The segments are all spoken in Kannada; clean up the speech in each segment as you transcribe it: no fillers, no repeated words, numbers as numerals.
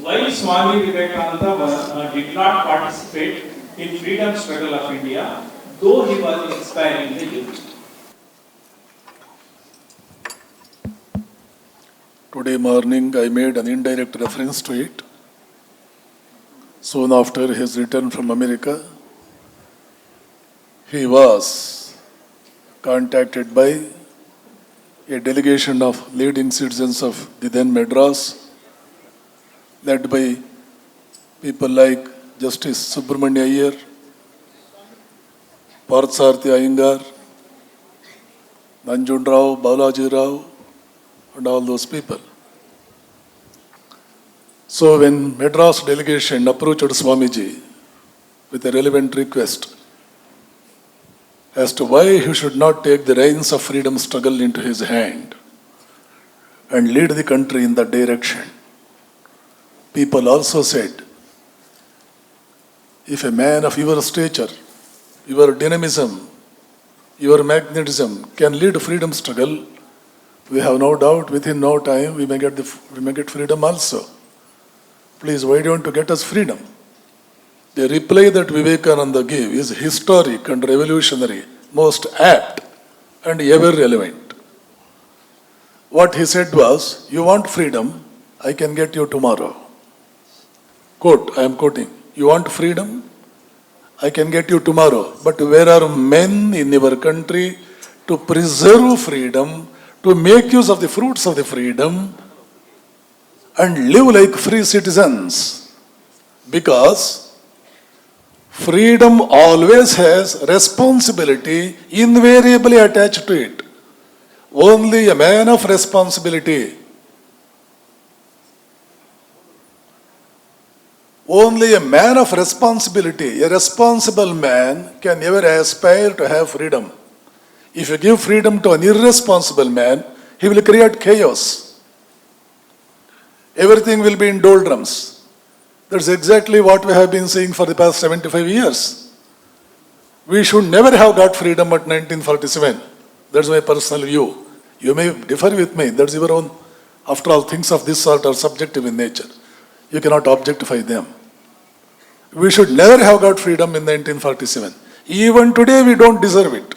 why Swami Vivekananda did not participate in freedom struggle of India, though he was inspiring the youth. Today morning I made an indirect reference to it. Soon after his return from America, he was contacted by a delegation of leading citizens of the then Madras, led by people like Justice Subramanya Iyer, Parthasarathy Iyengar, Nanjun Rao, Balaji Rao, and all those people. So when Madras delegation approached Swamiji with a relevant request as to why he should not take the reins of freedom struggle into his hand and lead the country in that direction, people also said, if a man of your stature, your dynamism, your magnetism can lead freedom struggle, we have no doubt within no time we may get freedom also. Please, why don't you get us freedom? The reply that Vivekananda gave is historic and revolutionary, most apt and ever relevant. What he said was, you want freedom, I can get you tomorrow. Quote, I am quoting, you want freedom, I can get you tomorrow. But where are men in your country to preserve freedom, to make use of the fruits of the freedom and live like free citizens? Because freedom always has responsibility invariably attached to it. Only a man of responsibility, a responsible man can ever aspire to have freedom. If you give freedom to an irresponsible man, he will create chaos. Everything will be in doldrums. That's exactly what we have been saying for the past 75 years. We should never have got freedom at 1947. That's my personal view. You may differ with me. That's your own. After all, things of this sort are subjective in nature. You cannot objectify them. We should never have got freedom in 1947. Even today, we don't deserve it.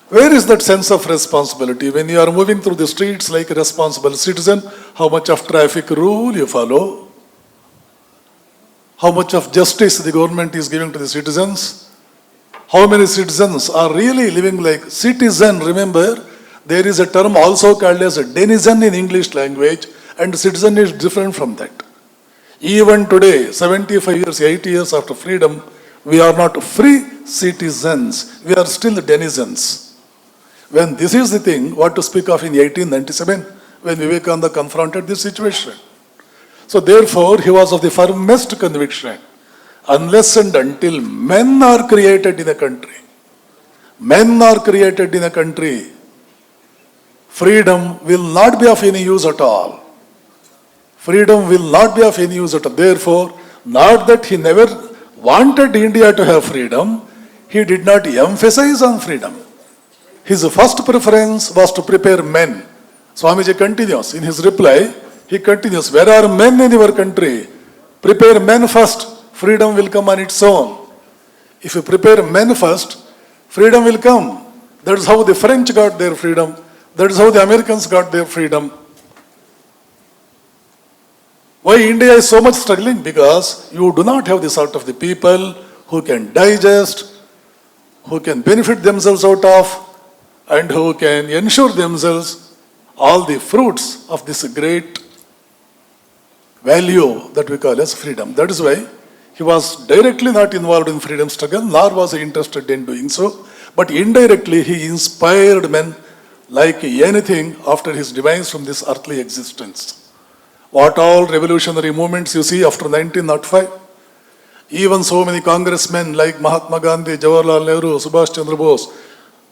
Where is that sense of responsibility when you are moving through the streets like a responsible citizen? How much of traffic rule you follow? How much of justice the government is giving to the citizens? How many citizens are really living like citizen? Remember, there is a term also called as a denizen in English language, and citizen is different from that. Even today, 75 years, 80 years after freedom, we are not free citizens. We are still denizens. When this is the thing, what to speak of in 1897, when Vivekananda confronted this situation. So therefore, he was of the firmest conviction, unless and until men are created in a country, freedom will not be of any use at all. Therefore, not that he never wanted India to have freedom, he did not emphasize on freedom. His first preference was to prepare men. Swamiji continues, in his reply, he continues, where are men in your country? Prepare men first, freedom will come on its own. If you prepare men first, freedom will come. That is how the French got their freedom. That is how the Americans got their freedom. Why India is so much struggling? Because you do not have the sort of the people who can digest, who can benefit themselves out of, and who can ensure themselves all the fruits of this great value that we call as freedom. That is why he was directly not involved in freedom struggle, nor was he interested in doing so, but indirectly he inspired men like anything after his demise from this earthly existence. What all revolutionary movements you see after 1905, even so many congressmen like Mahatma Gandhi, Jawaharlal Nehru, Subhash Chandra Bose,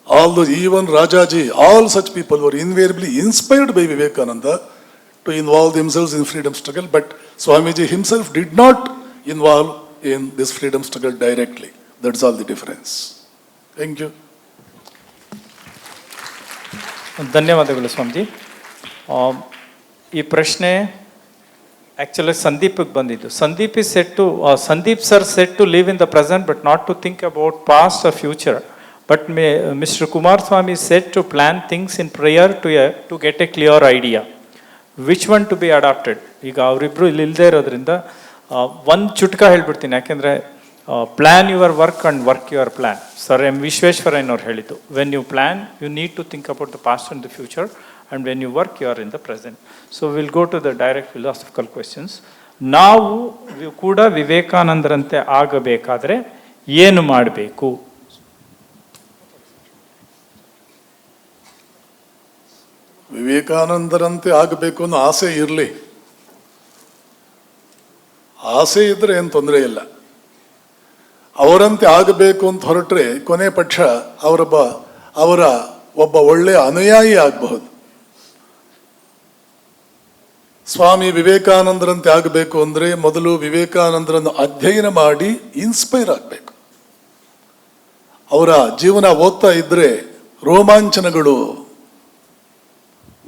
all those, even Rajaji, all such people were invariably inspired by Vivekananda to involve themselves in freedom struggle, but Swamiji himself did not involve in this freedom struggle directly. That's all the difference. Thank you. ಧನ್ಯವಾದಗಳು ಸ್ವಾಮೀಜಿ. ಈ ಪ್ರಶ್ನೆ Actually, Sandeep ಬಂದಿದ್ದು. Sandeep is said to, Sandeep sir said to live in the present but not to think about past or future. But Mr. Kumar Swami said to plan things in prayer to get a clear idea. Which one to be adopted? ಈಗ ಅವರಿಬ್ರು ಇಲ್ಲಿ ಇಲ್ಲದೆ ಇರೋದ್ರಿಂದ ಒಂದು ಚುಟ್ಕ ಹೇಳ್ಬಿಡ್ತೀನಿ, ಯಾಕೆಂದರೆ plan your work and work your plan. Sir M ವಿಶ್ವೇಶ್ವರಯ್ಯನವ್ರು ಹೇಳಿದ್ದು, when you plan you need to think about the past and the future, and when you work you are in the present. So will go to the direct philosophical questions. ನಾವು ಕೂಡ ವಿವೇಕಾನಂದರಂತೆ ಆಗಬೇಕಾದ್ರೆ ಏನು ಮಾಡಬೇಕು? ವಿವೇಕಾನಂದರಂತೆ ಆಗಬೇಕು ಅನ್ನೋ ಆಸೆ ಇರಲಿ, ಆಸೆ ಇದ್ರೆ ಏನು ತೊಂದರೆ ಇಲ್ಲ. ಅವರಂತೆ ಆಗಬೇಕು ಅಂತ ಹೊರಟ್ರೆ ಕೊನೆ ಪಕ್ಷ ಅವರ ಒಬ್ಬ ಒಳ್ಳೆಯ ಅನುಯಾಯಿ ಆಗಬಹುದು. ಸ್ವಾಮಿ ವಿವೇಕಾನಂದರಂತೆ ಆಗಬೇಕು ಅಂದ್ರೆ ಮೊದಲು ವಿವೇಕಾನಂದರನ್ನು ಅಧ್ಯಯನ ಮಾಡಿ ಇನ್ಸ್ಪೈರ್ ಆಗಬೇಕು. ಅವರ ಜೀವನ ಓದ್ತಾ ಇದ್ರೆ ರೋಮಾಂಚನಗಳು,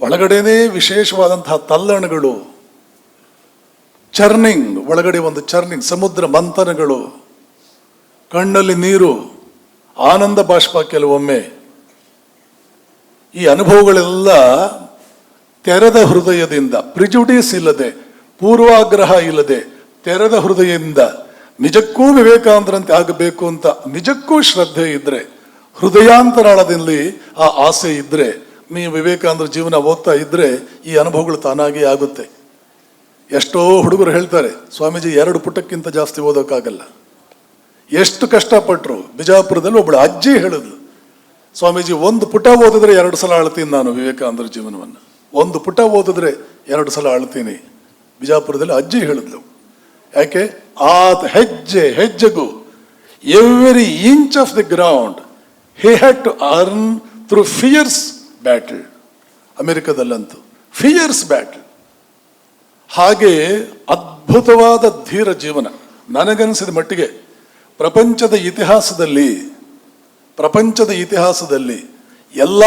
ಒಳಗಡೆನೇ ವಿಶೇಷವಾದಂತಹ ತಲ್ಲಣಗಳು, ಚರ್ನಿಂಗ್, ಒಳಗಡೆ ಒಂದು ಚರ್ನಿಂಗ್, ಸಮುದ್ರ ಮಂಥನಗಳು, ಕಣ್ಣಲ್ಲಿ ನೀರು, ಆನಂದ ಬಾಷ್ಪ ಕೆಲವೊಮ್ಮೆ. ಈ ಅನುಭವಗಳೆಲ್ಲ ತೆರೆದ ಹೃದಯದಿಂದ, ಪ್ರಿಜುಡಿಸ್ ಇಲ್ಲದೆ, ಪೂರ್ವಾಗ್ರಹ ಇಲ್ಲದೆ, ತೆರೆದ ಹೃದಯದಿಂದ ನಿಜಕ್ಕೂ ವಿವೇಕಾನಂದರಂತೆ ಆಗಬೇಕು ಅಂತ ನಿಜಕ್ಕೂ ಶ್ರದ್ಧೆ ಇದ್ರೆ, ಹೃದಯಾಂತರಾಳದಲ್ಲಿ ಆ ಆಸೆ ಇದ್ರೆ, ನೀವು ವಿವೇಕಾನಂದರ ಜೀವನ ಓದ್ತಾ ಇದ್ರೆ ಈ ಅನುಭವಗಳು ತಾನಾಗೇ ಆಗುತ್ತೆ. ಎಷ್ಟೋ ಹುಡುಗರು ಹೇಳ್ತಾರೆ, ಸ್ವಾಮೀಜಿ 2 ಪುಟಕ್ಕಿಂತ ಜಾಸ್ತಿ ಓದೋಕ್ಕಾಗಲ್ಲ. ಎಷ್ಟು ಕಷ್ಟಪಟ್ಟರು. ಬಿಜಾಪುರದಲ್ಲಿ ಒಬ್ಬಳು ಅಜ್ಜಿ ಹೇಳಿದ್ಲು, ಸ್ವಾಮೀಜಿ 1 ಪುಟ ಓದಿದ್ರೆ 2 ಸಲ ಅಳ್ತೀನಿ ನಾನು ವಿವೇಕಾನಂದರ ಜೀವನವನ್ನು, 1 ಪುಟ ಓದಿದ್ರೆ 2 ಸಲ ಅಳ್ತೀನಿ. ಬಿಜಾಪುರದಲ್ಲಿ ಅಜ್ಜಿ ಹೇಳಿದ್ಲು. ಯಾಕೆ? ಆ ಹೆಜ್ಜೆ ಹೆಜ್ಜೆಗೂ, every inch of the ground he had to earn through fierce battle. ಅಮೆರಿಕದಲ್ಲಂತೂ ಫಿಯರ್ಸ್ ಬ್ಯಾಟಲ್. ಹಾಗೆ ಅದ್ಭುತವಾದ ಧೀರ ಜೀವನ. ನನಗನ್ಸಿದ ಮಟ್ಟಿಗೆ ಪ್ರಪಂಚದ ಇತಿಹಾಸದಲ್ಲಿ ಎಲ್ಲ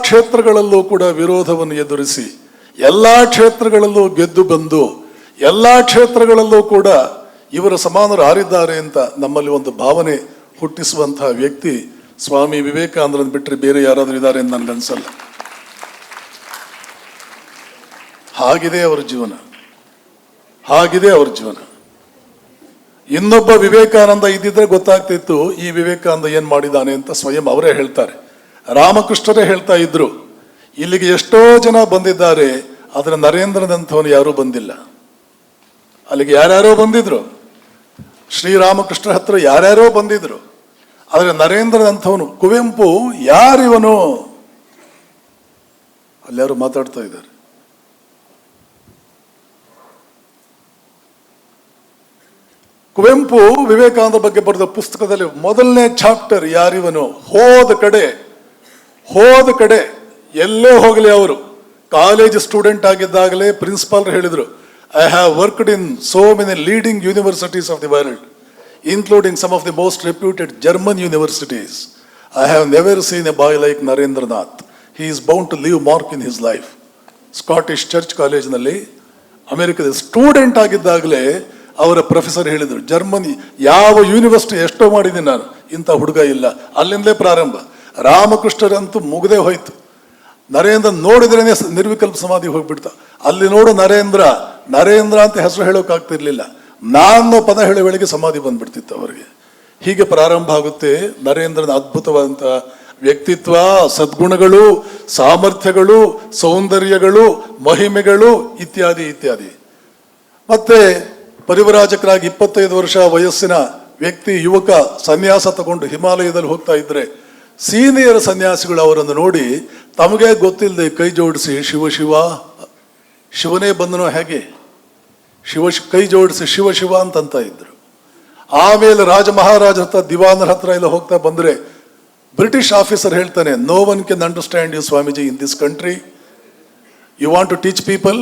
ಕ್ಷೇತ್ರಗಳಲ್ಲೂ ಕೂಡ ವಿರೋಧವನ್ನು ಎದುರಿಸಿ, ಎಲ್ಲ ಕ್ಷೇತ್ರಗಳಲ್ಲೂ ಗೆದ್ದು ಬಂದು, ಎಲ್ಲ ಕ್ಷೇತ್ರಗಳಲ್ಲೂ ಕೂಡ ಇವರ ಸಮಾನರು ಯಾರಿದ್ದಾರೆ ಅಂತ ನಮ್ಮಲ್ಲಿ ಒಂದು ಭಾವನೆ ಹುಟ್ಟಿಸುವಂತಹ ವ್ಯಕ್ತಿ ಸ್ವಾಮಿ ವಿವೇಕಾನಂದರನ್ನು ಬಿಟ್ಟರೆ ಬೇರೆ ಯಾರಾದರೂ ಇದ್ದಾರೆ ಅಂತ ನನಗನ್ಸಲ್ಲ. ಹಾಗಿದೆ ಅವರ ಜೀವನ. ಇನ್ನೊಬ್ಬ ವಿವೇಕಾನಂದ ಇದ್ದಿದ್ರೆ ಗೊತ್ತಾಗ್ತಿತ್ತು ಈ ವಿವೇಕಾನಂದ ಏನ್ ಮಾಡಿದಾನೆ ಅಂತ. ಸ್ವಯಂ ಅವರೇ ಹೇಳ್ತಾರೆ, ರಾಮಕೃಷ್ಣರೇ ಹೇಳ್ತಾ ಇದ್ರು, ಇಲ್ಲಿಗೆ ಎಷ್ಟೋ ಜನ ಬಂದಿದ್ದಾರೆ, ಆದ್ರೆ ನರೇಂದ್ರನಂಥವನು ಯಾರೂ ಬಂದಿಲ್ಲ. ಅಲ್ಲಿಗೆ ಯಾರ್ಯಾರೋ ಬಂದಿದ್ರು, ಶ್ರೀರಾಮಕೃಷ್ಣ ಹತ್ರ ಯಾರ್ಯಾರೋ ಬಂದಿದ್ರು, ಆದ್ರೆ ನರೇಂದ್ರನಂಥವನು, ಕುವೆಂಪು ಯಾರಿವನು? ಅಲ್ಯಾರು ಮಾತಾಡ್ತಾ ಇದ್ದಾರೆ. ಕುವೆಂಪು ವಿವೇಕಾನಂದ ಬಗ್ಗೆ ಬರೆದ ಪುಸ್ತಕದಲ್ಲಿ ಮೊದಲನೇ ಚಾಪ್ಟರ್ ಯಾರಿವನು? ಹೋದ ಕಡೆ ಎಲ್ಲೇ ಹೋಗಲಿ, ಅವರು ಕಾಲೇಜ್ ಸ್ಟೂಡೆಂಟ್ ಆಗಿದ್ದಾಗಲೇ ಪ್ರಿನ್ಸಿಪಾಲ್ ಹೇಳಿದ್ರು, I have worked in so many leading universities of the world, including some of the most reputed German universities. I have never seen a boy like Narendranath. He is bound to leave mark in his life. Scottish church ಕಾಲೇಜಿನಲ್ಲಿ ಅಮೆರಿಕದ ಸ್ಟೂಡೆಂಟ್ ಆಗಿದ್ದಾಗಲೇ ಅವರ ಪ್ರೊಫೆಸರ್ ಹೇಳಿದರು, ಜರ್ಮನಿ ಯಾವ ಯೂನಿವರ್ಸಿಟಿ ಎಷ್ಟೋ ಮಾಡಿದ್ದೀನಿ ನಾನು, ಇಂಥ ಹುಡುಗ ಇಲ್ಲ. ಅಲ್ಲಿಂದಲೇ ಪ್ರಾರಂಭ. ರಾಮಕೃಷ್ಣರಂತೂ ಮುಗದೆ ಹೋಯ್ತು. ನರೇಂದ್ರ ನೋಡಿದ್ರೇನೆ ನಿರ್ವಿಕಲ್ಪ ಸಮಾಧಿ ಹೋಗ್ಬಿಡ್ತ. ಅಲ್ಲಿ ನೋಡು ನರೇಂದ್ರ ಅಂತ ಹೆಸರು ಹೇಳೋಕ್ಕಾಗ್ತಿರ್ಲಿಲ್ಲ, ನಾನು ಪದ ಹೇಳೋ ವೇಳೆಗೆ ಸಮಾಧಿ ಬಂದ್ಬಿಡ್ತಿತ್ತು ಅವರಿಗೆ. ಹೀಗೆ ಪ್ರಾರಂಭ ಆಗುತ್ತೆ ನರೇಂದ್ರನ ಅದ್ಭುತವಾದಂತಹ ವ್ಯಕ್ತಿತ್ವ, ಸದ್ಗುಣಗಳು, ಸಾಮರ್ಥ್ಯಗಳು, ಸೌಂದರ್ಯಗಳು, ಮಹಿಮೆಗಳು ಇತ್ಯಾದಿ ಇತ್ಯಾದಿ. ಮತ್ತೆ ಪರಿವರಾಜಕರಾಗಿ 25 ವರ್ಷ ವಯಸ್ಸಿನ ವ್ಯಕ್ತಿ, ಯುವಕ ಸನ್ಯಾಸ ತಗೊಂಡು ಹಿಮಾಲಯದಲ್ಲಿ ಹೋಗ್ತಾ ಇದ್ರೆ ಸೀನಿಯರ್ ಸನ್ಯಾಸಿಗಳು ಅವರನ್ನು ನೋಡಿ ತಮಗೆ ಗೊತ್ತಿಲ್ಲದೆ ಕೈ ಜೋಡಿಸಿ ಶಿವನೇ ಬಂದನೋ ಹೇಗೆ, ಕೈ ಜೋಡಿಸಿ ಶಿವ ಅಂತ ಇದ್ರು. ಆಮೇಲೆ ರಾಜ ಮಹಾರಾಜ ಹತ್ರ, ದಿವಾನರ ಹತ್ರ ಎಲ್ಲ ಹೋಗ್ತಾ ಬಂದ್ರೆ ಬ್ರಿಟಿಷ್ ಆಫೀಸರ್ ಹೇಳ್ತಾನೆ, no one can understand you Swamiji in this country. You want to teach people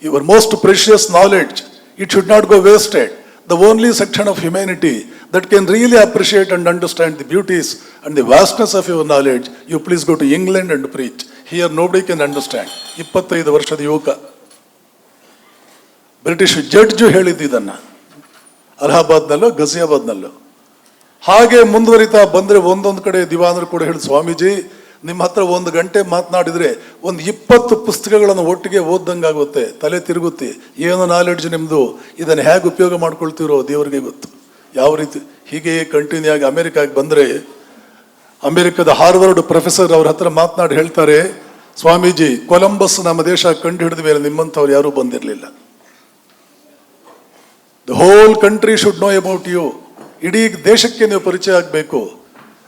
your most precious knowledge, it should not go wasted. The only section of humanity that can really appreciate and understand the beauties and the vastness of your knowledge, you please go to England and preach. Here nobody can understand. 25 ವರ್ಷದ ಯುವಕ ಬ್ರಿಟಿಷ್ ಜಡ್ಜು ಹೇಳಿದ್ದು ಇದನ್ನ, ಅಲಹಾಬಾದ್ನಲ್ಲೋ ಗಜಿಯಾಬಾದ್ನಲ್ಲೋ. ಹಾಗೆ ಮುಂದುವರಿತಾ ಬಂದರೆ ಒಂದೊಂದು ಕಡೆ ದಿವಾನರು ಕೂಡ ಹೇಳಿ, ಸ್ವಾಮೀಜಿ ನಿಮ್ಮ ಹತ್ರ 1 ಗಂಟೆ ಮಾತನಾಡಿದರೆ 20 ಪುಸ್ತಕಗಳನ್ನು ಒಟ್ಟಿಗೆ ಓದ್ದಂಗಾಗುತ್ತೆ, ತಲೆ ತಿರುಗುತ್ತೆ, ಏನು ನಾಲೆಡ್ಜ್ ನಿಮ್ಮದು, ಇದನ್ನು ಹೇಗೆ ಉಪಯೋಗ ಮಾಡ್ಕೊಳ್ತೀರೋ ದೇವರಿಗೆ ಗೊತ್ತು. ಯಾವ ರೀತಿ ಹೀಗೆ ಕಂಟಿನ್ಯೂ ಆಗಿ ಅಮೆರಿಕಾಗೆ ಬಂದರೆ, ಅಮೆರಿಕದ ಹಾರ್ವರ್ಡ್ ಪ್ರೊಫೆಸರ್ ಅವ್ರ ಹತ್ರ ಮಾತನಾಡಿ ಹೇಳ್ತಾರೆ, ಸ್ವಾಮೀಜಿ ಕೊಲಂಬಸ್ ನಮ್ಮ ದೇಶ ಕಂಡು ಹಿಡಿದ ಮೇಲೆ ನಿಮ್ಮಂಥವ್ರು ಯಾರೂ ಬಂದಿರಲಿಲ್ಲ. The whole country should know about you. ಇಡೀ ದೇಶಕ್ಕೆ ನೀವು ಪರಿಚಯ ಆಗಬೇಕು.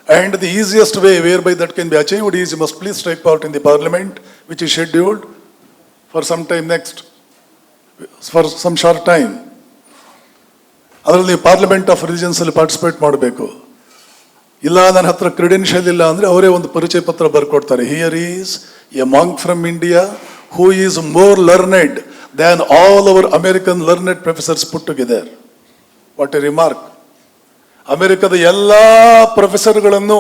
And the easiest way whereby that can be achieved is you must please take part in the parliament which is scheduled for some time next, for some short time. ಅದರಲ್ಲಿ ಪಾರ್ಲಿಮೆಂಟ್ ಆಫ್ ರಿಲಿಜನ್ಸ್ ಅಲ್ಲಿ ಪಾರ್ಟಿಸಿಪೇಟ್ ಮಾಡಬೇಕು. ಇಲ್ಲ ನನ್ನ ಹತ್ರ ಕ್ರೆಡೆನ್ಷಿಯಲ್ ಇಲ್ಲ ಅಂದರೆ ಅವರೇ ಒಂದು ಪರಿಚಯ ಪತ್ರ ಬರ್ಕೊಡ್ತಾರೆ. Here is a monk from India who is more learned than all our American learned professors put together. What a remark. ಅಮೆರಿಕದ ಎಲ್ಲ ಪ್ರೊಫೆಸರ್ಗಳನ್ನು,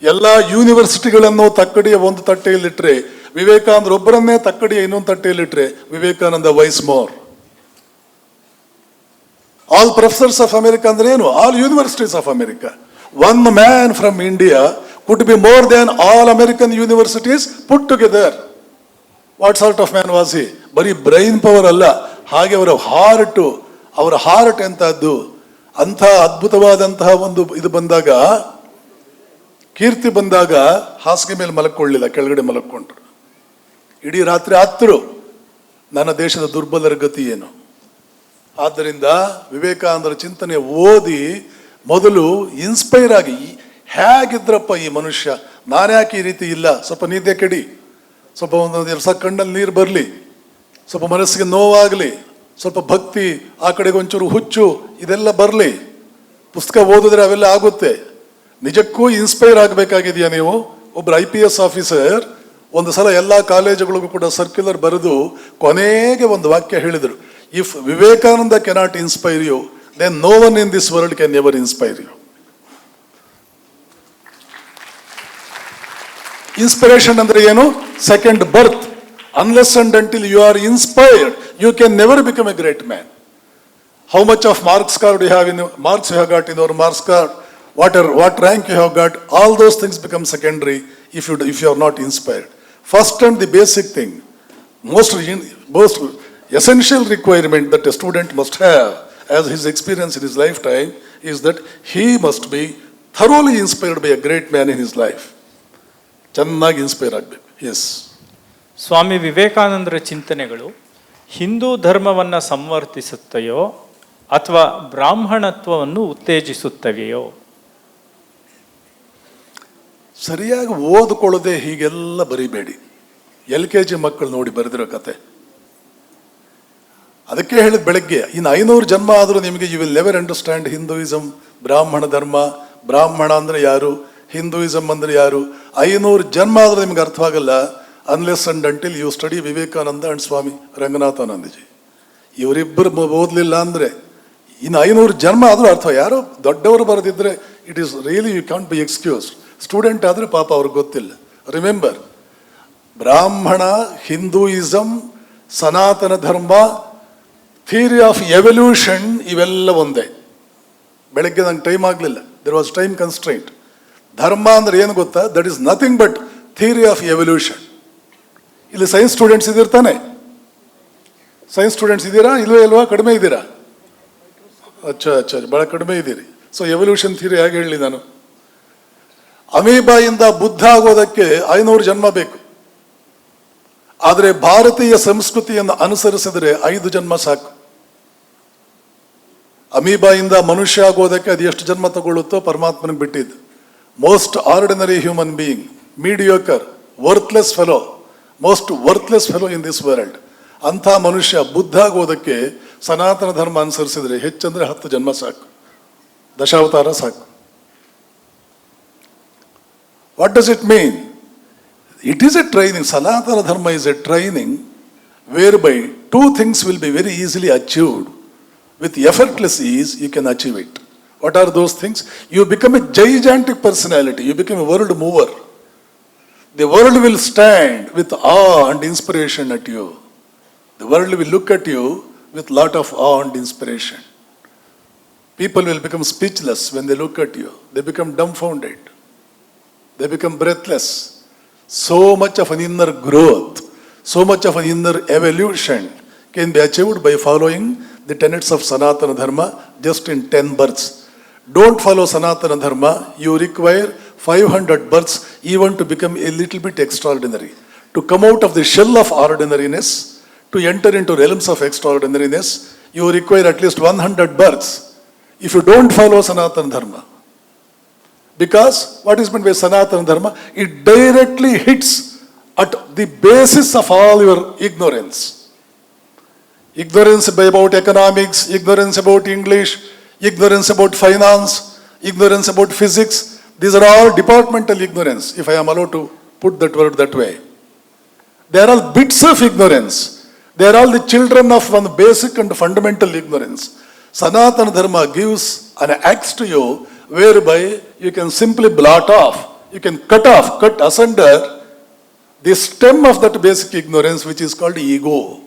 ಎಲ್ಲ ಯೂನಿವರ್ಸಿಟಿಗಳನ್ನು ತಕ್ಕಡಿಯ ಒಂದು ತಟ್ಟೆಯಲ್ಲಿಟ್ಟರೆ, ವಿವೇಕಾನಂದ ಒಬ್ಬರನ್ನೇ ತಕ್ಕಡಿಯ ಇನ್ನೊಂದು ತಟ್ಟೆಯಲ್ಲಿಟ್ಟರೆ, Vivekananda weighs more. All professors of America ಅಂದ್ರೆ ಏನು? All universities of America. One man from India could be more than all American universities put together. What sort of man was he? ಬರೀ ಬ್ರೈನ್ ಪವರ್ ಅಲ್ಲ, ಹಾಗೆ ಅವರ ಹಾರ್ಟ್ ಎಂತಹದ್ದು. ಅಂಥ ಅದ್ಭುತವಾದಂತಹ ಒಂದು ಇದು ಬಂದಾಗ, ಕೀರ್ತಿ ಬಂದಾಗ ಹಾಸಿಗೆ ಮೇಲೆ ಮಲಕ್ಕೊಳ್ಳಿಲ್ಲ, ಕೆಳಗಡೆ ಮಲಕ್ಕೊಂಡ್ರು. ಇಡೀ ರಾತ್ರಿ ಹತ್ತರು ನನ್ನ ದೇಶದ ದುರ್ಬಲರ ಗತಿ ಏನು. ಆದ್ದರಿಂದ ವಿವೇಕಾನಂದರ ಚಿಂತನೆ ಓದಿ ಮೊದಲು ಇನ್ಸ್ಪೈರ್ ಆಗಿ, ಹೇಗಿದ್ರಪ್ಪ ಈ ಮನುಷ್ಯ, ನಾನ್ಯಾಕೆ ಈ ರೀತಿ ಇಲ್ಲ, ಸ್ವಲ್ಪ ನಿದ್ದೆ ಕೆಡಿ, ಸ್ವಲ್ಪ ಒಂದು ದಿವಸ ಕಣ್ಣಲ್ಲಿ ನೀರು ಬರಲಿ, ಸ್ವಲ್ಪ ಮನಸ್ಸಿಗೆ ನೋವಾಗಲಿ, ಸ್ವಲ್ಪ ಭಕ್ತಿ, ಆ ಕಡೆಗೆ ಒಂಚೂರು ಹುಚ್ಚು, ಇದೆಲ್ಲ ಬರಲಿ, ಪುಸ್ತಕ ಓದಿದ್ರೆ ಅವೆಲ್ಲ ಆಗುತ್ತೆ. ನಿಜಕ್ಕೂ ಇನ್ಸ್ಪೈರ್ ಆಗಬೇಕಾಗಿದೆಯಾ ನೀವು? ಒಬ್ಬರು IPS ಆಫೀಸರ್ ಒಂದು ಸಲ ಎಲ್ಲ ಕಾಲೇಜುಗಳಿಗೂ ಕೂಡ ಸರ್ಕ್ಯುಲರ್ ಬರೆದು ಕೊನೆಗೆ ಒಂದು ವಾಕ್ಯ ಹೇಳಿದರು, if Vivekananda cannot inspire you, then no one in this world can never inspire you. Inspiration ಅಂದ್ರೆ ಏನು? Second birth. Unless and until you are inspired, you can never become a great man. How much of marks card you have marks you have got in your marks card, what rank you have got, all those things become secondary if you are not inspired. First and the basic thing, most essential requirement that a student must have as his experience in his lifetime is that he must be thoroughly inspired by a great man in his life. ಚೆನ್ನಾಗಿ ಇನ್ಸ್ಪೈರ್ ಆಗಬೇಕು. ಎಸ್, ಸ್ವಾಮಿ ವಿವೇಕಾನಂದರ ಚಿಂತನೆಗಳು ಹಿಂದೂ ಧರ್ಮವನ್ನು ಸಂವರ್ಧಿಸುತ್ತೆಯೋ ಅಥವಾ ಬ್ರಾಹ್ಮಣತ್ವವನ್ನು ಉತ್ತೇಜಿಸುತ್ತವೆಯೋ? ಸರಿಯಾಗಿ ಓದ್ಕೊಳ್ಳದೆ ಹೀಗೆಲ್ಲ ಬರಿಬೇಡಿ. LKG ಮಕ್ಕಳು ನೋಡಿ ಬರೆದಿರೋ ಕತೆ. ಅದಕ್ಕೆ ಹೇಳಿದ ಬೆಳಗ್ಗೆ, ಇನ್ನು 500 ಜನ್ಮ ಆದರೂ ನಿಮಗೆ you will never understand Hinduism, ಬ್ರಾಹ್ಮಣ ಧರ್ಮ, ಬ್ರಾಹ್ಮಣ ಅಂದರೆ ಯಾರು, ಹಿಂದೂಯಿಸಮ್ ಅಂದರೆ ಯಾರು. 500 ಜನ್ಮ ಆದರೂ ನಿಮ್ಗೆ ಅರ್ಥವಾಗಲ್ಲ unless and until you study Vivekananda and Swami Ranganathanandaji. ಇವರಿಬ್ಬರು ಓದಲಿಲ್ಲ ಅಂದರೆ ಇನ್ನು 500 ಜನ್ಮ ಆದರೂ ಅರ್ಥ. ಯಾರೋ ದೊಡ್ಡವರು ಬರೆದಿದ್ರೆ it is really you can't be excused. Student ಆದರೆ ಪಾಪ ಅವ್ರಿಗೆ ಗೊತ್ತಿಲ್ಲ. ರಿಮೆಂಬರ್, ಬ್ರಾಹ್ಮಣ, ಹಿಂದೂಯಿಸಮ್, ಸನಾತನ ಧರ್ಮ, ಥಿಯರಿ ಆಫ್ ಎವಲ್ಯೂಷನ್ ಇವೆಲ್ಲ ಒಂದೇ. ಬೆಳಗ್ಗೆ ನಂಗೆ ಟೈಮ್ ಆಗಲಿಲ್ಲ, ದೇರ್ ವಾಸ್ ಟೈಮ್ ಕನ್ಸ್ಟ್ರೈಂಟ್. ಧರ್ಮ ಅಂದ್ರೆ ಏನು ಗೊತ್ತಾ? That is nothing but theory of evolution. ಇಲ್ಲಿ ಸೈನ್ಸ್ ಸ್ಟೂಡೆಂಟ್ಸ್ ಇದಿರ್ತಾನೆ. ಸೈನ್ಸ್ ಸ್ಟೂಡೆಂಟ್ಸ್ ಇದ್ದೀರಾ? ಇಲ್ವಾ? ಕಡಿಮೆ ಇದ್ದೀರಾ? ಅಚ್ಚಾ, ಬಹಳ ಕಡಿಮೆ ಇದ್ದೀರಿ. ಸೊ ಎವಲ್ಯೂಷನ್ ಥಿಯರಿ ಹೇಗೆ ಹೇಳಿ ನಾನು? ಅಮೀಬಾಯಿಂದ ಬುದ್ಧ ಆಗೋದಕ್ಕೆ 500 ಜನ್ಮ ಬೇಕು. ಆದರೆ ಭಾರತೀಯ ಸಂಸ್ಕೃತಿಯನ್ನು ಅನುಸರಿಸಿದ್ರೆ 5 ಜನ್ಮ ಸಾಕು. ಅಮೀಬಾಯಿಂದ ಮನುಷ್ಯ ಆಗೋದಕ್ಕೆ ಅದು ಎಷ್ಟು ಜನ್ಮ ತಗೊಳ್ಳುತ್ತೋ ಪರಮಾತ್ಮನಿಗೆ ಬಿಟ್ಟಿದ್ದು. Most ordinary human being, mediocre, worthless fellow, most worthless fellow in this world. ಅಂಥ ಮನುಷ್ಯ ಬುದ್ಧ ಆಗೋದಕ್ಕೆ ಸನಾತನ ಧರ್ಮ ಅನುಸರಿಸಿದ್ರೆ ಹೆಚ್ಚಂದ್ರೆ 10 ಜನ್ಮ ಸಾಕು, ದಶಾವತಾರ ಸಾಕು. What does it mean? It is A training. ಸನಾತನ ಧರ್ಮ is a training whereby 2 things will be very easily achieved. With effortless ease you can achieve it. What are those things? You become a gigantic personality. You become a world mover. The world will stand with awe and inspiration at you. The world will look at you with lot of awe and inspiration. People will become speechless when they look at you. They become dumbfounded. They become breathless. So much of an inner growth, so much of an inner evolution can be achieved by following the tenets of Sanatana Dharma just in 10 births. Don't follow Sanatana Dharma, you require 500 births even to become a little bit extraordinary. To come out of the shell of ordinariness, to enter into realms of extraordinariness, you require at least 100 births if you don't follow Sanatana Dharma. Because what is meant by Sanatana Dharma? It directly hits at the basis of all your ignorance. Ignorance about economics, ignorance about English, ignorance about finance, ignorance about physics. These are all departmental ignorance, if I am allowed to put that word that way. They are all bits of ignorance. They are all the children of one basic and fundamental ignorance. Sanatana Dharma gives an axe to you whereby you can simply blot off, you can cut asunder the stem of that basic ignorance which is called ego.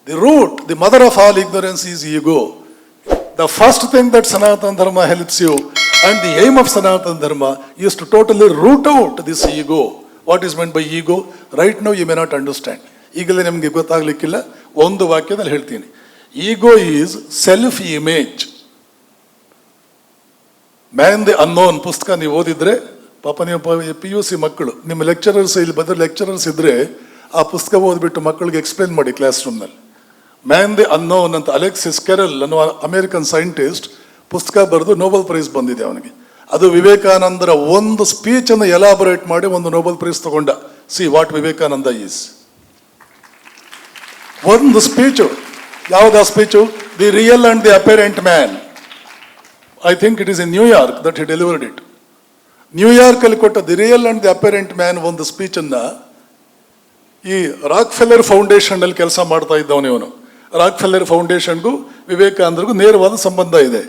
The root, the mother of all ignorance is ego. The first thing that Sanatana Dharma helps you, and the aim of Sanatana Dharma, is to totally root out this ego. What is meant by ego? Right now you may not understand. ಈಗಲೇ ನಿಮಗೆ ಗೊತ್ತಾಗಲಿಕ್ಕಿಲ್ಲ, ಒಂದು ವಾಕ್ಯದಲ್ಲಿ ಹೇಳ್ತೀನಿ. Ego is self-image. Man the unknown ಪುಸ್ತಕ ನೀವು ಓದಿದ್ರೆ, ಪಾಪ ನೀವು PUC ಮಕ್ಕಳು, ನಿಮ್ಮ ಲೆಕ್ಚರರ್ಸ್ ಇಲ್ಲಿ ಬಂದರೆ ಲೆಕ್ಚರರ್ಸ್ ಇದ್ರೆ ಆ ಪುಸ್ತಕ ಓದ್ಬಿಟ್ಟು ಮಕ್ಕಳಿಗೆ ಎಕ್ಸ್ಪ್ಲೇನ್ ಮಾಡಿ ಕ್ಲಾಸ್ ರೂಮ್ನಲ್ಲಿ. ಮ್ಯಾನ್ ದಿ ಅನ್ನೋನ್ ಅಂತ ಅಲೆಕ್ಸಿಸ್ ಕೆರಲ್ ಅನ್ನುವ ಅಮೆರಿಕನ್ ಸೈಂಟಿಸ್ಟ್ ಪುಸ್ತಕ ಬರೆದು ನೋಬೆಲ್ ಪ್ರೈಸ್ ಬಂದಿದೆ ಅವನಿಗೆ. ಅದು ವಿವೇಕಾನಂದರ ಒಂದು ಸ್ಪೀಚ್ ಅನ್ನು ಎಲಾಬೊರೇಟ್ ಮಾಡಿ ಒಂದು ನೋಬೆಲ್ ಪ್ರೈಸ್ ತಗೊಂಡ. See what Vivekananda is. ಒಂದು ಸ್ಪೀಚು, ಯಾವ್ದು ಆ speech? The real and the apparent man. I think it is in New York that he delivered it. New York ಅಲ್ಲಿ ಕೊಟ್ಟ the real and the apparent man ಒಂದು ಸ್ಪೀಚ್ ಅನ್ನ ಈ ರಾಕ್ ಫೆಲ್ಲರ್ ಫೌಂಡೇಶನ್ ಅಲ್ಲಿ ಕೆಲಸ ಮಾಡ್ತಾ ಇದ್ದವನು ಇವನು. ರಾಕ್ ಫೆಲ್ಲರ್ ಫೌಂಡೇಶನ್ಗೂ ವಿವೇಕಾನಂದರಿಗೂ ನೇರವಾದ ಸಂಬಂಧ ಇದೆ.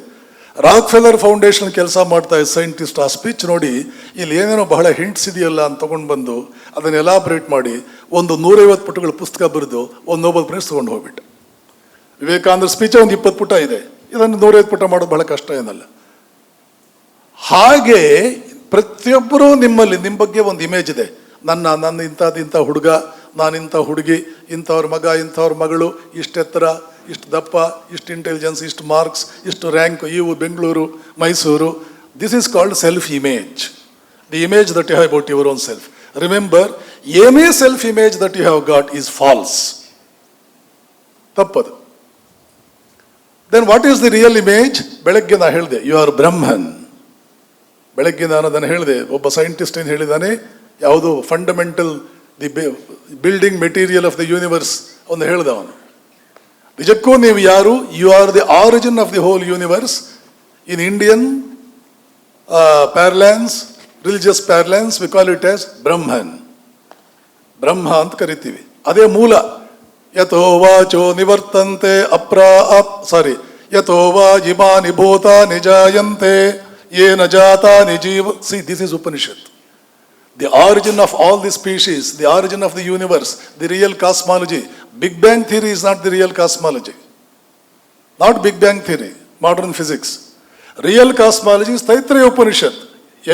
ರಾಕ್ ಫೆಲ್ಲರ್ ಫೌಂಡೇಶನ್ ಕೆಲಸ ಮಾಡ್ತಾ ಇದ್ದ ಸೈಂಟಿಸ್ಟ್ ಆ ಸ್ಪೀಚ್ ನೋಡಿ, ಇಲ್ಲಿ ಏನೇನೋ ಬಹಳ ಹಿಂಟ್ಸ್ ಇದೆಯಲ್ಲ ಅಂತ ತಗೊಂಡು ಬಂದು ಅದನ್ನ ಎಲಾಬ್ರೇಟ್ ಮಾಡಿ ಒಂದು 150 ಪುಟಗಳ ಪುಸ್ತಕ ಬರೆದು ಒಂದು ನೋಬೆಲ್ ಪ್ರೈಸ್ ತಗೊಂಡು ಹೋಗ್ಬಿಟ್ಟು. ವಿವೇಕಾನಂದ ಸ್ಪೀಚ್ ಒಂದು 20 ಪುಟ ಇದೆ, ಇದನ್ನು 150 ಪುಟ ಮಾಡೋದು ಬಹಳ ಕಷ್ಟ ಏನಲ್ಲ. ಹಾಗೆ ಪ್ರತಿಯೊಬ್ಬರೂ ನಿಮ್ಮಲ್ಲಿ ನಿಮ್ಮ ಬಗ್ಗೆ ಒಂದು ಇಮೇಜ್ ಇದೆ. ನನ್ನ ಇಂಥ ಹುಡುಗ, ನಾನಿಂಥ ಹುಡುಗಿ, ಇಂಥವ್ರ ಮಗ, ಇಂಥವ್ರ ಮಗಳು, ಇಷ್ಟು ಎತ್ತರ, ಇಷ್ಟು ದಪ್ಪ, ಇಷ್ಟು ಇಂಟೆಲಿಜೆನ್ಸ್, ಇಷ್ಟು ಮಾರ್ಕ್ಸ್, ಇಷ್ಟು ರ್ಯಾಂಕ್, ಇವು Bengaluru, Mysuru. This is called self image. The image that you have about your own self. Remember, any self image that you have got is false. ತಪ್ಪದು. Then what is the real image? ಬೆಳಗ್ಗೆ ನಾನು ಹೇಳಿದೆ, ಯು ಆರ್ ಬ್ರಹ್ಮನ್. ಬೆಳಗ್ಗೆ ನಾನು ಅದನ್ನು ಹೇಳಿದೆ. ಒಬ್ಬ ಸೈಂಟಿಸ್ಟ್ ಏನು ಹೇಳಿದ್ದಾನೆ, ಯಾವುದು fundamental the building material of the universe ಒಂದು ಹೇಳಿದವನು. ನಿಜಕ್ಕೂ ನೀವು ಯಾರು? You are the origin of the whole universe. In Indian parlance, religious parlance, we call it as Brahman. Brahma ಅಂತ ಕರಿತೀವಿ, ಅದೇ ಮೂಲ. ಯಥೋ ವಾಚೋ ನಿವರ್ತಂತೆ ಯಥೋ ವಾ ಇಮಾನಿ ಭೂತಾನಿ ಜಾಯಂತೆ ಯೇನ ಜಾತಾನಿ ಜೀವ. C, this is Upanishad. The origin of all the species, the origin of the universe, the real cosmology. Big Bang theory is not the real cosmology. Not Big Bang theory, modern physics. Real cosmology is Taittiriya Upanishad.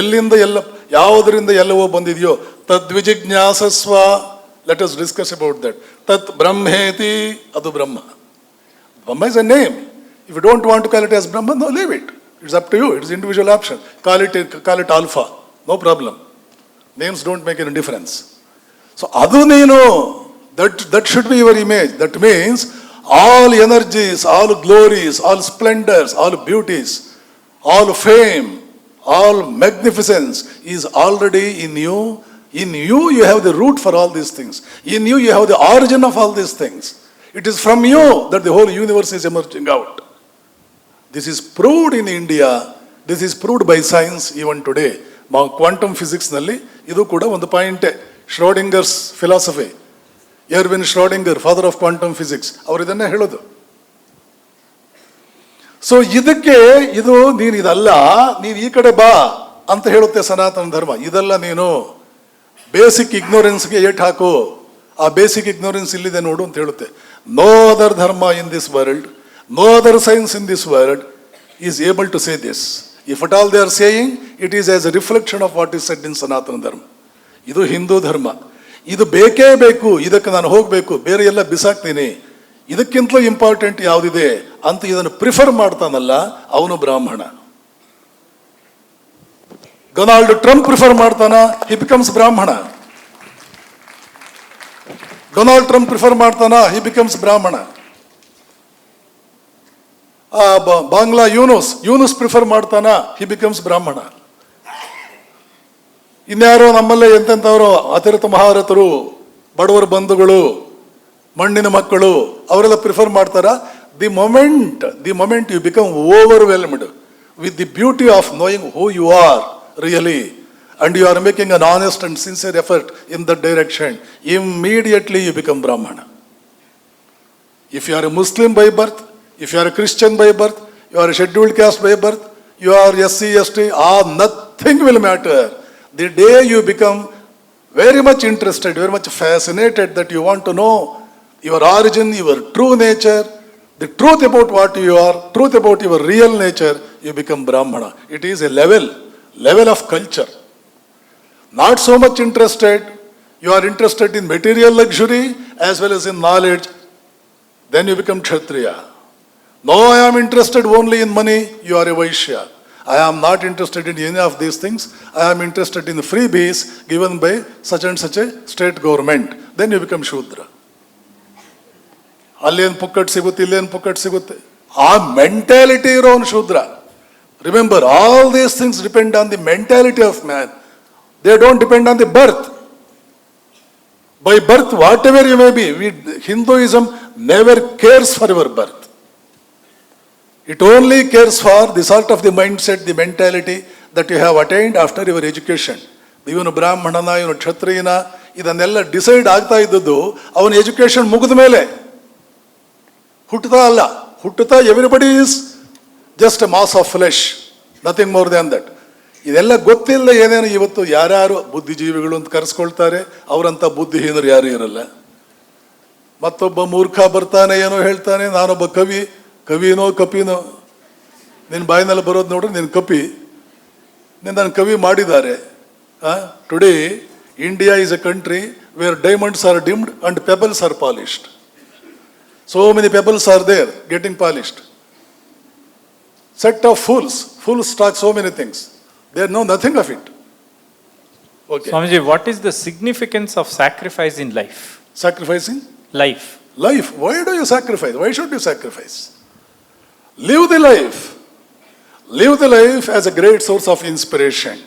ಎಲ್ಲಿಂದ ಎಲ್ಲ, ಯಾವುದರಿಂದ ಎಲ್ಲವೋ ಬಂದಿದೆಯೋ ತದ್ವಿಜಿಜ್ಞಾಸಸ್ವ. Let us discuss about that. ತತ್ ಬ್ರಹ್ಮೇತಿ, ಅದು Brahma. Brahma is a name. If you don't want to call it as Brahma, no, leave it. It's up to you. It's individual option. Call it alpha. No problem. Names don't make any difference. So adu neenu, that should be your image. That means all energies, all glories, all splendors, all beauties, all fame, all magnificence is already in you. In you, you have the root for all these things. In you, you have the origin of all these things. It is from you that the whole universe is emerging out. This is proved in India. This is proved by science even today. Quantum ಫಿಸಿಕ್ಸ್ನಲ್ಲಿ ಇದು ಕೂಡ ಒಂದು ಪಾಯಿಂಟೇ. Schrodinger's philosophy, Erwin Schrodinger, father of quantum physics, ಅವರು ಇದನ್ನೇ ಹೇಳೋದು. ಸೊ ಇದಕ್ಕೆ ಇದು ನೀನು ಇದಲ್ಲ, ನೀನು ಈ ಕಡೆ ಬಾ ಅಂತ ಹೇಳುತ್ತೆ ಸನಾತನ ಧರ್ಮ. ಇದೆಲ್ಲ ನೀನು ಬೇಸಿಕ್ ಇಗ್ನೋರೆನ್ಸ್ಗೆ ಏಟ್ ಹಾಕು, ಆ ಬೇಸಿಕ್ ಇಗ್ನೋರೆನ್ಸ್ ಇಲ್ಲಿದೆ ನೋಡು ಅಂತ ಹೇಳುತ್ತೆ. No other dharma in this world, no other science in this world is able to say this. If at all they are saying, it is as a reflection of what is said in Sanatana Dharma. ಇದು ಹಿಂದೂ ಧರ್ಮ, ಇದು ಬೇಕೇ ಬೇಕು, ಇದಕ್ಕೆ ನಾನು ಹೋಗಬೇಕು, ಬೇರೆ ಎಲ್ಲ ಬಿಸಾಕ್ತೀನಿ, ಇದಕ್ಕಿಂತಲೂ ಇಂಪಾರ್ಟೆಂಟ್ ಯಾವುದಿದೆ ಅಂತ ಇದನ್ನು ಪ್ರಿಫರ್ ಮಾಡ್ತಾನಲ್ಲ ಅವನು ಬ್ರಾಹ್ಮಣ. ಡೊನಾಲ್ಡ್ ಟ್ರಂಪ್ ಪ್ರಿಫರ್ ಮಾಡ್ತಾನ, ಹಿ ಬಿಕಮ್ಸ್ ಬ್ರಾಹ್ಮಣ. ಡೊನಾಲ್ಡ್ ಟ್ರಂಪ್ ಪ್ರಿಫರ್ ಮಾಡ್ತಾನ, ಹಿ ಬಿಕಮ್ಸ್ ಬ್ರಾಹ್ಮಣ. ಬಾಂಗ್ಲಾ ಯೂನುಸ್ ಪ್ರಿಫರ್ ಮಾಡ್ತಾನ, ಹಿ ಬಿಕಮ್ಸ್ ಬ್ರಾಹ್ಮಣ. ಇನ್ಯಾರೋ ನಮ್ಮಲ್ಲೇ ಎಂತೆಂಥವರು ಅತಿರಥ ಮಹಾರಥರು, ಬಡವರ ಬಂಧುಗಳು, ಮಣ್ಣಿನ ಮಕ್ಕಳು ಅವರೆಲ್ಲ ಪ್ರಿಫರ್ ಮಾಡ್ತಾರ. The moment you become overwhelmed with the beauty of knowing who you are really and you are making an honest and sincere effort in that direction, immediately you become Brahmana. If you are a Muslim by birth, if you are a Christian by birth, you are a scheduled caste by birth, you are SC, ST, nothing will matter. The day you become very much interested, very much fascinated that you want to know your origin, your true nature, the truth about what you are, truth about your real nature, you become Brahmana. It is a level of culture. Not so much interested, you are interested in material luxury as well as in knowledge, then you become Kshatriya. No, I am interested only in money, you are a Vaishya. I am not interested in any of these things, I am interested in the freebies given by such and such a state government, then you become Shudra. ಅಲ್ಲೇನು ಪುಕ್ಕಟ್ ಸಿಗುತ್ತೆ, ಇಲ್ಲೇನು ಪುಕ್ಕಟ್ ಸಿಗುತ್ತೆ, ಆ ಮೆಂಟಾಲಿಟಿ ಇರೋನು ಶೂದ್ರ. Remember, all these things depend on the mentality of man. They don't depend on the birth. By birth, whatever you may be, Hinduism never cares for your birth. It only cares for the sort of the mindset, the mentality that you have attained after your education. ಇವನು ಬ್ರಾಹ್ಮಣನ, ಇವನು ಕ್ಷತ್ರಿಯನ, ಇದನ್ನೆಲ್ಲ ಡಿಸೈಡ್ ಆಗ್ತಾ ಇದ್ದದ್ದು ಅವನ ಎಜುಕೇಶನ್ ಮುಗಿದ ಮೇಲೆ. ಹುಟ್ಟುತ್ತಾ everybody is just a mass of flesh, nothing more than that. ಇದೆಲ್ಲ ಗೊತ್ತಿಲ್ಲ ಏನೇನು ಇವತ್ತು ಯಾರ್ಯಾರು ಬುದ್ಧಿಜೀವಿಗಳು ಅಂತ ಕರೆಸ್ಕೊಳ್ತಾರೆ, ಅವರಂತ ಬುದ್ಧಿಹೀನರು ಯಾರು ಇರಲ್ಲ. ಮತ್ತೊಬ್ಬ ಮೂರ್ಖ ಬರ್ತಾನೆ, ಏನೋ ಹೇಳ್ತಾನೆ, ನಾನೊಬ್ಬ ಕವಿನೋ ಕಪಿನೋ, ನಿನ್ನ ಬಾಯಿನಲ್ಲಿ ಬರೋದು ನೋಡ್ರಿ ನಿನ್ನ ಕಪಿ, ನನ್ನ ಕವಿ ಮಾಡಿದ್ದಾರೆ. Today India is a country where diamonds are dimmed and pebbles are polished. So many pebbles are there getting polished. Set of fools talk so many things. They know nothing of it. Okay. Swamiji, what is the significance of sacrifice in life? Sacrificing? Life. Why do you sacrifice? Why should you sacrifice? Live the life. Live the life as a great source of inspiration.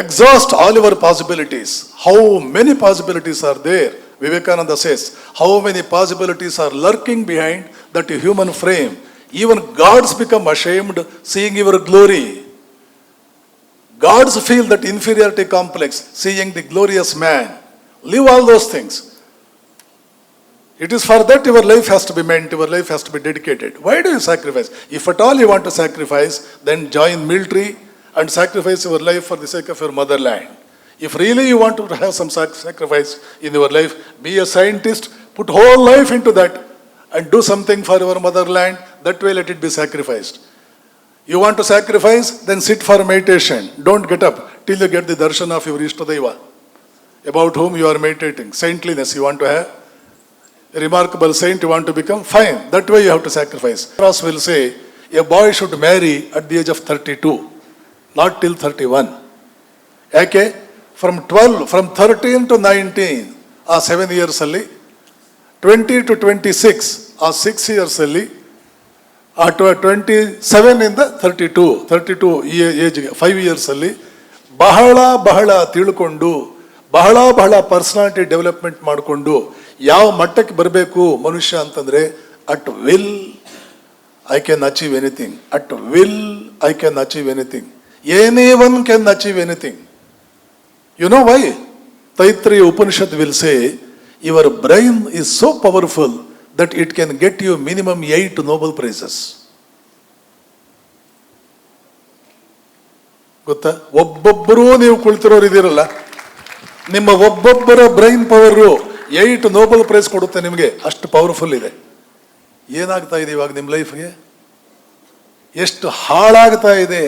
Exhaust all your possibilities. How many possibilities are there? Vivekananda says, how many possibilities are lurking behind that human frame. Even gods become ashamed seeing your glory. Gods feel that inferiority complex seeing the glorious man. Live all those things. It is for that your life has to be meant, your life has to be dedicated. Why do you sacrifice? If at all you want to sacrifice, then join military and sacrifice your life for the sake of your motherland. If really you want to have some sacrifice in your life, be a scientist, put whole life into that and do something for your motherland, that way let it be sacrificed. You want to sacrifice, then sit for meditation. Don't get up till you get the darshan of your Ishtadeva, about whom you are meditating. Saintliness you want to have, a remarkable saint you want to become, fine, that way you have to sacrifice. Cross will say, a boy should marry at the age of 32, not till 31. Okay? From 13 to 19, ಆ 7 years ಅಲ್ಲಿ, 20 to 26, ಆ 6 years ಅಲ್ಲಿ, ಆ 27 ಇಂದ 32 ಏಜ್ಗೆ 5 years ಅಲ್ಲಿ ಬಹಳ ತಿಳ್ಕೊಂಡು, ಬಹಳ ಪರ್ಸನಾಲಿಟಿ ಡೆವಲಪ್ಮೆಂಟ್ ಮಾಡಿಕೊಂಡು ಯಾವ ಮಟ್ಟಕ್ಕೆ ಬರಬೇಕು ಮನುಷ್ಯ ಅಂತಂದ್ರೆ, at will I can achieve anything. At will I can achieve anything. Anyone can achieve anything. You know why? Taittiriya Upanishad will say, your brain is so powerful that it can get you minimum 8 Nobel Prizes. ಗೊತ್ತಾ? ಒಬ್ಬೊಬ್ಬರೂ ನೀವು ಕುಳಿತಿರೋರು ಇದ್ದೀರಲ್ಲ, ನಿಮ್ಮ ಒಬ್ಬೊಬ್ಬರ ಬ್ರೈನ್ ಪವರು 8 ನೋಬೆಲ್ ಪ್ರೈಸ್ ಕೊಡುತ್ತೆ ನಿಮಗೆ, ಅಷ್ಟು ಪವರ್ಫುಲ್ ಇದೆ. ಏನಾಗ್ತಾ ಇದೆ ಇವಾಗ ನಿಮ್ಮ ಲೈಫ್ಗೆ? ಎಷ್ಟು ಹಾಳಾಗ್ತಾ ಇದೆ,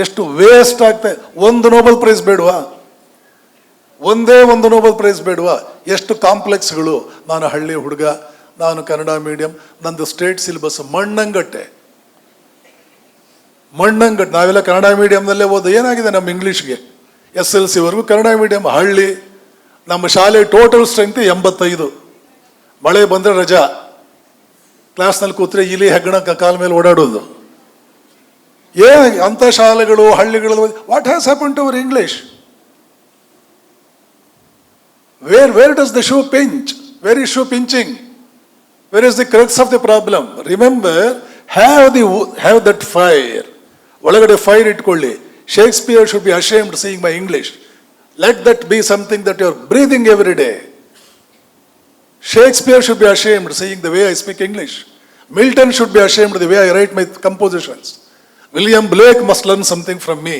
ಎಷ್ಟು ವೇಸ್ಟ್ ಆಗ್ತಾ ಇದೆ. ಒಂದು ನೋಬೆಲ್ ಪ್ರೈಸ್ ಬೇಡವಾ? ಒಂದೇ ಒಂದು ನೋಬೆಲ್ ಪ್ರೈಸ್ ಬೇಡವಾ? ಎಷ್ಟು ಕಾಂಪ್ಲೆಕ್ಸ್ಗಳು. ನಾನು ಹಳ್ಳಿ ಹುಡುಗ, ನಾನು ಕನ್ನಡ ಮೀಡಿಯಂ, ನಂದು ಸ್ಟೇಟ್ ಸಿಲೆಬಸ್ ಮಣ್ಣಂಗಟ್ಟೆ. ನಾವೆಲ್ಲ ಕನ್ನಡ ಮೀಡಿಯಂನಲ್ಲೇ ಓದು. ಏನಾಗಿದೆ ನಮ್ಮ ಇಂಗ್ಲೀಷ್ಗೆ? SLC ವರೆಗೂ ಕನ್ನಡ ಮೀಡಿಯಂ. ಹಳ್ಳಿ, ನಮ್ಮ ಶಾಲೆ ಟೋಟಲ್ ಸ್ಟ್ರೆಂತ್ 85. ಮಳೆ ಬಂದರೆ ರಜಾ, ಕ್ಲಾಸ್ನಲ್ಲಿ ಕೂತ್ರೆ ಇಲಿ ಹೆಗ್ಗಣ ಕಾಲ ಮೇಲೆ ಓಡಾಡೋದು. ಅಂಥ ಶಾಲೆಗಳು, ಹಳ್ಳಿಗಳು. What has happen to our English? Where does the shoe pinch? Where is shoe pinching? Where is the crux of the problem? Remember, have that fire. ಒಳಗಡೆ ಫೈರ್ ಇಟ್ಕೊಳ್ಳಿ. Shakespeare should be ashamed seeing my English. Let that be something that you are breathing every day. Shakespeare should be ashamed seeing the way I speak English. Milton should be ashamed the way I write my compositions. William Blake must learn something from me.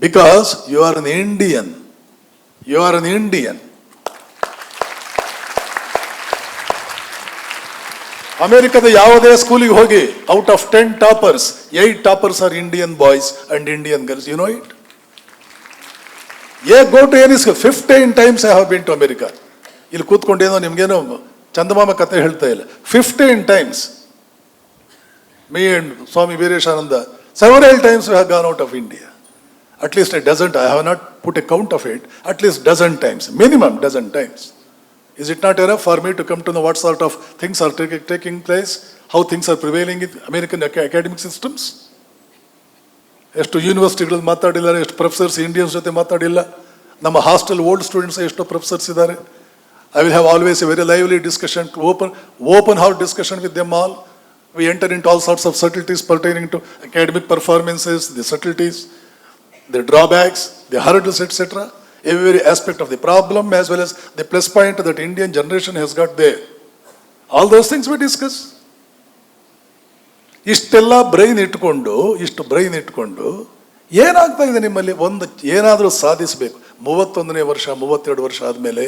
Because you are an Indian. You are an Indian. ಅಮೆರಿಕದ ಯಾವುದೇ ಸ್ಕೂಲಿಗೆ ಹೋಗಿ, out of 10 toppers, 8 toppers are Indian boys and Indian girls. You know it? Go to any school. 15 times I have been to America. ಇಲ್ಲಿ ಕೂತ್ಕೊಂಡೇನೋ ನಿಮ್ಗೇನೋ ಚಂದಮಾಮ ಕತೆ ಹೇಳ್ತಾ ಇಲ್ಲ. 15 times. Me and Swami Vireshwananda, several times we have gone out of India. At least a dozen. I have not put a count of it. At least dozen times, minimum dozen times. Is it not enough for me to come to know what sort of things are taking place, how things are prevailing in American academic systems? ಎಷ್ಟು ಯೂನಿವರ್ಸಿಟಿಗಳಲ್ಲಿ ಮಾತಾಡಿದ್ದಾರೆ, ಎಷ್ಟು ಪ್ರೊಫೆಸರ್ಸ್ ಇಂಡಿಯನ್ಸ್ ಜೊತೆ ಮಾತಾಡಿಲ್ಲ. ನಮ್ಮ ಹಾಸ್ಟೆಲ್ ಓಲ್ಡ್ ಸ್ಟೂಡೆಂಟ್ಸ್ ಎಷ್ಟೋ ಪ್ರೊಫೆಸರ್ಸ್ ಇದ್ದಾರೆ. I will have always a very lively discussion, open heart discussion with them all. We enter into all sorts of subtleties pertaining to academic performances, the subtleties, the drawbacks, the hurdles, etc. Every aspect of the problem as well as the plus point that Indian generation has got there. All those things we discuss. ಇಷ್ಟೆಲ್ಲ ಬ್ರೈನ್ ಇಟ್ಕೊಂಡು ಏನಾಗ್ತಾ ಇದೆ ನಿಮ್ಮಲ್ಲಿ? ಏನಾದರೂ ಸಾಧಿಸಬೇಕು. 31ನೇ ವರ್ಷ, 32 ವರ್ಷ ಆದಮೇಲೆ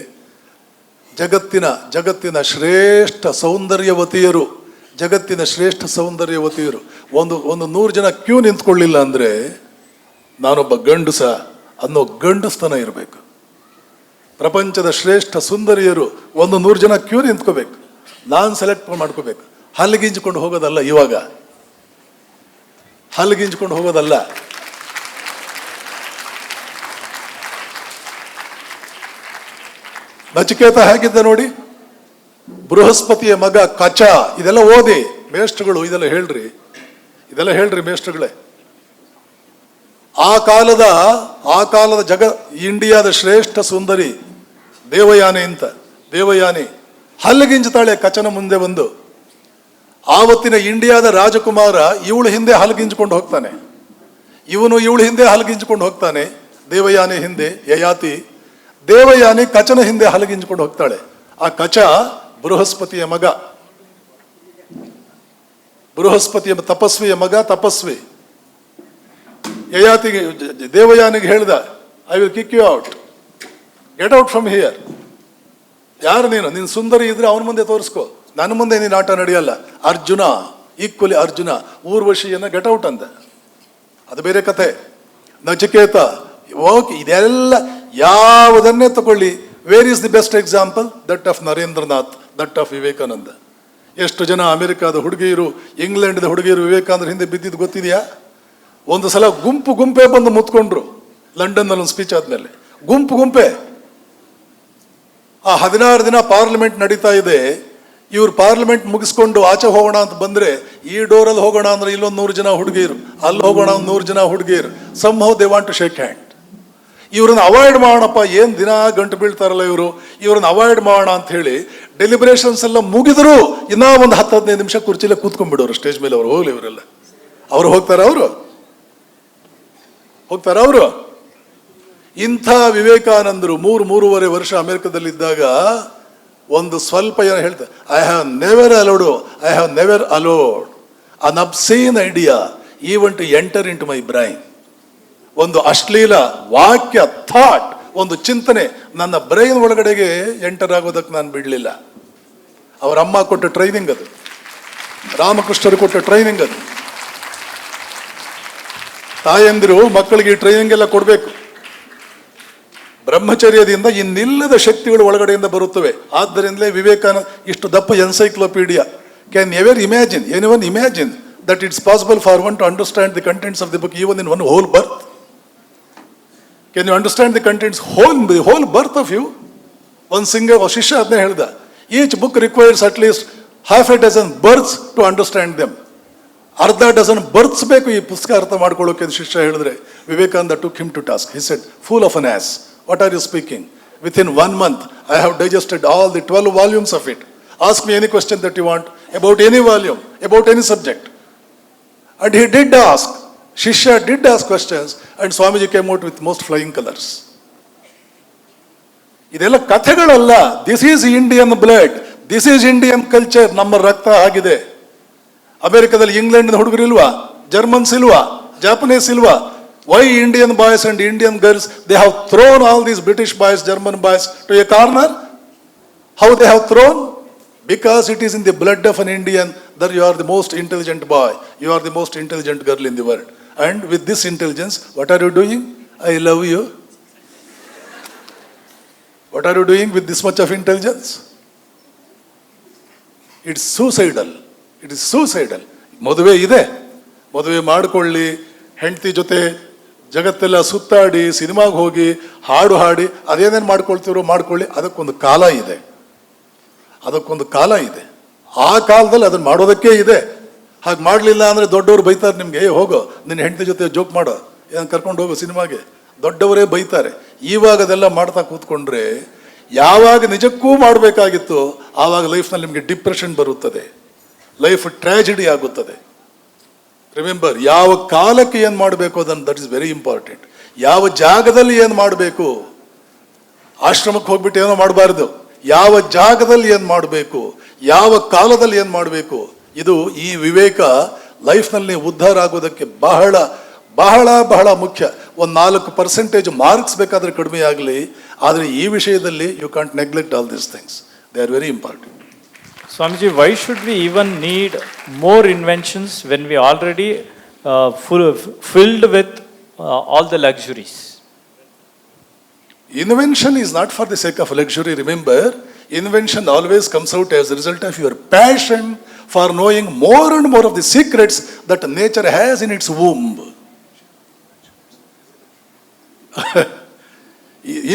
ಜಗತ್ತಿನ ಶ್ರೇಷ್ಠ ಸೌಂದರ್ಯವತಿಯರು ಒಂದು 100 ಜನ ಕ್ಯೂ ನಿಂತ್ಕೊಳ್ಳಿಲ್ಲ ಅಂದರೆ ನಾನೊಬ್ಬ ಗಂಡುಸ ಅನ್ನೋ ಗಂಡಸ್ತನ ಇರಬೇಕು. ಪ್ರಪಂಚದ ಶ್ರೇಷ್ಠ ಸುಂದರಿಯರು ಒಂದು 100 ಜನ ಕ್ಯೂ ನಿಂತ್ಕೋಬೇಕು. ನಾನು ಸೆಲೆಕ್ಟ್ ಮಾಡ್ಕೋಬೇಕು. ಹಲ್ಲಿಗಿಂಜಿಕೊಂಡು ಹೋಗೋದಲ್ಲ. ಇವಾಗ ಹಲ್ಲಿಗಿಂಜಿಕೊಂಡು ಹೋಗೋದಲ್ಲ. ನಚಿಕೇತ ಹೇಗಿದ್ದ ನೋಡಿ. ಬೃಹಸ್ಪತಿಯ ಮಗ ಕಚ. ಇದೆಲ್ಲ ಓದಿ ಮೇಷ್ಟ್ರುಗಳು, ಇದೆಲ್ಲ ಹೇಳ್ರಿ ಮೇಷ್ಟ್ರುಗಳೇ. ಆ ಕಾಲದ ಇಂಡಿಯಾದ ಶ್ರೇಷ್ಠ ಸುಂದರಿ ದೇವಯಾನಿ ಹಲ್ಲಿಗಿಂಜುತ್ತಾಳೆ ಕಚನ ಮುಂದೆ ಬಂದು. ಆವತ್ತಿನ ಇಂಡಿಯಾದ ರಾಜಕುಮಾರ ಇವಳು ಹಿಂದೆ ಹಲ್ಲಿಗಿಂಜಿಕೊಂಡು ಹೋಗ್ತಾನೆ, ಇವಳು ಹಿಂದೆ ಹಲ್ಲಿಗಿಂಜಿಕೊಂಡು ಹೋಗ್ತಾನೆ. ದೇವಯಾನಿ ಹಿಂದೆ ಯಯಾತಿ, ದೇವಯಾನಿ ಕಚನ ಹಿಂದೆ ಹಲ್ಲಿಗಿಂಜಿಕೊಂಡು ಹೋಗ್ತಾಳೆ. ಆ ಕಚ ಬೃಹಸ್ಪತಿಯ ಮಗ, ತಪಸ್ವಿಯ ಮಗ. ಯಯಾತಿಗೆ, ದೇವಯಾನಿಗೆ ಹೇಳ್ದ, I will kick you out, get out from here. ಯಾರು ನೀನು ಸುಂದರಿ ಇದ್ರೆ ಅವನ ಮುಂದೆ ತೋರಿಸ್ಕೋ, ನನ್ನ ಮುಂದೆ ನೀನು ಆಟ ನಡೆಯಲ್ಲ. ಅರ್ಜುನ, ಊರ್ವಶಿಯನ್ನ ಗೆಟ್ ಔಟ್ ಅಂದ. ಅದು ಬೇರೆ ಕತೆ. ನಚಿಕೇತ, ಓಕೆ, ಇದೆಲ್ಲ ಯಾವುದನ್ನೇ ತಗೊಳ್ಳಿ. Where is the best example? That of Narendranath, that of Vivekananda. ಎಷ್ಟು ಜನ ಅಮೆರಿಕಾದ ಹುಡುಗಿಯರು, ಇಂಗ್ಲೆಂಡ್ದ ಹುಡುಗಿಯರು ವಿವೇಕಾನಂದ್ರ ಹಿಂದೆ ಬಿದ್ದಿದ್ದು ಗೊತ್ತಿದೆಯಾ? ಒಂದು ಸಲ ಗುಂಪೇ ಬಂದು ಮುತ್ಕೊಂಡ್ರು. ಲಂಡನ್ನಲ್ಲಿ ಒಂದು ಸ್ಪೀಚ್ ಆದ್ಮೇಲೆ ಗುಂಪೇ. ಆ 16 ದಿನ ಪಾರ್ಲಿಮೆಂಟ್ ನಡೀತಾ ಇದೆ. ಇವ್ರು ಪಾರ್ಲಿಮೆಂಟ್ ಮುಗಿಸ್ಕೊಂಡು ಆಚೆ ಹೋಗೋಣ ಅಂತ ಬಂದ್ರೆ, ಈ ಡೋರಲ್ಲಿ ಹೋಗೋಣ ಅಂದ್ರೆ ಇಲ್ಲೊಂದು 100 ಜನ ಹುಡುಗಿಯರು, ಅಲ್ಲಿ ಹೋಗೋಣ 100 ಜನ ಹುಡುಗಿಯರು. Somehow they want to shake hand. ಇವ್ರನ್ನ ಅವಾಯ್ಡ್ ಮಾಡೋಣಪ್ಪ, ಏನ್ ದಿನ ಗಂಟು ಬೀಳ್ತಾರಲ್ಲ ಇವ್ರನ್ನ ಅವಾಯ್ಡ್ ಮಾಡೋಣ ಅಂತ ಹೇಳಿ ಡೆಲಿಬ್ರೇಷನ್ಸ್ ಎಲ್ಲ ಮುಗಿದ್ರು ಇನ್ನೂ ಒಂದು 10-15 ನಿಮಿಷ ಕುರ್ಚಿಲೆ ಕೂತ್ಕೊಂಡ್ಬಿಡೋರು ಸ್ಟೇಜ್ ಮೇಲೆ. ಅವ್ರು ಹೋಗ್ಲಿ, ಇವರೆಲ್ಲ ಹೋಗ್ತಾರ ಅವರು. ಇಂಥ ವಿವೇಕಾನಂದರು 3-3.5 ವರ್ಷ ಅಮೆರಿಕದಲ್ಲಿದ್ದಾಗ ಒಂದು ಸ್ವಲ್ಪ ಏನೋ ಹೇಳ್ತಾರೆ, I have never allowed an obscene idea even to enter into my brain. ಒಂದು ಅಶ್ಲೀಲ ವಾಕ್ಯ, ಥಾಟ್ ಒಂದು ಚಿಂತನೆ ನನ್ನ ಬ್ರೈನ್ ಒಳಗಡೆಗೆ ಎಂಟರ್ ಆಗೋದಕ್ಕೆ ನಾನು ಬಿಡಲಿಲ್ಲ. ಅವರ ಅಮ್ಮ ಕೊಟ್ಟ ಟ್ರೈನಿಂಗ್ ಅದು, ರಾಮಕೃಷ್ಣರು ಕೊಟ್ಟ ಟ್ರೈನಿಂಗ್ ಅದು. ತಾಯಂದಿರು ಮಕ್ಕಳಿಗೆ ಈ ಟ್ರೈನಿಂಗ್ ಎಲ್ಲ ಕೊಡಬೇಕು. ಬ್ರಹ್ಮಚರ್ಯದಿಂದ ಇನ್ನಿಲ್ಲದ ಶಕ್ತಿಗಳು ಒಳಗಡೆಯಿಂದ ಬರುತ್ತವೆ. ಆದ್ದರಿಂದಲೇ ವಿವೇಕಾನಂದ ಇಷ್ಟು ದಪ್ಪ encyclopaedia. Can anyone imagine that it's possible for one to understand the contents of the book even in one whole birth? Can you understand the contents, the whole birth of you? One single Shishya adne helda. Each book requires at least half a dozen births to understand them. ಅರ್ಧ ಡಜನ್ ಬರ್ತ್ಸ್ ಬೇಕು ಈ ಪುಸ್ತಕ ಅರ್ಥ ಮಾಡ್ಕೊಳ್ಳೋಕೆ ಶಿಷ್ಯ ಹೇಳಿದ್ರೆ. Vivekananda took him to task. He said, "Fool of an ass, what are you speaking? Within 1 month, I have digested all the 12 volumes of it. Ask me any question that you want about any volume, about any subject." And he did ask. Shishya did ask questions, and Swamiji came out with most flying colors. ಇದೆಲ್ಲ ಕಥೆಗಳಲ್ಲ. This is Indian blood, this is Indian culture. ನಮ್ಮ ರಕ್ತ ಆಗಿದೆ. ಅಮೆರಿಕದಲ್ಲಿ ಇಂಗ್ಲೆಂಡ್ ಹುಡುಗರು ಇಲ್ವಾ? ಜರ್ಮನ್ಸ್ ಇಲ್ವಾ? ಜಾಪನೀಸ್ ಇಲ್ವಾ? Why Indian boys and Indian girls they have thrown all these British boys, German boys to a corner? How they have thrown? Because it is in the blood of an Indian that you are the most intelligent boy, you are the most intelligent girl in the world. And with this intelligence, what are you doing? I love you. What are you doing with this much of intelligence? It's suicidal. It is suicidal. ಮದುವೆ ಇದೆ, ಮದುವೆ ಮಾಡಿಕೊಳ್ಳಿ, ಹೆಂಡತಿ ಜೊತೆ ಜಗತ್ತೆಲ್ಲ ಸುತ್ತಾಡಿ, ಸಿನಿಮಾಗೆ ಹೋಗಿ, ಹಾಡು ಹಾಡಿ, ಅದೇನೇನು ಮಾಡ್ಕೊಳ್ತೀರೋ ಮಾಡ್ಕೊಳ್ಳಿ. ಅದಕ್ಕೊಂದು ಕಾಲ ಇದೆ, ಅದಕ್ಕೊಂದು ಕಾಲ ಇದೆ. ಆ ಕಾಲದಲ್ಲಿ ಅದನ್ನ ಮಾಡೋದಕ್ಕೆ ಇದೆ. ಹಾಗೆ ಮಾಡಲಿಲ್ಲ ಅಂದರೆ ದೊಡ್ಡವರು ಬೈತಾರೆ ನಿಮಗೆ. ಹೋಗೋ ನಿನ್ನ ಹೆಂಡತಿ ಜೊತೆ ಜೋಕ್ ಮಾಡೋ, ಏನು ಕರ್ಕೊಂಡು ಹೋಗೋ ಸಿನಿಮಾಗೆ, ದೊಡ್ಡವರೇ ಬೈತಾರೆ. ಇವಾಗ ಅದೆಲ್ಲ ಮಾಡ್ತಾ ಕೂತ್ಕೊಂಡ್ರೆ ಯಾವಾಗ ನಿಜಕ್ಕೂ ಮಾಡಬೇಕಾಗಿತ್ತು ಆವಾಗ ಲೈಫ್ನಲ್ಲಿ ನಿಮಗೆ ಡಿಪ್ರೆಷನ್ ಬರುತ್ತದೆ, ಲೈಫ್ ಟ್ರ್ಯಾಜಿಡಿ ಆಗುತ್ತದೆ. ರಿಮೆಂಬರ್, ಯಾವ ಕಾಲಕ್ಕೆ ಏನು ಮಾಡಬೇಕು ಅದನ್ನು, ದಟ್ ಇಸ್ ವೆರಿ ಇಂಪಾರ್ಟೆಂಟ್. ಯಾವ ಜಾಗದಲ್ಲಿ ಏನು ಮಾಡಬೇಕು, ಆಶ್ರಮಕ್ಕೆ ಹೋಗ್ಬಿಟ್ಟು ಏನೋ ಮಾಡಬಾರ್ದು. ಯಾವ ಜಾಗದಲ್ಲಿ ಏನು ಮಾಡಬೇಕು, ಯಾವ ಕಾಲದಲ್ಲಿ ಏನು ಮಾಡಬೇಕು, ಇದು ಈ ವಿವೇಕ ಲೈಫ್ನಲ್ಲಿ ಉದ್ಧಾರ ಆಗೋದಕ್ಕೆ ಬಹಳ ಬಹಳ ಬಹಳ ಮುಖ್ಯ. ಒಂದು 4% ಮಾರ್ಕ್ಸ್ ಬೇಕಾದರೆ ಕಡಿಮೆ ಆಗಲಿ, ಆದರೆ ಈ ವಿಷಯದಲ್ಲಿ you can't neglect all these things. They are very important. Swamiji, why should we even need more inventions when we already filled with all the luxuries? Invention is not for the sake of luxury. Remember, invention always comes out as a result of your passion for knowing more and more of the secrets that nature has in its womb.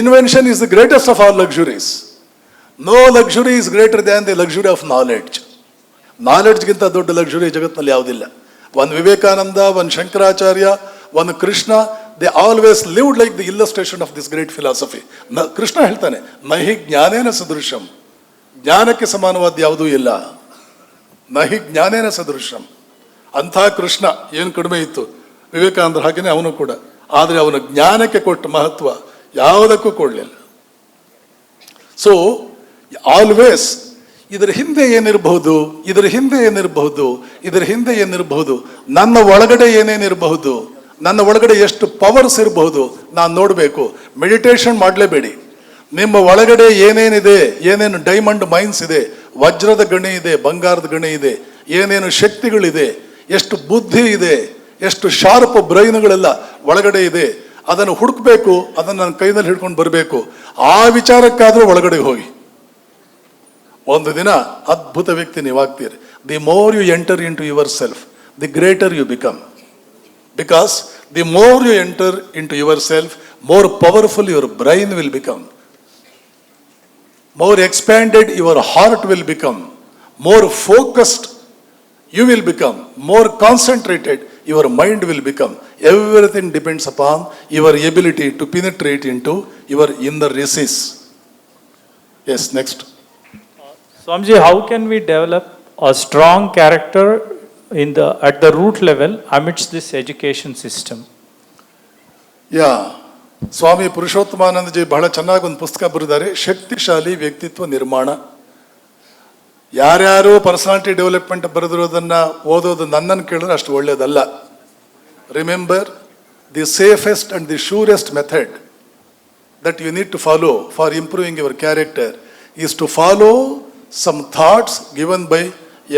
Invention is the greatest of all luxuries. No luxury is greater than the luxury of knowledge. ನಾಲೆಡ್ಜ್ಗಿಂತ ದೊಡ್ಡ ಲಕ್ಸುರಿ ಜಗತ್ತಿನಲ್ಲಿ ಯಾವುದಿಲ್ಲ. ಒಂದು ವಿವೇಕಾನಂದ, ಒಂದು ಶಂಕರಾಚಾರ್ಯ, ಒಂದು Krishna, they always lived like the illustration of this great philosophy. Krishna ಹೇಳ್ತಾನೆ, ನಹಿ ಜ್ಞಾನೇನ ಸದೃಶಂ, ಜ್ಞಾನಕ್ಕೆ ಸಮಾನವಾದ ಯಾವುದೂ ಇಲ್ಲ. ನಹಿ ಜ್ಞಾನೇನ ಸದೃಶಂ. ಅಂಥ ಕೃಷ್ಣ ಏನು ಕಡಿಮೆ ಇತ್ತು, ವಿವೇಕಾನಂದ ಹಾಗೇನೆ ಅವನು ಕೂಡ. ಆದರೆ ಅವನ ಜ್ಞಾನಕ್ಕೆ ಕೊಟ್ಟ ಮಹತ್ವ ಯಾವುದಕ್ಕೂ ಕೊಡಲಿಲ್ಲ. ಸೊ ಆಲ್ವೇಸ್ ಇದರ ಹಿಂದೆ ಏನಿರಬಹುದು, ಇದರ ಹಿಂದೆ ಏನಿರಬಹುದು, ಇದರ ಹಿಂದೆ ಏನಿರಬಹುದು, ನನ್ನ ಒಳಗಡೆ ಏನೇನಿರಬಹುದು, ನನ್ನ ಒಳಗಡೆ ಎಷ್ಟು ಪವರ್ಸ್ ಇರಬಹುದು ನಾನು ನೋಡಬೇಕು. ಮೆಡಿಟೇಷನ್ ಮಾಡಲೇಬೇಡಿ. ನಿಮ್ಮ ಒಳಗಡೆ ಏನೇನಿದೆ, ಏನೇನು ಡೈಮಂಡ್ ಮೈನ್ಸ್ ಇದೆ, ವಜ್ರದ ಗಣಿ ಇದೆ, ಬಂಗಾರದ ಗಣಿ ಇದೆ, ಏನೇನು ಶಕ್ತಿಗಳಿದೆ, ಎಷ್ಟು ಬುದ್ಧಿ ಇದೆ, ಎಷ್ಟು ಶಾರ್ಪ್ ಬ್ರೈನ್ಗಳೆಲ್ಲ ಒಳಗಡೆ ಇದೆ, ಅದನ್ನು ಹುಡುಕ್ಬೇಕು. ಅದನ್ನು ನನ್ನ ಕೈನಲ್ಲಿ ಹಿಡ್ಕೊಂಡು ಬರಬೇಕು. ಆ ವಿಚಾರಕ್ಕಾದರೂ ಒಳಗಡೆ ಹೋಗಿ. ಒಂದು ದಿನ ಅದ್ಭುತ ವ್ಯಕ್ತಿ ನೀವಾಗ್ತೀರಿ. The more you enter into your self, the greater you become. Because the more you enter into yourself, more powerful your brain will become. More expanded your heart will become. More focused you will become. More concentrated your mind will become. Everything depends upon your ability to penetrate into your inner recesses. Yes, next. Swamiji, how can we develop a strong character at the root level amidst this education system? ಸ್ವಾಮಿ ಪುರುಷೋತ್ತಮಾನಂದಜಿ ಬಹಳ ಚೆನ್ನಾಗಿ ಒಂದು ಪುಸ್ತಕ ಬರೆದಿದ್ದಾರೆ, ಶಕ್ತಿಶಾಲಿ ವ್ಯಕ್ತಿತ್ವ ನಿರ್ಮಾಣ. ಯಾರ್ಯಾರು ಪರ್ಸನಾಲಿಟಿ ಡೆವಲಪ್ಮೆಂಟ್ ಬರೆದಿರೋದನ್ನ ಓದೋದು ನನ್ನನ್ನು ಕೇಳಿದ್ರೆ ಅಷ್ಟು ಒಳ್ಳೆಯದಲ್ಲ. Remember, the safest and the surest method that you need to follow for improving your character is to follow some thoughts given by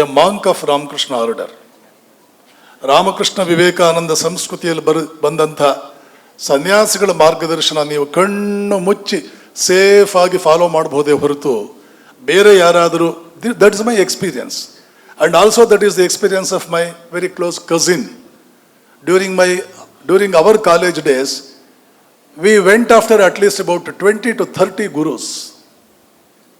a monk of Ramakrishna order. Ramakrishna Vivekananda ಸಂಸ್ಕೃತಿಯಲ್ಲಿ ಬಂದಂಥ ಸನ್ಯಾಸಿಗಳ ಮಾರ್ಗದರ್ಶನ ನೀವು ಕಣ್ಣು ಮುಚ್ಚಿ ಸೇಫ್ ಆಗಿ ಫಾಲೋ ಮಾಡಬಹುದೇ ಹೊರತು ಬೇರೆ ಯಾರಾದರೂ, that is my experience. And also that is the experience of my very close cousin. During our college days we went after at least about 20 to 30 gurus,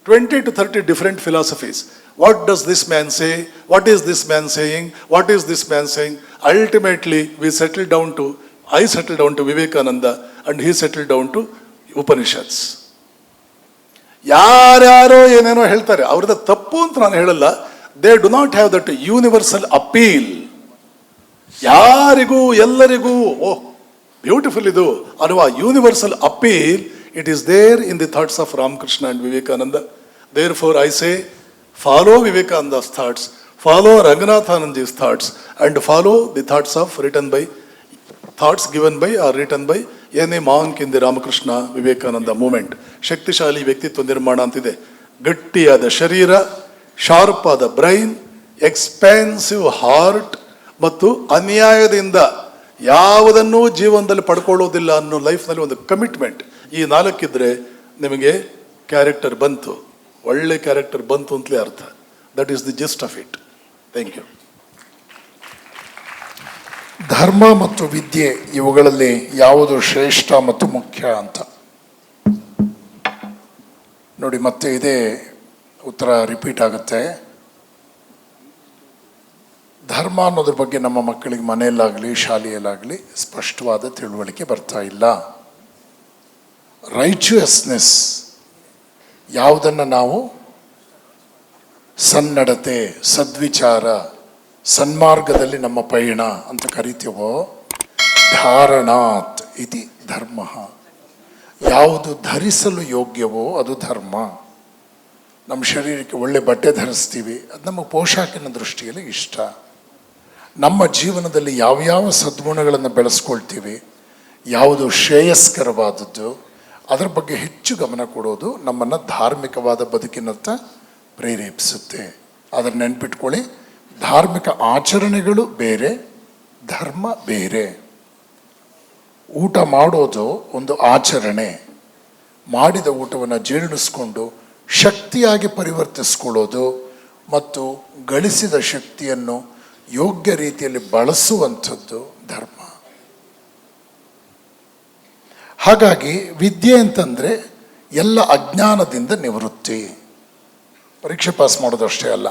20 to 30 different philosophies. What does this man say? What is this man saying? What is this man saying? Ultimately, I settled down to Vivekananda and he settled down to Upanishads. ಯಾರ್ಯಾರೋ ಏನೇನೋ ಹೇಳ್ತಾರೆ, ಅವ್ರದ್ದು ತಪ್ಪು ಅಂತ ನಾನು ಹೇಳಲ್ಲ. They do not have that universal appeal. ಯಾರಿಗೂ ಎಲ್ಲರಿಗೂ ಬ್ಯೂಟಿಫುಲ್ ಇದು ಅನ್ನುವ universal appeal, it is there in the thoughts of Ramakrishna and Vivekananda. Therefore I say, follow Vivekananda's thoughts, follow Ranganathananji's thoughts, and follow the thoughts given by or written by any monk in the Ramakrishna Vivekananda movement. ಶಕ್ತಿಶಾಲಿ ವ್ಯಕ್ತಿತ್ವ ನಿರ್ಮಾಣ ಅಂತಿದೆ. ಗಟ್ಟಿಯಾದ ಶರೀರ, ಶಾರ್ಪ್ ಆದ ಬ್ರೈನ್, ಎಕ್ಸ್ಪೆನ್ಸಿವ್ ಹಾರ್ಟ್ ಮತ್ತು ಅನ್ಯಾಯದಿಂದ ಯಾವುದನ್ನೂ ಜೀವನದಲ್ಲಿ ಪಡ್ಕೊಳ್ಳೋದಿಲ್ಲ ಅನ್ನೋ ಲೈಫ್ನಲ್ಲಿ ಒಂದು ಕಮಿಟ್ಮೆಂಟ್, ಈ ನಾಲ್ಕಿದ್ರೆ ನಿಮಗೆ ಕ್ಯಾರೆಕ್ಟರ್ ಬಂತು, ಒಳ್ಳೆ ಕ್ಯಾರೆಕ್ಟರ್ ಬಂತು ಅಂತಲೇ ಅರ್ಥ. That is the gist of it. Thank you. ಧರ್ಮ ಮತ್ತು ವಿದ್ಯೆ ಇವುಗಳಲ್ಲಿ ಯಾವುದು ಶ್ರೇಷ್ಠ ಮತ್ತು ಮುಖ್ಯ ಅಂತ ನೋಡಿ. ಮತ್ತೆ ಇದೇ ಉತ್ತರ ರಿಪೀಟ್ ಆಗುತ್ತೆ. ಧರ್ಮ ಅನ್ನೋದ್ರ ಬಗ್ಗೆ ನಮ್ಮ ಮಕ್ಕಳಿಗೆ ಮನೆಯಲ್ಲಾಗಲಿ ಶಾಲೆಯಲ್ಲಾಗಲಿ ಸ್ಪಷ್ಟವಾದ ತಿಳುವಳಿಕೆ ಬರ್ತಾ ಇಲ್ಲ. ರೈಚುಯಸ್ನೆಸ್ ಯಾವುದನ್ನು ನಾವು ಸನ್ನಡತೆ, ಸದ್ವಿಚಾರ, ಸನ್ಮಾರ್ಗದಲ್ಲಿ ನಮ್ಮ ಪಯಣ ಅಂತ ಕರಿತೀವೋ, ಧಾರಣಾತ್ ಇತಿ ಧರ್ಮ. ಯಾವುದು ಧರಿಸಲು ಯೋಗ್ಯವೋ ಅದು ಧರ್ಮ. ನಮ್ಮ ಶರೀರಕ್ಕೆ ಒಳ್ಳೆ ಬಟ್ಟೆ ಧರಿಸ್ತೀವಿ, ಅದು ನಮಗೆ ಪೋಷಾಕಿನ ದೃಷ್ಟಿಯಲ್ಲಿ ಇಷ್ಟ. ನಮ್ಮ ಜೀವನದಲ್ಲಿ ಯಾವ್ಯಾವ ಸದ್ಗುಣಗಳನ್ನು ಬೆಳೆಸ್ಕೊಳ್ತೀವಿ, ಯಾವುದು ಶ್ರೇಯಸ್ಕರವಾದದ್ದು, ಅದರ ಬಗ್ಗೆ ಹೆಚ್ಚು ಗಮನ ಕೊಡೋದು ನಮ್ಮನ್ನು ಧಾರ್ಮಿಕವಾದ ಬದುಕಿನತ್ತ ಪ್ರೇರೇಪಿಸುತ್ತೆ. ಅದನ್ನು ನೆನ್ಪಿಟ್ಕೊಳ್ಳಿ. ಧಾರ್ಮಿಕ ಆಚರಣೆಗಳು ಬೇರೆ, ಧರ್ಮ ಬೇರೆ. ಊಟ ಮಾಡೋದು ಒಂದು ಆಚರಣೆ. ಮಾಡಿದ ಊಟವನ್ನು ಜೀರ್ಣಿಸ್ಕೊಂಡು ಶಕ್ತಿಯಾಗಿ ಪರಿವರ್ತಿಸ್ಕೊಳ್ಳೋದು ಮತ್ತು ಗಳಿಸಿದ ಶಕ್ತಿಯನ್ನು ಯೋಗ್ಯ ರೀತಿಯಲ್ಲಿ ಬಳಸುವಂಥದ್ದು ಧರ್ಮ. ಹಾಗಾಗಿ ವಿದ್ಯೆ ಅಂತಂದರೆ ಎಲ್ಲ ಅಜ್ಞಾನದಿಂದ ನಿವೃತ್ತಿ. ಪರೀಕ್ಷೆ ಪಾಸ್ ಮಾಡೋದಷ್ಟೇ ಅಲ್ಲ,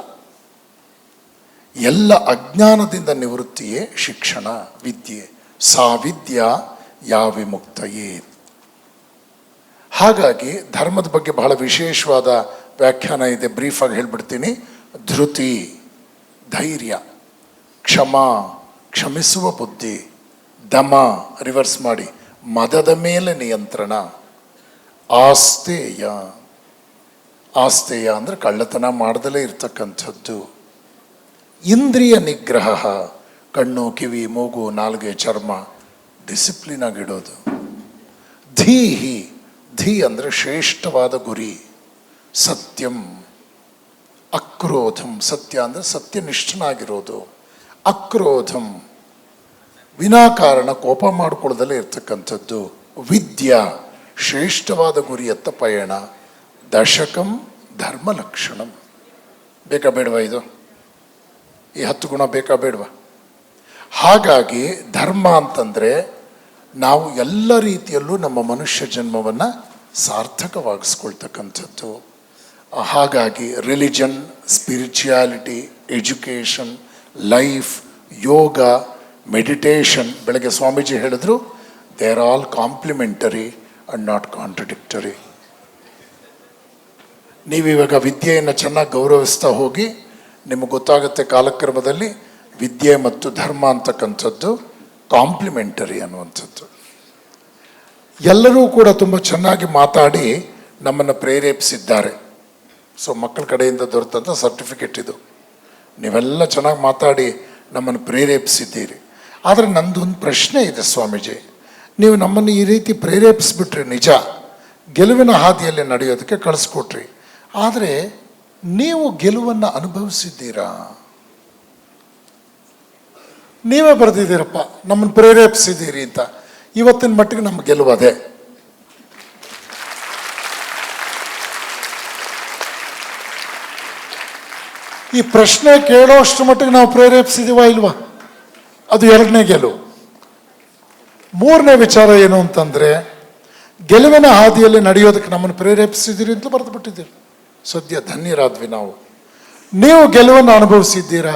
ಎಲ್ಲ ಅಜ್ಞಾನದಿಂದ ನಿವೃತ್ತಿಯೇ ಶಿಕ್ಷಣ, ವಿದ್ಯೆ. ಸಾ ವಿದ್ಯಾ ಯಾ ವಿಮುಕ್ತಯೇ. ಹಾಗಾಗಿ ಧರ್ಮದ ಬಗ್ಗೆ ಬಹಳ ವಿಶೇಷವಾದ ವ್ಯಾಖ್ಯಾನ ಇದೆ, ಬ್ರೀಫಾಗಿ ಹೇಳ್ಬಿಡ್ತೀನಿ. ಧೃತಿ ಧೈರ್ಯ, ಕ್ಷಮ ಕ್ಷಮಿಸುವ ಬುದ್ಧಿ, ದಮ ರಿವರ್ಸ್ ಮಾಡಿ ಮದದ ಮೇಲೆ ನಿಯಂತ್ರಣ, ಆಸ್ತೇಯ ಆಸ್ತೇಯ ಅಂದರೆ ಕಳ್ಳತನ ಮಾಡದಲೇ ಇರ್ತಕ್ಕಂಥದ್ದು, ಇಂದ್ರಿಯ ನಿಗ್ರಹ ಕಣ್ಣು ಕಿವಿ ಮೂಗು ನಾಲ್ಗೆ ಚರ್ಮ ಡಿಸಿಪ್ಲಿನ್ ಆಗಿಡೋದು, ಧೀಹಿ ಧೀ ಅಂದರೆ ಶ್ರೇಷ್ಠವಾದ ಗುರಿ, ಸತ್ಯಂ ಅಕ್ರೋಧಂ ಸತ್ಯ ಅಂದರೆ ಸತ್ಯನಿಷ್ಠನಾಗಿರೋದು, ಅಕ್ರೋಧಂ ವಿನಾಕಾರಣ ಕೋಪ ಮಾಡಿಕೊಳ್ಳದಲ್ಲೇ ಇರ್ತಕ್ಕಂಥದ್ದು, ವಿದ್ಯಾ ಶ್ರೇಷ್ಠವಾದ ಗುರಿಯತ್ತ ಪಯಣ, ದಶಕಂ ಧರ್ಮ ಲಕ್ಷಣಂ. ಬೇಕಾ ಬೇಡವಾ ಇದು? ಈ 10 ಗುಣ ಬೇಕಾ ಬೇಡವಾ? ಹಾಗಾಗಿ ಧರ್ಮ ಅಂತಂದರೆ ನಾವು ಎಲ್ಲ ರೀತಿಯಲ್ಲೂ ನಮ್ಮ ಮನುಷ್ಯ ಜನ್ಮವನ್ನು ಸಾರ್ಥಕವಾಗಿಸ್ಕೊಳ್ತಕ್ಕಂಥದ್ದು. ಹಾಗಾಗಿ religion, spirituality, education, life, yoga, meditation, ಬೆಳಗ್ಗೆ ಸ್ವಾಮೀಜಿ ಹೇಳಿದ್ರು, they are all complementary and not contradictory. ನೀವಿವಾಗ ವಿದ್ಯೆಯನ್ನು ಚೆನ್ನಾಗಿ ಗೌರವಿಸ್ತಾ ಹೋಗಿ ನಿಮಗೆ ಗೊತ್ತಾಗುತ್ತೆ ಕಾಲಕ್ರಮದಲ್ಲಿ ವಿದ್ಯೆ ಮತ್ತು ಧರ್ಮ ಅಂತಕ್ಕಂಥದ್ದು ಕಾಂಪ್ಲಿಮೆಂಟರಿ ಅನ್ನುವಂಥದ್ದು. ಎಲ್ಲರೂ ಕೂಡ ತುಂಬ ಚೆನ್ನಾಗಿ ಮಾತಾಡಿ ನಮ್ಮನ್ನು ಪ್ರೇರೇಪಿಸಿದ್ದಾರೆ. ಸೊ ಮಕ್ಕಳ ಕಡೆಯಿಂದ ದೊರೆತಂಥ ಸರ್ಟಿಫಿಕೇಟ್ ಇದು. ನೀವೆಲ್ಲ ಚೆನ್ನಾಗಿ ಮಾತಾಡಿ ನಮ್ಮನ್ನು ಪ್ರೇರೇಪಿಸಿದ್ದೀರಿ. ಆದರೆ ನಂದೊಂದು ಪ್ರಶ್ನೆ ಇದೆ ಸ್ವಾಮೀಜಿ, ನೀವು ನಮ್ಮನ್ನು ಈ ರೀತಿ ಪ್ರೇರೇಪಿಸ್ಬಿಟ್ರೆ ನಿಜ, ಗೆಲುವಿನ ಹಾದಿಯಲ್ಲಿ ನಡೆಯೋದಕ್ಕೆ ಕಳಿಸ್ಕೊಟ್ರಿ. ಆದರೆ ನೀವು ಗೆಲುವನ್ನು ಅನುಭವಿಸಿದ್ದೀರಾ? ನೀವೇ ಬರೆದಿದ್ದೀರಪ್ಪ, ನಮ್ಮನ್ನು ಪ್ರೇರೇಪಿಸಿದ್ದೀರಿ ಅಂತ. ಇವತ್ತಿನ ಮಟ್ಟಿಗೆ ನಮ್ಮ ಗೆಲುವದೆ. ಈ ಪ್ರಶ್ನೆ ಕೇಳೋಷ್ಟು ಮಟ್ಟಿಗೆ ನಾವು ಪ್ರೇರೇಪಿಸಿದೀವಾ ಇಲ್ವಾ? ಅದು ಎರಡನೇ ಗೆಲುವು. ಮೂರನೇ ವಿಚಾರ ಏನು ಅಂತಂದರೆ, ಗೆಲುವಿನ ಹಾದಿಯಲ್ಲಿ ನಡೆಯೋದಕ್ಕೆ ನಮ್ಮನ್ನು ಪ್ರೇರೇಪಿಸಿದ್ದೀರಿ ಅಂತ ಬರೆದು ಬಿಟ್ಟಿದ್ದೀರಿ. ಸದ್ಯ ಧನ್ಯರಾದ್ವಿ ನಾವು. ನೀವು ಗೆಲುವನ್ನು ಅನುಭವಿಸಿದ್ದೀರಾ?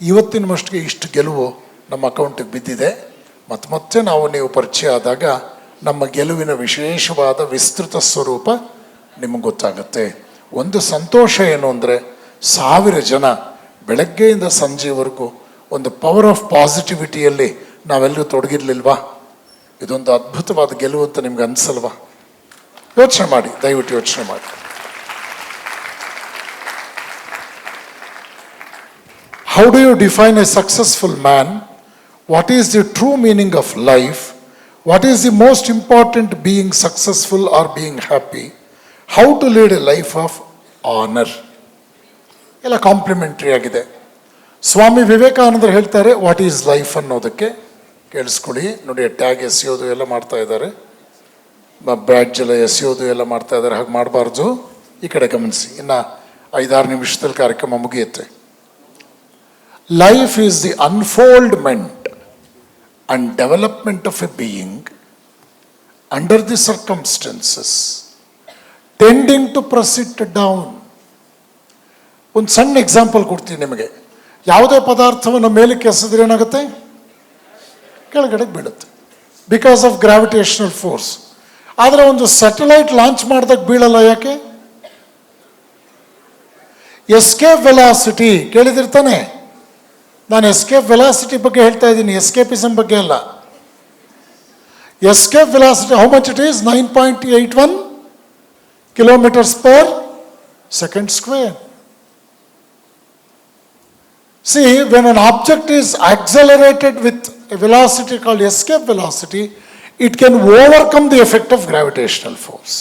ಇವತ್ತಿನ ಮಟ್ಟಿಗೆ ಇಷ್ಟು ಗೆಲುವು ನಮ್ಮ ಅಕೌಂಟಿಗೆ ಬಿದ್ದಿದೆ. ಮತ್ತೆ ನಾವು ನೀವು ಪರಿಚಯ ಆದಾಗ ನಮ್ಮ ಗೆಲುವಿನ ವಿಶೇಷವಾದ ವಿಸ್ತೃತ ಸ್ವರೂಪ ನಿಮಗೆ ಗೊತ್ತಾಗುತ್ತೆ. ಒಂದು ಸಂತೋಷ ಏನು ಅಂದರೆ, 1000 ಜನ ಬೆಳಗ್ಗೆಯಿಂದ ಸಂಜೆವರೆಗೂ ಒಂದು ಪವರ್ ಆಫ್ ಪಾಸಿಟಿವಿಟಿಯಲ್ಲಿ ನಾವೆಲ್ಲರೂ ತೊಡಗಿರ್ಲಿಲ್ವಾ? ಇದೊಂದು ಅದ್ಭುತವಾದ ಗೆಲುವು ಅಂತ ನಿಮ್ಗೆ ಅನ್ಸಲ್ವಾ? ಯೋಚನೆ ಮಾಡಿ, ದಯವಿಟ್ಟು ಯೋಚನೆ ಮಾಡಿ. How do you define a successful man? What is the true meaning of life? What is the most important, being successful or being happy? How to lead a life of honor? ಎಲ್ಲ ಕಾಂಪ್ಲಿಮೆಂಟ್ರಿ ಆಗಿದೆ. ಸ್ವಾಮಿ ವಿವೇಕಾನಂದರು ಹೇಳ್ತಾರೆ ವಾಟ್ ಈಸ್ ಲೈಫ್ ಅನ್ನೋದಕ್ಕೆ. ಕೇಳಿಸ್ಕೊಳ್ಳಿ ನೋಡಿ, ಟ್ಯಾಗ್ ಎಸೆಯೋದು ಎಲ್ಲ ಮಾಡ್ತಾ ಇದ್ದಾರೆ, ಬ್ಯಾಡ್ಜ್ ಎಲ್ಲ ಎಸೆಯೋದು ಎಲ್ಲ ಮಾಡ್ತಾ ಇದ್ದಾರೆ. ಹಾಗೆ ಮಾಡಬಾರ್ದು. ಈ ಕಡೆ ಗಮನಿಸಿ, ಇನ್ನು 5-6 ನಿಮಿಷದಲ್ಲಿ ಕಾರ್ಯಕ್ರಮ ಮುಗಿಯುತ್ತೆ. Life is the unfoldment and development of a being under the circumstances tending to press it down. ಒಂದು ಸಣ್ಣ ಎಕ್ಸಾಂಪಲ್ ಕೊಡ್ತೀನಿ ನಿಮಗೆ. ಯಾವುದೇ ಪದಾರ್ಥವನ್ನು ಮೇಲಕ್ಕೆ ಎಸೆದ್ರೆ ಏನಾಗುತ್ತೆ? ಕೆಳಗಡೆ ಬೀಳುತ್ತೆ, ಬಿಕಾಸ್ ಆಫ್ ಗ್ರಾವಿಟೇಷನಲ್ ಫೋರ್ಸ್. ಆದರೆ ಒಂದು ಸ್ಯಾಟಲೈಟ್ ಲಾಂಚ್ ಮಾಡಿದಾಗ ಬೀಳಲ್ಲ. ಯಾಕೆ? ಎಸ್ಕೇಪ್ ವೆಲಾಸಿಟಿ ಕೇಳಿದಿರ್ತಾನೆ. ನಾನು ಎಸ್ಕೇಪ್ ವೆಲಾಸಿಟಿ ಬಗ್ಗೆ ಹೇಳ್ತಾ ಇದ್ದೀನಿ, ಎಸ್ಕೇಪಿಸಮ್ ಬಗ್ಗೆ ಅಲ್ಲ. Escape velocity how much it is? 9.81 kilometers per second square. See, when an object is accelerated with a velocity called escape velocity, it can overcome the effect of gravitational force.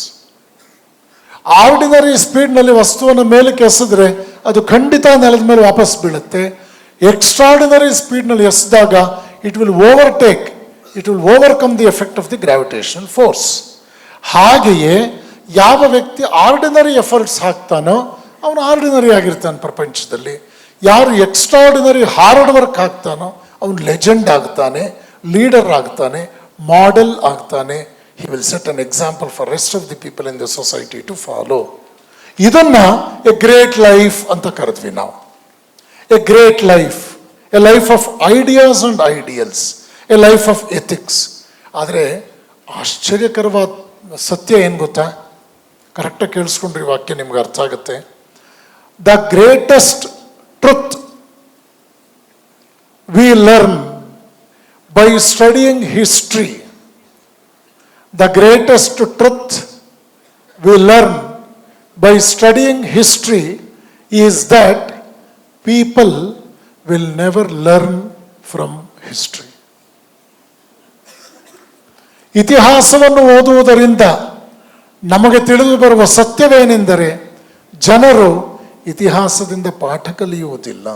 Ordinary ಸ್ಪೀಡ್ನಲ್ಲಿ ವಸ್ತುವನ್ನು ಮೇಲಕ್ಕೆ ಎಸೆದ್ರೆ ಅದು ಖಂಡಿತ ನೆಲದ ಮೇಲೆ ವಾಪಸ್ ಬೀಳುತ್ತೆ. ಎಕ್ಸ್ಟ್ರಾರ್ಡಿನರಿ ಸ್ಪೀಡ್ನಲ್ಲಿ ಎಸೆದಾಗ it will overtake, it will overcome the effect of the gravitational force. ಹಾಗೆಯೇ ಯಾವ ವ್ಯಕ್ತಿ ಆರ್ಡಿನರಿ ಎಫರ್ಟ್ಸ್ ಹಾಕ್ತಾನೋ ಅವನು ಆರ್ಡಿನರಿ ಆಗಿರ್ತಾನೆ ಪ್ರಪಂಚದಲ್ಲಿ. ಯಾರು ಎಕ್ಸ್ಟ್ರಾರ್ಡಿನರಿ ಹಾರ್ಡ್ ವರ್ಕ್ ಹಾಕ್ತಾನೋ ಅವನು ಲೆಜೆಂಡ್ ಆಗ್ತಾನೆ, ಲೀಡರ್ ಆಗ್ತಾನೆ, ಮಾಡೆಲ್ ಆಗ್ತಾನೆ. He will set an example for rest of the people in the society to follow. ಇದನ್ನ ಎ ಗ್ರೇಟ್ ಲೈಫ್ ಅಂತ ಕರೆದ್ವಿ ನಾವು. A great life, A life of ideas and ideals, A life of ethics. ಆದರೆ ಆಶ್ಚರ್ಯಕರವಾದ ಸತ್ಯ ಏನು ಗೊತ್ತಾ? ಕರೆಕ್ಟಾಗಿ ಕೇಳಿಸ್ಕೊಂಡ್ರಿ, ವಾಕ್ಯ ನಿಮ್ಗೆ ಅರ್ಥ ಆಗುತ್ತೆ. The greatest truth we learn by studying history. The greatest truth we learn by studying history is that people will never learn from history. ಇತಿಹಾಸವನ್ನು ಓದುವುದರಿಂದ ನಮಗೆ ತಿಳಿದು ಬರುವ ಸತ್ಯವೇನೆಂದರೆ ಜನರು ಇತಿಹಾಸದಿಂದ ಪಾಠ ಕಲಿಯುವುದಿಲ್ಲ.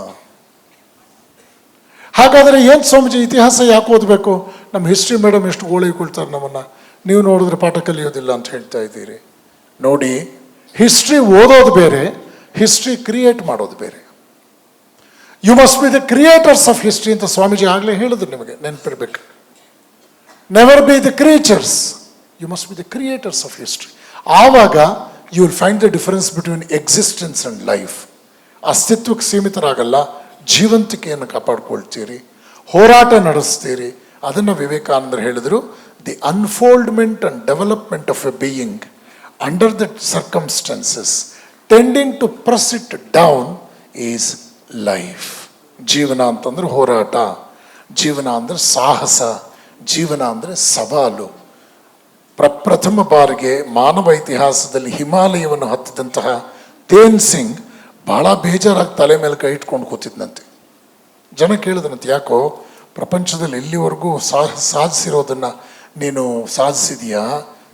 ಹಾಗಾದರೆ ಏನು ಸ್ವಾಮೀಜಿ ಇತಿಹಾಸ ಯಾಕೆ ಓದಬೇಕು? ನಮ್ಮ ಹಿಸ್ಟ್ರಿ ಮೇಡಮ್ ಎಷ್ಟು ಗೋಳಿಕೊಳ್ತಾರೆ ನಮ್ಮನ್ನು, ನೀವು ನೋಡಿದ್ರೆ ಪಾಠ ಕಲಿಯೋದಿಲ್ಲ ಅಂತ ಹೇಳ್ತಾ ಇದ್ದೀರಿ. ನೋಡಿ, ಹಿಸ್ಟ್ರಿ ಓದೋದು ಬೇರೆ, ಹಿಸ್ಟ್ರಿ ಕ್ರಿಯೇಟ್ ಮಾಡೋದು ಬೇರೆ. You must be the creators of history ಅಂತ ಸ್ವಾಮೀಜಿ ಆಗಲೇ ಹೇಳಿದ್ರು, ನಿಮಗೆ ನೆನಪಿರ್ಬೇಕು. Never be the creatures, you must be the creators of history. ಆವಾಗ you will find the difference between existence and life. ಅಸ್ತಿತ್ವಕ್ಕೆ ಸೀಮಿತರಾಗಲ್ಲ, ಜೀವಂತಿಕೆಯನ್ನು ಕಾಪಾಡ್ಕೊಳ್ತೀರಿ, ಹೋರಾಟ ನಡೆಸ್ತೀರಿ. ಅದನ್ನು ವಿವೇಕಾನಂದರು ಹೇಳಿದರು, the unfoldment and development of a being under the circumstances tending to press it down is life. ಜೀವನ ಅಂತಂದ್ರೆ ಹೋರಾಟ, ಜೀವನ ಅಂದರೆ ಸಾಹಸ, ಜೀವನ ಅಂದರೆ ಸವಾಲು. ಪ್ರಪ್ರಥಮ ಬಾರಿಗೆ ಮಾನವ ಇತಿಹಾಸದಲ್ಲಿ ಹಿಮಾಲಯವನ್ನು ಹತ್ತಿದಂತಹ ತೇನ್ ಸಿಂಗ್ ಬಹಳ ಬೇಜಾರಾಗಿ ತಲೆ ಮೇಲೆ ಕೈ ಇಟ್ಕೊಂಡು ಕೂತಿದ್ನಂತೆ. ಜನ ಕೇಳಿದ್ರಂತೆ, ಯಾಕೋ ಪ್ರಪಂಚದಲ್ಲಿ ಇಲ್ಲಿವರೆಗೂ ಸಾಧಿಸಿರೋದನ್ನು ನೀನು ಸಾಧಿಸಿದೀಯಾ,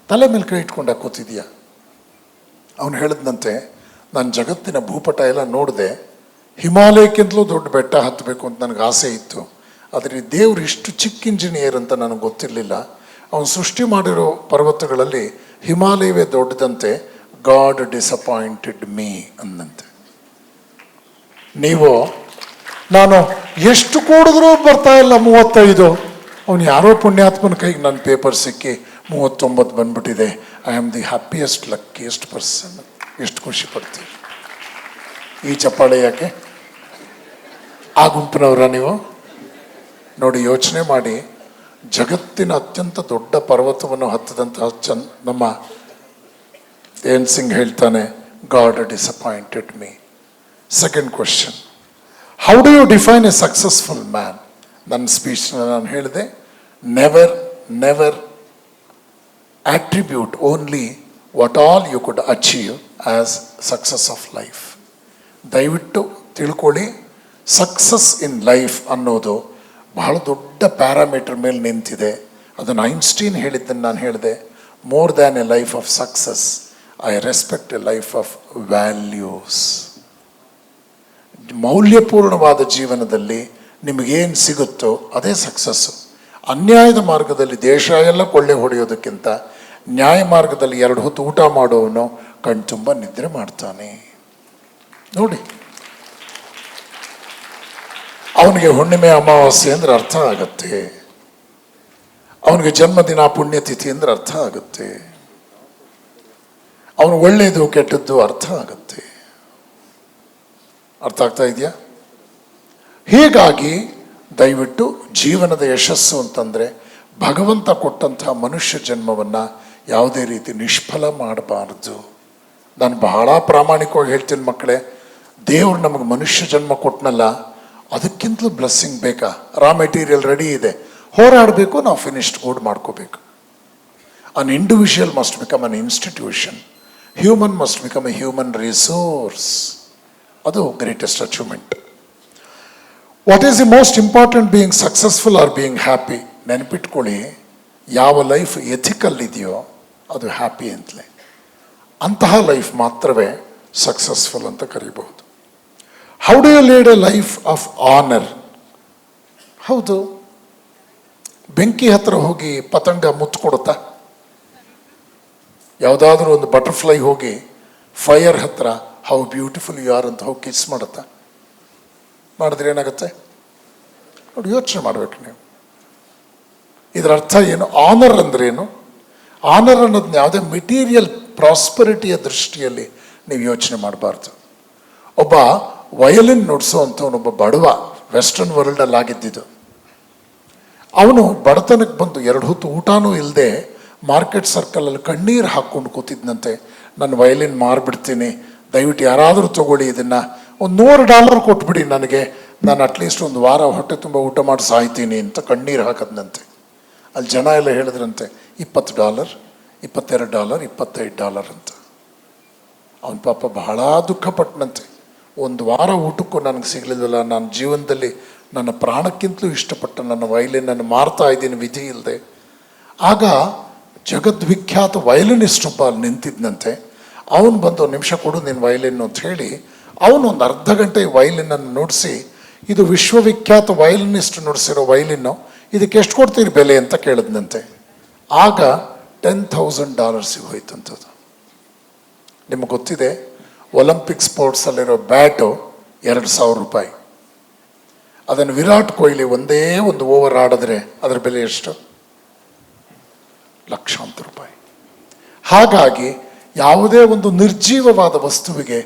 ತಲೆ ಮೇಲೆ ಕೈ ಇಟ್ಕೊಂಡ ಕೂತಿದ್ಯಾ? ಅವನು ಹೇಳಿದಂತೆ, ನಾನು ಜಗತ್ತಿನ ಭೂಪಟ ಎಲ್ಲ ನೋಡಿದೆ, ಹಿಮಾಲಯಕ್ಕಿಂತಲೂ ದೊಡ್ಡ ಬೆಟ್ಟ ಹತ್ತಬೇಕು ಅಂತ ನನಗೆ ಆಸೆ ಇತ್ತು. ಆದರೆ ದೇವ್ರು ಇಷ್ಟು ಚಿಕ್ಕ ಇಂಜಿನಿಯರ್ ಅಂತ ನನಗೆ ಗೊತ್ತಿರಲಿಲ್ಲ. ಅವನು ಸೃಷ್ಟಿ ಮಾಡಿರೋ ಪರ್ವತಗಳಲ್ಲಿ ಹಿಮಾಲಯವೇ ದೊಡ್ಡದಂತೆ. ಗಾಡ್ ಡಿಸಪಾಯಿಂಟೆಡ್ ಮೀ ಅಂದಂತೆ. ನೀವು ನಾನು ಎಷ್ಟು ಕೂಡಿದ್ರೂ ಬರ್ತಾ ಇಲ್ಲ 35. ಅವನು ಯಾರೋ ಪುಣ್ಯಾತ್ಮನ ಕೈಗೆ ನನ್ನ ಪೇಪರ್ ಸಿಕ್ಕಿ 39 ಬಂದ್ಬಿಟ್ಟಿದೆ. I am the happiest luckiest person. ಎಷ್ಟು ಖುಷಿ ಪಡ್ತೀವಿ. ಈ ಚಪ್ಪಾಳೆ ಯಾಕೆ? ಆ ಗುಂಪಿನವರ ನೀವು? ನೋಡಿ, ಯೋಚನೆ ಮಾಡಿ, ಜಗತ್ತಿನ ಅತ್ಯಂತ ದೊಡ್ಡ ಪರ್ವತವನ್ನು ಹತ್ತದಂತಹ ನಮ್ಮ ಏನ್ ಸಿಂಗ್ ಹೇಳ್ತಾನೆ, God disappointed me. Second question, how do you define a successful man? ನನ್ನ ಸ್ಪೀಚ್ನ ನಾನು ಹೇಳಿದೆ, never attribute only what all you could achieve as success of life. ದಯವಿಟ್ಟು ತಿಳ್ಕೊಳ್ಳಿ, ಸಕ್ಸಸ್ ಇನ್ ಲೈಫ್ ಅನ್ನೋದು ಬಹಳ ದೊಡ್ಡ ಪ್ಯಾರಾಮೀಟರ್ ಮೇಲೆ ನಿಂತಿದೆ. ಅದನ್ನು ಐನ್ಸ್ಟೀನ್ ಹೇಳಿದ್ದನ್ನು ನಾನು ಹೇಳಿದೆ. More than a life of success, I respect a life of values. ಮೌಲ್ಯಪೂರ್ಣವಾದ ಜೀವನದಲ್ಲಿ ನಿಮಗೇನು ಸಿಗುತ್ತೋ ಅದೇ ಸಕ್ಸಸ್ಸು. ಅನ್ಯಾಯದ ಮಾರ್ಗದಲ್ಲಿ ದೇಶ ಎಲ್ಲ ಕೊಳ್ಳೆ ಹೊಡೆಯೋದಕ್ಕಿಂತ ನ್ಯಾಯ ಮಾರ್ಗದಲ್ಲಿ 2 ಹೊತ್ತು ಊಟ ಮಾಡೋವನು ಕಣ್ತುಂಬ ನಿದ್ರೆ ಮಾಡ್ತಾನೆ. ನೋಡಿ, ಅವನಿಗೆ ಹುಣ್ಣಿಮೆ ಅಮಾವಾಸ್ಯೆ ಅಂದ್ರೆ ಅರ್ಥ ಆಗತ್ತೆ, ಅವನಿಗೆ ಜನ್ಮದಿನ ಪುಣ್ಯತಿಥಿ ಅಂದ್ರೆ ಅರ್ಥ ಆಗುತ್ತೆ, ಅವನು ಒಳ್ಳೆಯದು ಕೆಟ್ಟದ್ದು ಅರ್ಥ ಆಗತ್ತೆ. ಅರ್ಥ ಆಗ್ತಾ ಇದೆಯಾ? ಹೀಗಾಗಿ ದಯವಿಟ್ಟು ಜೀವನದ ಯಶಸ್ಸು ಅಂತಂದರೆ ಭಗವಂತ ಕೊಟ್ಟಂತಹ ಮನುಷ್ಯ ಜನ್ಮವನ್ನು ಯಾವುದೇ ರೀತಿ ನಿಷ್ಫಲ ಮಾಡಬಾರ್ದು. ನಾನು ಬಹಳ ಪ್ರಾಮಾಣಿಕವಾಗಿ ಹೇಳ್ತೀನಿ ಮಕ್ಕಳೇ, ದೇವರು ನಮಗೆ ಮನುಷ್ಯ ಜನ್ಮ ಕೊಟ್ಟನಲ್ಲ, ಅದಕ್ಕಿಂತಲೂ ಬ್ಲೆಸ್ಸಿಂಗ್ ಬೇಕಾ? ರಾ ಮೆಟೀರಿಯಲ್ ರೆಡಿ ಇದೆ, ಹೋರಾಡಬೇಕು, ನಾವು ಫಿನಿಶ್ಡ್ ಗುಡ್ ಮಾಡ್ಕೋಬೇಕು. An individual must become an institution, human must become a human resource. ಅದು greatest achievement. What is the most important, being successful or being happy? ನೆನಪಿಟ್ಕೊಳ್ಳಿ, ಯಾವ ಲೈಫ್ ಎಥಿಕಲ್ ಇದೆಯೋ ಅದು ಹ್ಯಾಪಿ ಅಂತಲೇ. ಅಂತಹ ಲೈಫ್ ಮಾತ್ರವೇ ಸಕ್ಸಸ್ಫುಲ್ ಅಂತ ಕರೀಬಹುದು. How do you lead a life of honour? ಹೌದು, ಬೆಂಕಿ ಹತ್ರ ಹೋಗಿ ಪತಂಗ ಮುತ್ತು ಕೊಡುತ್ತಾ? ಯಾವುದಾದ್ರೂ ಒಂದು ಬಟರ್ಫ್ಲೈ ಹೋಗಿ ಫೈರ್ ಹತ್ರ ಹೌ ಬ್ಯೂಟಿಫುಲ್ ಯು ಆರ್ ಅಂತ ಹೋಗಿ ಕಿಸ್ ಮಾಡುತ್ತಾ? ಮಾಡಿದ್ರೆ ಏನಾಗುತ್ತೆ ನೋಡಿ, ಯೋಚನೆ ಮಾಡಬೇಕು ನೀವು. ಇದರ ಅರ್ಥ ಏನು? ಆನರ್ ಅಂದ್ರೇನು? ಆನರ್ ಅನ್ನೋದನ್ನ ಯಾವುದೇ ಮೆಟೀರಿಯಲ್ ಪ್ರಾಸ್ಪರಿಟಿಯ ದೃಷ್ಟಿಯಲ್ಲಿ ನೀವು ಯೋಚನೆ ಮಾಡಬಾರ್ದು. ಒಬ್ಬ ವಯಲಿನ್ ನುಡಿಸೋವಂಥವನೊಬ್ಬ ಬಡವ, ವೆಸ್ಟರ್ನ್ ವರ್ಲ್ಡಲ್ಲಿ ಆಗಿದ್ದಿದ್ದು. ಅವನು ಬಡತನಕ್ಕೆ ಬಂದು 2 ಹೊತ್ತು ಊಟನೂ ಇಲ್ಲದೆ ಮಾರ್ಕೆಟ್ ಸರ್ಕಲಲ್ಲಿ ಕಣ್ಣೀರು ಹಾಕ್ಕೊಂಡು ಕೂತಿದ್ದಂತೆ. ನಾನು ವಯಲಿನ್ ಮಾರ್ಬಿಡ್ತೀನಿ, ದಯವಿಟ್ಟು ಯಾರಾದರೂ ತಗೊಳ್ಳಿ ಇದನ್ನು, ಒಂದು $100 ಕೊಟ್ಬಿಡಿ ನನಗೆ, ನಾನು ಅಟ್ಲೀಸ್ಟ್ ಒಂದು ವಾರ ಹೊಟ್ಟೆ ತುಂಬ ಊಟ ಮಾಡಿ ಸಾಯ್ತೀನಿ ಅಂತ ಕಣ್ಣೀರು ಹಾಕದ್ನಂತೆ. ಅಲ್ಲಿ ಜನ ಎಲ್ಲ ಹೇಳಿದ್ರಂತೆ, $20, $22, $25 ಅಂತ. ಅವನ ಪಾಪ ಬಹಳ ದುಃಖಪಟ್ಟನಂತೆ. ಒಂದು ವಾರ ಊಟಕ್ಕೂ ನನಗೆ ಸಿಗಲಿಲ್ಲಲ್ಲ, ನಾನು ಜೀವನದಲ್ಲಿ ನನ್ನ ಪ್ರಾಣಕ್ಕಿಂತಲೂ ಇಷ್ಟಪಟ್ಟ ನನ್ನ ವಯಲಿನನ್ನು ಮಾರ್ತಾ ಇದ್ದೀನಿ ವಿಧಿ ಇಲ್ಲದೆ. ಆಗ ಜಗದ್ವಿಖ್ಯಾತ ವಯಲಿನಿಸ್ಟ್ ಒಬ್ಬ ಅಲ್ಲಿ ನಿಂತಿದ್ದಂತೆ. ಅವನು ಬಂದು 1 ನಿಮಿಷ ಕೊಡು ನಿನ್ನ ವಯಲಿನ್ ಅಂತ ಹೇಳಿ ಅವನು ಒಂದು ಅರ್ಧ ಗಂಟೆ ವಯಲಿನನ್ನು ನುಡಿಸಿ, ಇದು ವಿಶ್ವವಿಖ್ಯಾತ ವಯಲಿನಿಸ್ಟ್ ನುಡಿಸಿರೋ ವಯಲಿನ್ನು, ಇದಕ್ಕೆ ಎಷ್ಟು ಕೊಡ್ತೀರಿ ಬೆಲೆ ಅಂತ ಕೇಳಿದ್ನಂತೆ. ಆಗ $10,000 ಹೋಯ್ತಂಥದ್ದು. ನಿಮಗೆ ಗೊತ್ತಿದೆ, ಒಲಿಂಪಿಕ್ ಸ್ಪೋರ್ಟ್ಸಲ್ಲಿರೋ ಬ್ಯಾಟು $2,000. ಅದನ್ನು ವಿರಾಟ್ ಕೊಹ್ಲಿ ಒಂದೇ ಒಂದು ಓವರ್ ಆಡಿದ್ರೆ ಅದರ ಬೆಲೆ ಎಷ್ಟು? ಲಕ್ಷಾಂತರ ರೂಪಾಯಿ. ಹಾಗಾಗಿ ಯಾವುದೇ ಒಂದು ನಿರ್ಜೀವವಾದ ವಸ್ತುವಿಗೆ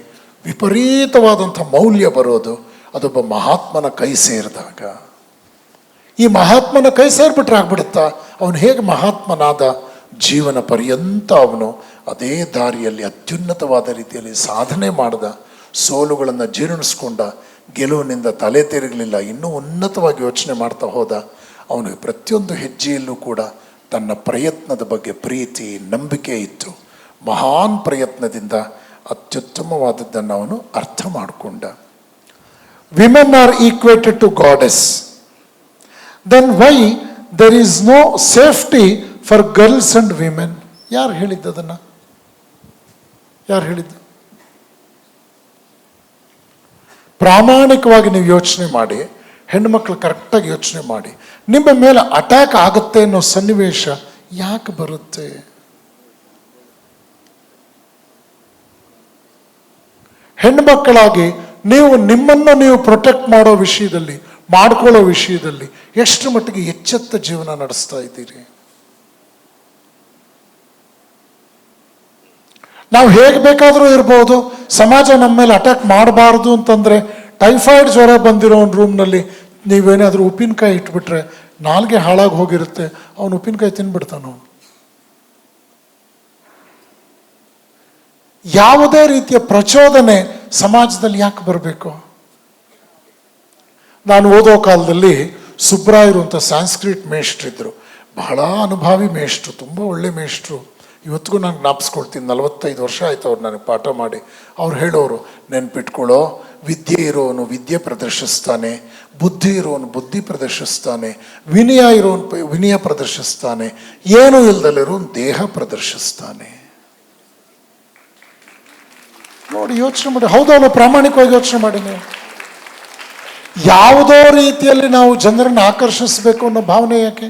ವಿಪರೀತವಾದಂಥ ಮೌಲ್ಯ ಬರೋದು ಅದೊಬ್ಬ ಮಹಾತ್ಮನ ಕೈ ಸೇರಿದಾಗ. ಈ ಮಹಾತ್ಮನ ಕೈ ಸೇರಿಬಿಟ್ರೆ ಆಗ್ಬಿಡುತ್ತಾ? ಅವನು ಹೇಗೆ ಮಹಾತ್ಮನಾದ? ಜೀವನ ಪರ್ಯಂತ ಅವನು ಅದೇ ದಾರಿಯಲ್ಲಿ ಅತ್ಯುನ್ನತವಾದ ರೀತಿಯಲ್ಲಿ ಸಾಧನೆ ಮಾಡಿದ, ಸೋಲುಗಳನ್ನು ಜೀರ್ಣಿಸ್ಕೊಂಡ, ಗೆಲುವಿನಿಂದ ತಲೆ ತಿರುಗಲಿಲ್ಲ, ಇನ್ನೂ ಉನ್ನತವಾಗಿ ಯೋಚನೆ ಮಾಡ್ತಾ ಹೋದ. ಅವನಿಗೆ ಪ್ರತಿಯೊಂದು ಹೆಜ್ಜೆಯಲ್ಲೂ ಕೂಡ ತನ್ನ ಪ್ರಯತ್ನದ ಬಗ್ಗೆ ಪ್ರೀತಿ, ನಂಬಿಕೆ ಇತ್ತು. ಮಹಾನ್ ಪ್ರಯತ್ನದಿಂದ ಅತ್ಯುತ್ತಮವಾದದ್ದನ್ನು ಅವನು ಅರ್ಥ ಮಾಡಿಕೊಂಡ. Women are equated to goddess, then why there is no safety for girls and women? ಯಾರು ಹೇಳಿದ್ದು ಅದನ್ನು? ಯಾರು ಹೇಳಿದ್ದು? ಪ್ರಾಮಾಣಿಕವಾಗಿ ನೀವು ಯೋಚನೆ ಮಾಡಿ, ಹೆಣ್ಮಕ್ಳು ಕರೆಕ್ಟಾಗಿ ಯೋಚನೆ ಮಾಡಿ, ನಿಮ್ಮ ಮೇಲೆ ಅಟ್ಯಾಕ್ ಆಗುತ್ತೆ ಅನ್ನೋ ಸನ್ನಿವೇಶ ಯಾಕೆ ಬರುತ್ತೆ? ಹೆಣ್ಮಕ್ಕಳಾಗಿ ನೀವು ನಿಮ್ಮನ್ನು ನೀವು ಪ್ರೊಟೆಕ್ಟ್ ಮಾಡೋ ವಿಷಯದಲ್ಲಿ, ಮಾಡ್ಕೊಳ್ಳೋ ವಿಷಯದಲ್ಲಿ ಎಷ್ಟು ಮಟ್ಟಿಗೆ ಎಚ್ಚೆತ್ತ ಜೀವನ ನಡೆಸ್ತಾ ಇದ್ದೀರಿ? ನಾವು ಹೇಗೆ ಬೇಕಾದರೂ ಇರ್ಬೋದು, ಸಮಾಜ ನಮ್ಮ ಮೇಲೆ ಅಟ್ಯಾಕ್ ಮಾಡಬಾರ್ದು ಅಂತಂದರೆ, ಟೈಫಾಯ್ಡ್ ಜ್ವರ ಬಂದಿರೋ ಒಂದು ರೂಮ್ನಲ್ಲಿ ನೀವೇನಾದರೂ ಉಪ್ಪಿನಕಾಯಿ ಇಟ್ಬಿಟ್ರೆ ನಾಲ್ಗೆ ಹಾಳಾಗಿ ಹೋಗಿರುತ್ತೆ, ಅವನು ಉಪ್ಪಿನಕಾಯಿ ತಿನ್ಬಿಡ್ತಾನು. ಯಾವುದೇ ರೀತಿಯ ಪ್ರಚೋದನೆ ಸಮಾಜದಲ್ಲಿ ಯಾಕೆ ಬರಬೇಕು? ನಾನು ಓದೋ ಕಾಲದಲ್ಲಿ ಸುಬ್ರಾಯರು ಅಂತ ಸಂಸ್ಕೃತ್ ಮೇಷ್ಟ್ರಿದ್ರು, ಬಹಳ ಅನುಭವಿ ಮೇಷ್ಟ್ರು, ತುಂಬ ಒಳ್ಳೆ ಮೇಷ್ಟ್ರು. ಇವತ್ತಿಗೂ ನಾನು ಜ್ಞಾಪಿಸ್ಕೊಳ್ತೀನಿ, 45 ವರ್ಷ ಆಯ್ತು ಅವ್ರು ನನಗೆ ಪಾಠ ಮಾಡಿ. ಅವ್ರು ಹೇಳೋರು, ನೆನ್ಪಿಟ್ಕೊಳ್ಳೋ, ವಿದ್ಯೆ ಇರೋನು ವಿದ್ಯೆ ಪ್ರದರ್ಶಿಸ್ತಾನೆ, ಬುದ್ಧಿ ಇರೋನು ಬುದ್ಧಿ ಪ್ರದರ್ಶಿಸ್ತಾನೆ, ವಿನಯ ಇರೋನು ವಿನಯ ಪ್ರದರ್ಶಿಸ್ತಾನೆ, ಏನೂ ಇಲ್ದಲ್ಲಿರೋನು ದೇಹ ಪ್ರದರ್ಶಿಸ್ತಾನೆ. ನೋಡಿ, ಯೋಚನೆ ಮಾಡಿ, ಹೌದಲ್ಲ, ಪ್ರಾಮಾಣಿಕವಾಗಿ ಯೋಚನೆ ಮಾಡಿ. ನೀವು ಯಾವುದೋ ರೀತಿಯಲ್ಲಿ ನಾವು ಜನರನ್ನು ಆಕರ್ಷಿಸಬೇಕು ಅನ್ನೋ ಭಾವನೆ ಯಾಕೆ?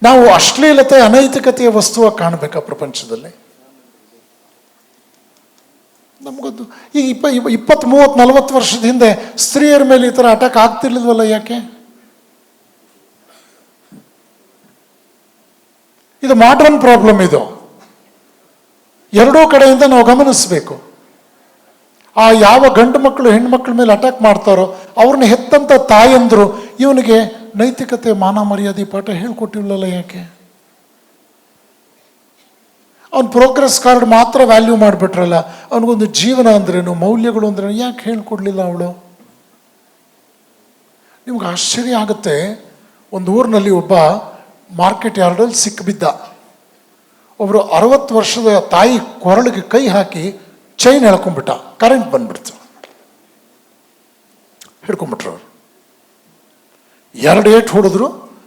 ನಾವು ಅಶ್ಲೀಲತೆ ಅನೈತಿಕತೆಯ ವಸ್ತುವಾಗಿ ಕಾಣಬೇಕಾ ಪ್ರಪಂಚದಲ್ಲಿ? ನಮಗೊಂದು ಈ 20, 30, 40 ವರ್ಷದ ಹಿಂದೆ ಸ್ತ್ರೀಯರ ಮೇಲೆ ಈ ಥರ ಅಟ್ಯಾಕ್ ಆಗ್ತಿರ್ಲಿಲ್ವಲ್ಲ, ಯಾಕೆ? ಇದು ಮಾಡ್ರನ್ ಪ್ರಾಬ್ಲಮ್. ಇದು ಎರಡೂ ಕಡೆಯಿಂದ ನಾವು ಗಮನಿಸಬೇಕು. ಆ ಯಾವ ಗಂಡು ಮಕ್ಕಳು ಹೆಣ್ಮಕ್ಳ ಮೇಲೆ ಅಟ್ಯಾಕ್ ಮಾಡ್ತಾರೋ ಅವ್ರನ್ನ ಹೆತ್ತಂತ ತಾಯಂದ್ರು ಇವನಿಗೆ ನೈತಿಕತೆ, ಮಾನ ಮರ್ಯಾದೆ ಪಾಠ ಹೇಳ್ಕೊಟ್ಟಿಲ್ಲಲ್ಲ, ಯಾಕೆ? ಅವ್ನ ಪ್ರೋಗ್ರೆಸ್ ಕಾರ್ಡ್ ಮಾತ್ರ ವ್ಯಾಲ್ಯೂ ಮಾಡಿಬಿಟ್ರಲ್ಲ, ಅವನಿಗೊಂದು ಜೀವನ ಅಂದ್ರೇನು, ಮೌಲ್ಯಗಳು ಅಂದ್ರೇನು ಯಾಕೆ ಹೇಳ್ಕೊಡ್ಲಿಲ್ಲ ಅವಳು? ನಿಮ್ಗೆ ಆಶ್ಚರ್ಯ ಆಗುತ್ತೆ, ಒಂದು ಊರಿನಲ್ಲಿ ಒಬ್ಬ ಮಾರ್ಕೆಟ್ ಯಾರ್ಡಲ್ಲಿ ಸಿಕ್ಕಿಬಿದ್ದ. ಒಬ್ಬರು 60 ವರ್ಷದ ತಾಯಿ ಕೊರಳಿಗೆ ಕೈ ಹಾಕಿ ಚೈನ್ ಎಳ್ಕೊಂಡ್ಬಿಟ್ಟ, ಕರೆಂಟ್ ಬಂದ್ಬಿಡ್ತು, ಹಿಡ್ಕೊಂಡ್ಬಿಟ್ರು. ಅವರು 2 ಏಟು ಹೊಡೆದ್ರು,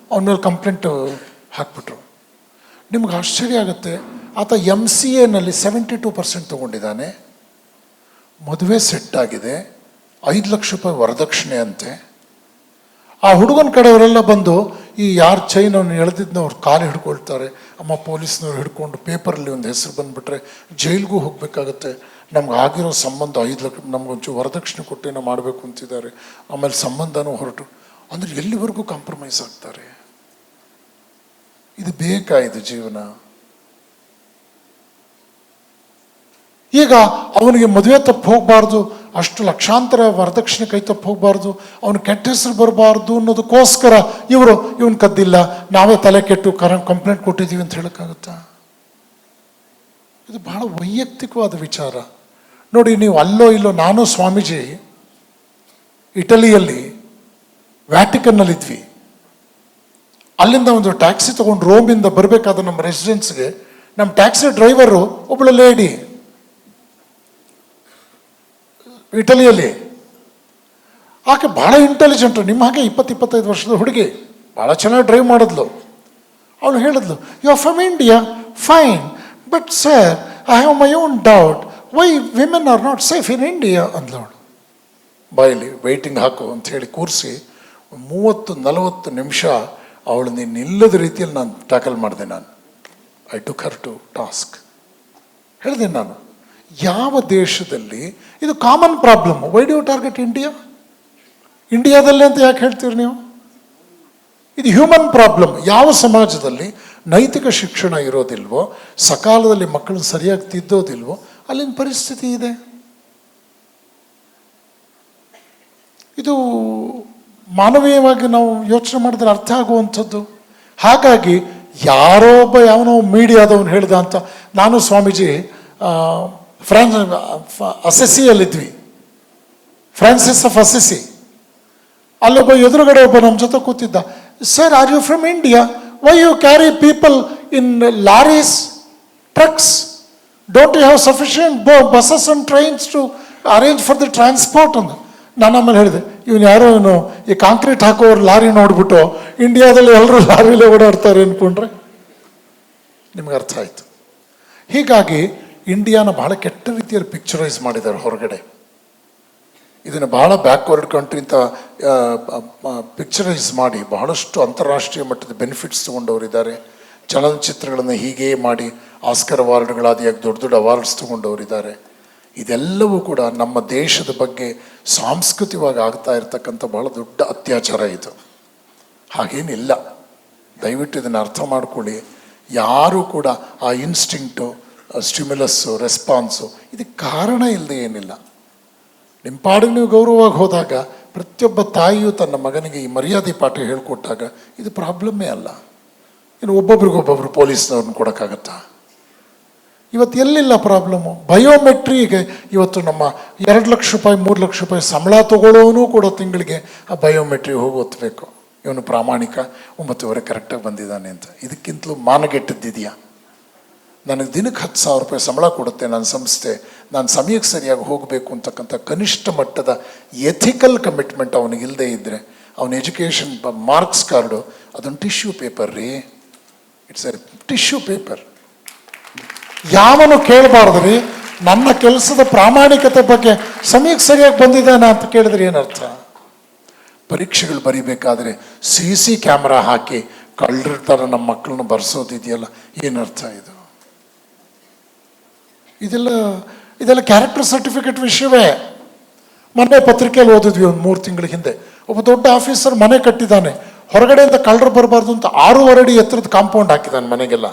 ಅವನ ಮೇಲೆ ಕಂಪ್ಲೇಂಟ್ ಹಾಕ್ಬಿಟ್ರು. ನಿಮ್ಗೆ ಆಶ್ಚರ್ಯ ಆಗುತ್ತೆ, ಆತ MCAನಲ್ಲಿ 72% ತೊಗೊಂಡಿದ್ದಾನೆ, ಮದುವೆ ಸೆಟ್ ಆಗಿದೆ, 5 ಲಕ್ಷ ರೂಪಾಯಿ ವರದಕ್ಷಿಣೆ ಅಂತೆ. ಆ ಹುಡುಗನ ಕಡೆಯವರೆಲ್ಲ ಬಂದು ಈ ಯಾರು ಚೈನ್ ಅವನು ಎಳೆದಿದ್ನ ಅವ್ರು ಕಾಲು ಹಿಡ್ಕೊಳ್ತಾರೆ. ಅಮ್ಮ, ಪೊಲೀಸ್ನವ್ರು ಹಿಡ್ಕೊಂಡು ಪೇಪರಲ್ಲಿ ಒಂದು ಹೆಸರು ಬಂದುಬಿಟ್ರೆ ಜೈಲಿಗೂ ಹೋಗಬೇಕಾಗತ್ತೆ, ನಮ್ಗೆ ಆಗಿರೋ ಸಂಬಂಧ 5 ಲಕ್ಷ ನಮ್ಗೊಂಚೂರು ವರದಕ್ಷಿಣೆ ಕೊಟ್ಟೇನೋ ಮಾಡಬೇಕು ಅಂತಿದ್ದಾರೆ, ಆಮೇಲೆ ಸಂಬಂಧನೂ ಹೊರಟು. ಅಂದರೆ ಎಲ್ಲಿವರೆಗೂ ಕಾಂಪ್ರಮೈಸ್ ಆಗ್ತಾರೆ? ಇದು ಬೇಕಾ ಇದು ಜೀವನ? ಈಗ ಅವನಿಗೆ ಮದುವೆ ತಪ್ಪು ಹೋಗಬಾರ್ದು, ಅಷ್ಟು ಲಕ್ಷಾಂತರ ವರದಕ್ಷಿಣೆ ಕೈ ತಪ್ಪು ಹೋಗಬಾರ್ದು, ಅವನು ಕೆಟ್ಟ ಹೆಸರು ಬರಬಾರ್ದು ಅನ್ನೋದಕ್ಕೋಸ್ಕರ ಇವನು ಕದ್ದಿಲ್ಲ, ನಾವೇ ತಲೆ ಕೆಟ್ಟು ಕಂಪ್ಲೇಂಟ್ ಕೊಟ್ಟಿದ್ದೀವಿ ಅಂತ ಹೇಳೋಕ್ಕಾಗುತ್ತಾ? ಇದು ಬಹಳ ವೈಯಕ್ತಿಕವಾದ ವಿಚಾರ. ನೋಡಿ, ನೀವು ಅಲ್ಲೋ ಇಲ್ಲೋ, ನಾನು ಸ್ವಾಮೀಜಿ ಇಟಲಿಯಲ್ಲಿ ವ್ಯಾಟಿಕನ್ನಲ್ಲಿದ್ವಿ. ಅಲ್ಲಿಂದ ಒಂದು ಟ್ಯಾಕ್ಸಿ ತೊಗೊಂಡು ರೋಮಿಂದ ಬರಬೇಕಾದ ನಮ್ಮ ರೆಸಿಡೆನ್ಸ್ಗೆ ನಮ್ಮ ಟ್ಯಾಕ್ಸಿ ಡ್ರೈವರು ಒಬ್ಬಳು ಲೇಡಿ ಇಟಲಿಯಲ್ಲಿ. ಆಕೆ ಭಾಳ ಇಂಟೆಲಿಜೆಂಟು, ನಿಮ್ಮ ಹಾಗೆ 20-25 ವರ್ಷದ ಹುಡುಗಿ, ಭಾಳ ಚೆನ್ನಾಗಿ ಡ್ರೈವ್ ಮಾಡಿದ್ಲು. ಅವಳು ಹೇಳಿದ್ಲು, you are from India, fine, but sir I have my own doubt, why women are not safe in India ಅಂದ್ಲವಳು. ಬಾಯಲ್ಲಿ ವೆಯ್ಟಿಂಗ್ ಹಾಕು ಅಂತ ಹೇಳಿ ಕೂರಿಸಿ 30-40 ನಿಮಿಷ ಅವಳು ನಿಲ್ಲದ ರೀತಿಯಲ್ಲಿ ನಾನು ಟ್ಯಾಕಲ್ ಮಾಡಿದೆ. I took her to task. ಹೇಳಿದೆ ನಾನು, ಯಾವ ದೇಶದಲ್ಲಿ ಇದು common problem, why do you target India? ಇಂಡಿಯಾದಲ್ಲೇ ಅಂತ ಯಾಕೆ ಹೇಳ್ತೀರಿ ನೀವು? ಇದು ಹ್ಯೂಮನ್ ಪ್ರಾಬ್ಲಮ್. ಯಾವ ಸಮಾಜದಲ್ಲಿ ನೈತಿಕ ಶಿಕ್ಷಣ ಇರೋದಿಲ್ವೋ, ಸಕಾಲದಲ್ಲಿ ಮಕ್ಕಳನ್ನ ಸರಿಯಾಗಿ ತಿದ್ದೋದಿಲ್ವೋ, ಅಲ್ಲಿನ ಪರಿಸ್ಥಿತಿ ಇದೆ. ಇದು ಮಾನವೀಯವಾಗಿ ನಾವು ಯೋಚನೆ ಮಾಡಿದ್ರೆ ಅರ್ಥ ಆಗುವಂಥದ್ದು. ಹಾಗಾಗಿ ಯಾರೋ ಒಬ್ಬ ಯಾವನೋ ಮೀಡಿಯಾದವನು ಹೇಳ್ದ ಅಂತ. ನಾನು ಸ್ವಾಮೀಜಿ ಅಸೆಸಿಯಲ್ಲಿದ್ವಿ, ಫ್ರಾನ್ಸಿಸ್ ಆಫ್ ಅಸೆಸಿ. ಅಲ್ಲೊಬ್ಬ ಎದುರುಗಡೆ ಒಬ್ಬ ನಮ್ಮ ಜೊತೆ ಕೂತಿದ್ದ. Sir, are you from India? Why you carry people in lorries, trucks? Don't you have sufficient buses and trains to arrange for the transport ಅಂತ. ನಾನು ಆಮೇಲೆ ಹೇಳಿದೆ, ಇವನು ಈ ಕಾಂಕ್ರೀಟ್ ಹಾಕೋರು ಲಾರಿ ನೋಡ್ಬಿಟ್ಟು ಇಂಡಿಯಾದಲ್ಲಿ ಎಲ್ಲರೂ ಲಾರಿಲೇ ಓಡಾಡ್ತಾರೆ ಅಂದ್ಕೊಂಡ್ರೆ. ನಿಮ್ಗೆ ಅರ್ಥ ಆಯಿತು. ಹೀಗಾಗಿ ಇಂಡಿಯಾನ ಬಹಳ ಕೆಟ್ಟ ರೀತಿಯಲ್ಲಿ ಪಿಕ್ಚರೈಸ್ ಮಾಡಿದ್ದಾರೆ ಹೊರಗಡೆ. ಇದನ್ನು ಬಹಳ ಬ್ಯಾಕ್ವರ್ಡ್ ಕಂಟ್ರಿ ಅಂತ ಪಿಕ್ಚರೈಸ್ ಮಾಡಿ ಬಹಳಷ್ಟು ಅಂತಾರಾಷ್ಟ್ರೀಯ ಮಟ್ಟದ ಬೆನಿಫಿಟ್ಸ್ ತೊಗೊಂಡವರಿದ್ದಾರೆ. ಚಲನಚಿತ್ರಗಳನ್ನು ಹೀಗೇ ಮಾಡಿ ಆಸ್ಕರ್ ಅವಾರ್ಡ್ಗಳಾದಿಯಾಗಿ ದೊಡ್ಡ ದೊಡ್ಡ ಅವಾರ್ಡ್ಸ್ ತೊಗೊಂಡವರಿದ್ದಾರೆ. ಇದೆಲ್ಲವೂ ಕೂಡ ನಮ್ಮ ದೇಶದ ಬಗ್ಗೆ ಸಾಂಸ್ಕೃತಿಕವಾಗಿ ಆಗ್ತಾ ಇರತಕ್ಕಂಥ ಬಹಳ ದೊಡ್ಡ ಅತ್ಯಾಚಾರ ಇದು. ಹಾಗೇನಿಲ್ಲ. ದಯವಿಟ್ಟು ಇದನ್ನು ಅರ್ಥ ಮಾಡ್ಕೊಳ್ಳಿ. ಯಾರೂ ಕೂಡ ಆ ಇನ್ಸ್ಟಿಂಕ್ಟು, ಸ್ಟಿಮ್ಯುಲಸ್ಸು, ರೆಸ್ಪಾನ್ಸು ಇದಕ್ಕೆ ಕಾರಣ ಇಲ್ಲದೆ ಏನಿಲ್ಲ. ನಿಮ್ಮ ಪಾಡಿಗೆ ನೀವು ಗೌರವವಾಗಿ ಹೋದಾಗ ಪ್ರತಿಯೊಬ್ಬ ತಾಯಿಯು ತನ್ನ ಮಗನಿಗೆ ಈ ಮರ್ಯಾದೆ ಪಾಠ ಹೇಳಿಕೊಟ್ಟಾಗ ಇದು ಪ್ರಾಬ್ಲಮ್ಮೇ ಅಲ್ಲ. ಇನ್ನು ಒಬ್ಬೊಬ್ರಿಗೊಬ್ಬೊಬ್ರು ಪೊಲೀಸ್ನವ್ರನ್ನ ಕೊಡೋಕ್ಕಾಗತ್ತಾ? ಇವತ್ತು ಎಲ್ಲಿಲ್ಲ ಪ್ರಾಬ್ಲಮ್ಮು. ಬಯೋಮೆಟ್ರಿಗೆ ಇವತ್ತು ನಮ್ಮ 2 ಲಕ್ಷ ರೂಪಾಯಿ 3 ಲಕ್ಷ ರೂಪಾಯಿ ಸಂಬಳ ತಗೊಳ್ಳೋನು ಕೂಡ ತಿಂಗಳಿಗೆ ಆ ಬಯೋಮೆಟ್ರಿ ಹೋಗಿ ಒತ್ತಬೇಕು. ಇವನು ಪ್ರಾಮಾಣಿಕ 9:30 ಕರೆಕ್ಟಾಗಿ ಬಂದಿದ್ದಾನೆ ಅಂತ. ಇದಕ್ಕಿಂತಲೂ ಮಾನಗೆಟ್ಟದ್ದಿದೆಯಾ? ನನಗೆ ದಿನಕ್ಕೆ 10,000 ರೂಪಾಯಿ ಸಂಬಳ ಕೊಡುತ್ತೆ ನನ್ನ ಸಂಸ್ಥೆ, ನಾನು ಸಮಯಕ್ಕೆ ಸರಿಯಾಗಿ ಹೋಗಬೇಕು ಅಂತಕ್ಕಂಥ ಕನಿಷ್ಠ ಮಟ್ಟದ ಎಥಿಕಲ್ ಕಮಿಟ್ಮೆಂಟ್ ಅವನಿಗೆ ಇಲ್ಲದೆ ಇದ್ದರೆ ಅವನ ಎಜುಕೇಷನ್ ಮಾರ್ಕ್ಸ್ ಕಾರ್ಡು ಅದೊಂದು ಟಿಶ್ಯೂ ಪೇಪರ್ ರೀ. It's A tissue paper. ಯಾವನು ಕೇಳಬಾರ್ದ್ರಿ ನನ್ನ ಕೆಲಸದ ಪ್ರಾಮಾಣಿಕತೆ ಬಗ್ಗೆ ಸಮಯಕ್ಕೆ ಸರಿಯಾಗಿ ಬಂದಿದ್ದಾನೆ ಅಂತ ಕೇಳಿದ್ರೆ ಏನರ್ಥ? ಪರೀಕ್ಷೆಗಳು ಬರಿಬೇಕಾದ್ರೆ CC ಕ್ಯಾಮ್ರಾ ಹಾಕಿ ಕಳ್ಳರ ಥರ ನಮ್ಮ ಮಕ್ಕಳನ್ನ ಬರ್ಸೋದಿದೆಯಲ್ಲ, ಏನರ್ಥ ಇದು? ಇದೆಲ್ಲ ಕ್ಯಾರೆಕ್ಟರ್ ಸರ್ಟಿಫಿಕೇಟ್ ವಿಷಯವೇ. ಮೊನ್ನೆ ಪತ್ರಿಕೆಯಲ್ಲಿ ಓದಿದ್ವಿ ಒಂದು 3 ತಿಂಗಳ ಹಿಂದೆ. ಒಬ್ಬ ದೊಡ್ಡ ಆಫೀಸರ್ ಮನೆ ಕಟ್ಟಿದ್ದಾನೆ, ಹೊರಗಡೆಯಿಂದ ಕಳ್ಳರು ಬರಬಾರ್ದು ಅಂತ 6.5 ಅಡಿ ಎತ್ತರದ ಕಾಂಪೌಂಡ್ ಹಾಕಿದ್ದಾನೆ ಮನೆಗೆಲ್ಲ.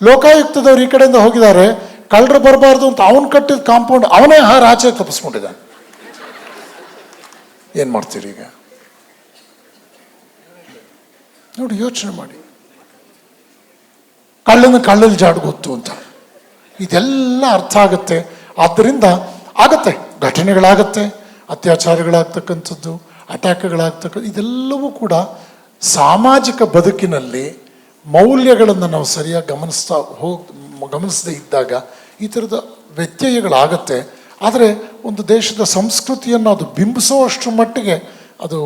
ಲೋಕಾಯುಕ್ತದವ್ರು ಈ ಕಡೆಯಿಂದ ಹೋಗಿದ್ದಾರೆ, ಕಳ್ಳರು ಬರಬಾರ್ದು ಅಂತ ಅವನು ಕಟ್ಟಿದ ಕಾಂಪೌಂಡ್ ಅವನೇ ಆಚೆ ತಪ್ಪಿಸ್ಕೊಂಡಿದ್ದಾನೆ. ಏನು ಮಾಡ್ತೀರಿ ಈಗ ನೋಡಿ, ಯೋಚನೆ ಮಾಡಿ. ಕಳ್ಳಲ್ಲಿ ಜಾಡು ಗೊತ್ತು ಅಂತ ಇದೆಲ್ಲ ಅರ್ಥ ಆಗುತ್ತೆ. ಆದ್ದರಿಂದ ಆಗತ್ತೆ, ಘಟನೆಗಳಾಗತ್ತೆ, ಅತ್ಯಾಚಾರಗಳಾಗ್ತಕ್ಕಂಥದ್ದು, ಅಟ್ಯಾಕ್ಗಳಾಗ್ತಕ್ಕಂಥ ಇದೆಲ್ಲವೂ ಕೂಡ ಸಾಮಾಜಿಕ ಬದುಕಿನಲ್ಲಿ ಮೌಲ್ಯಗಳನ್ನು ನಾವು ಸರಿಯಾಗಿ ಗಮನಿಸದೇ ಇದ್ದಾಗ ಈ ಥರದ ವ್ಯತ್ಯಯಗಳಾಗತ್ತೆ. ಆದರೆ ಒಂದು ದೇಶದ ಸಂಸ್ಕೃತಿಯನ್ನು ಅದು ಬಿಂಬಿಸುವಷ್ಟರ ಮಟ್ಟಿಗೆ ಅದು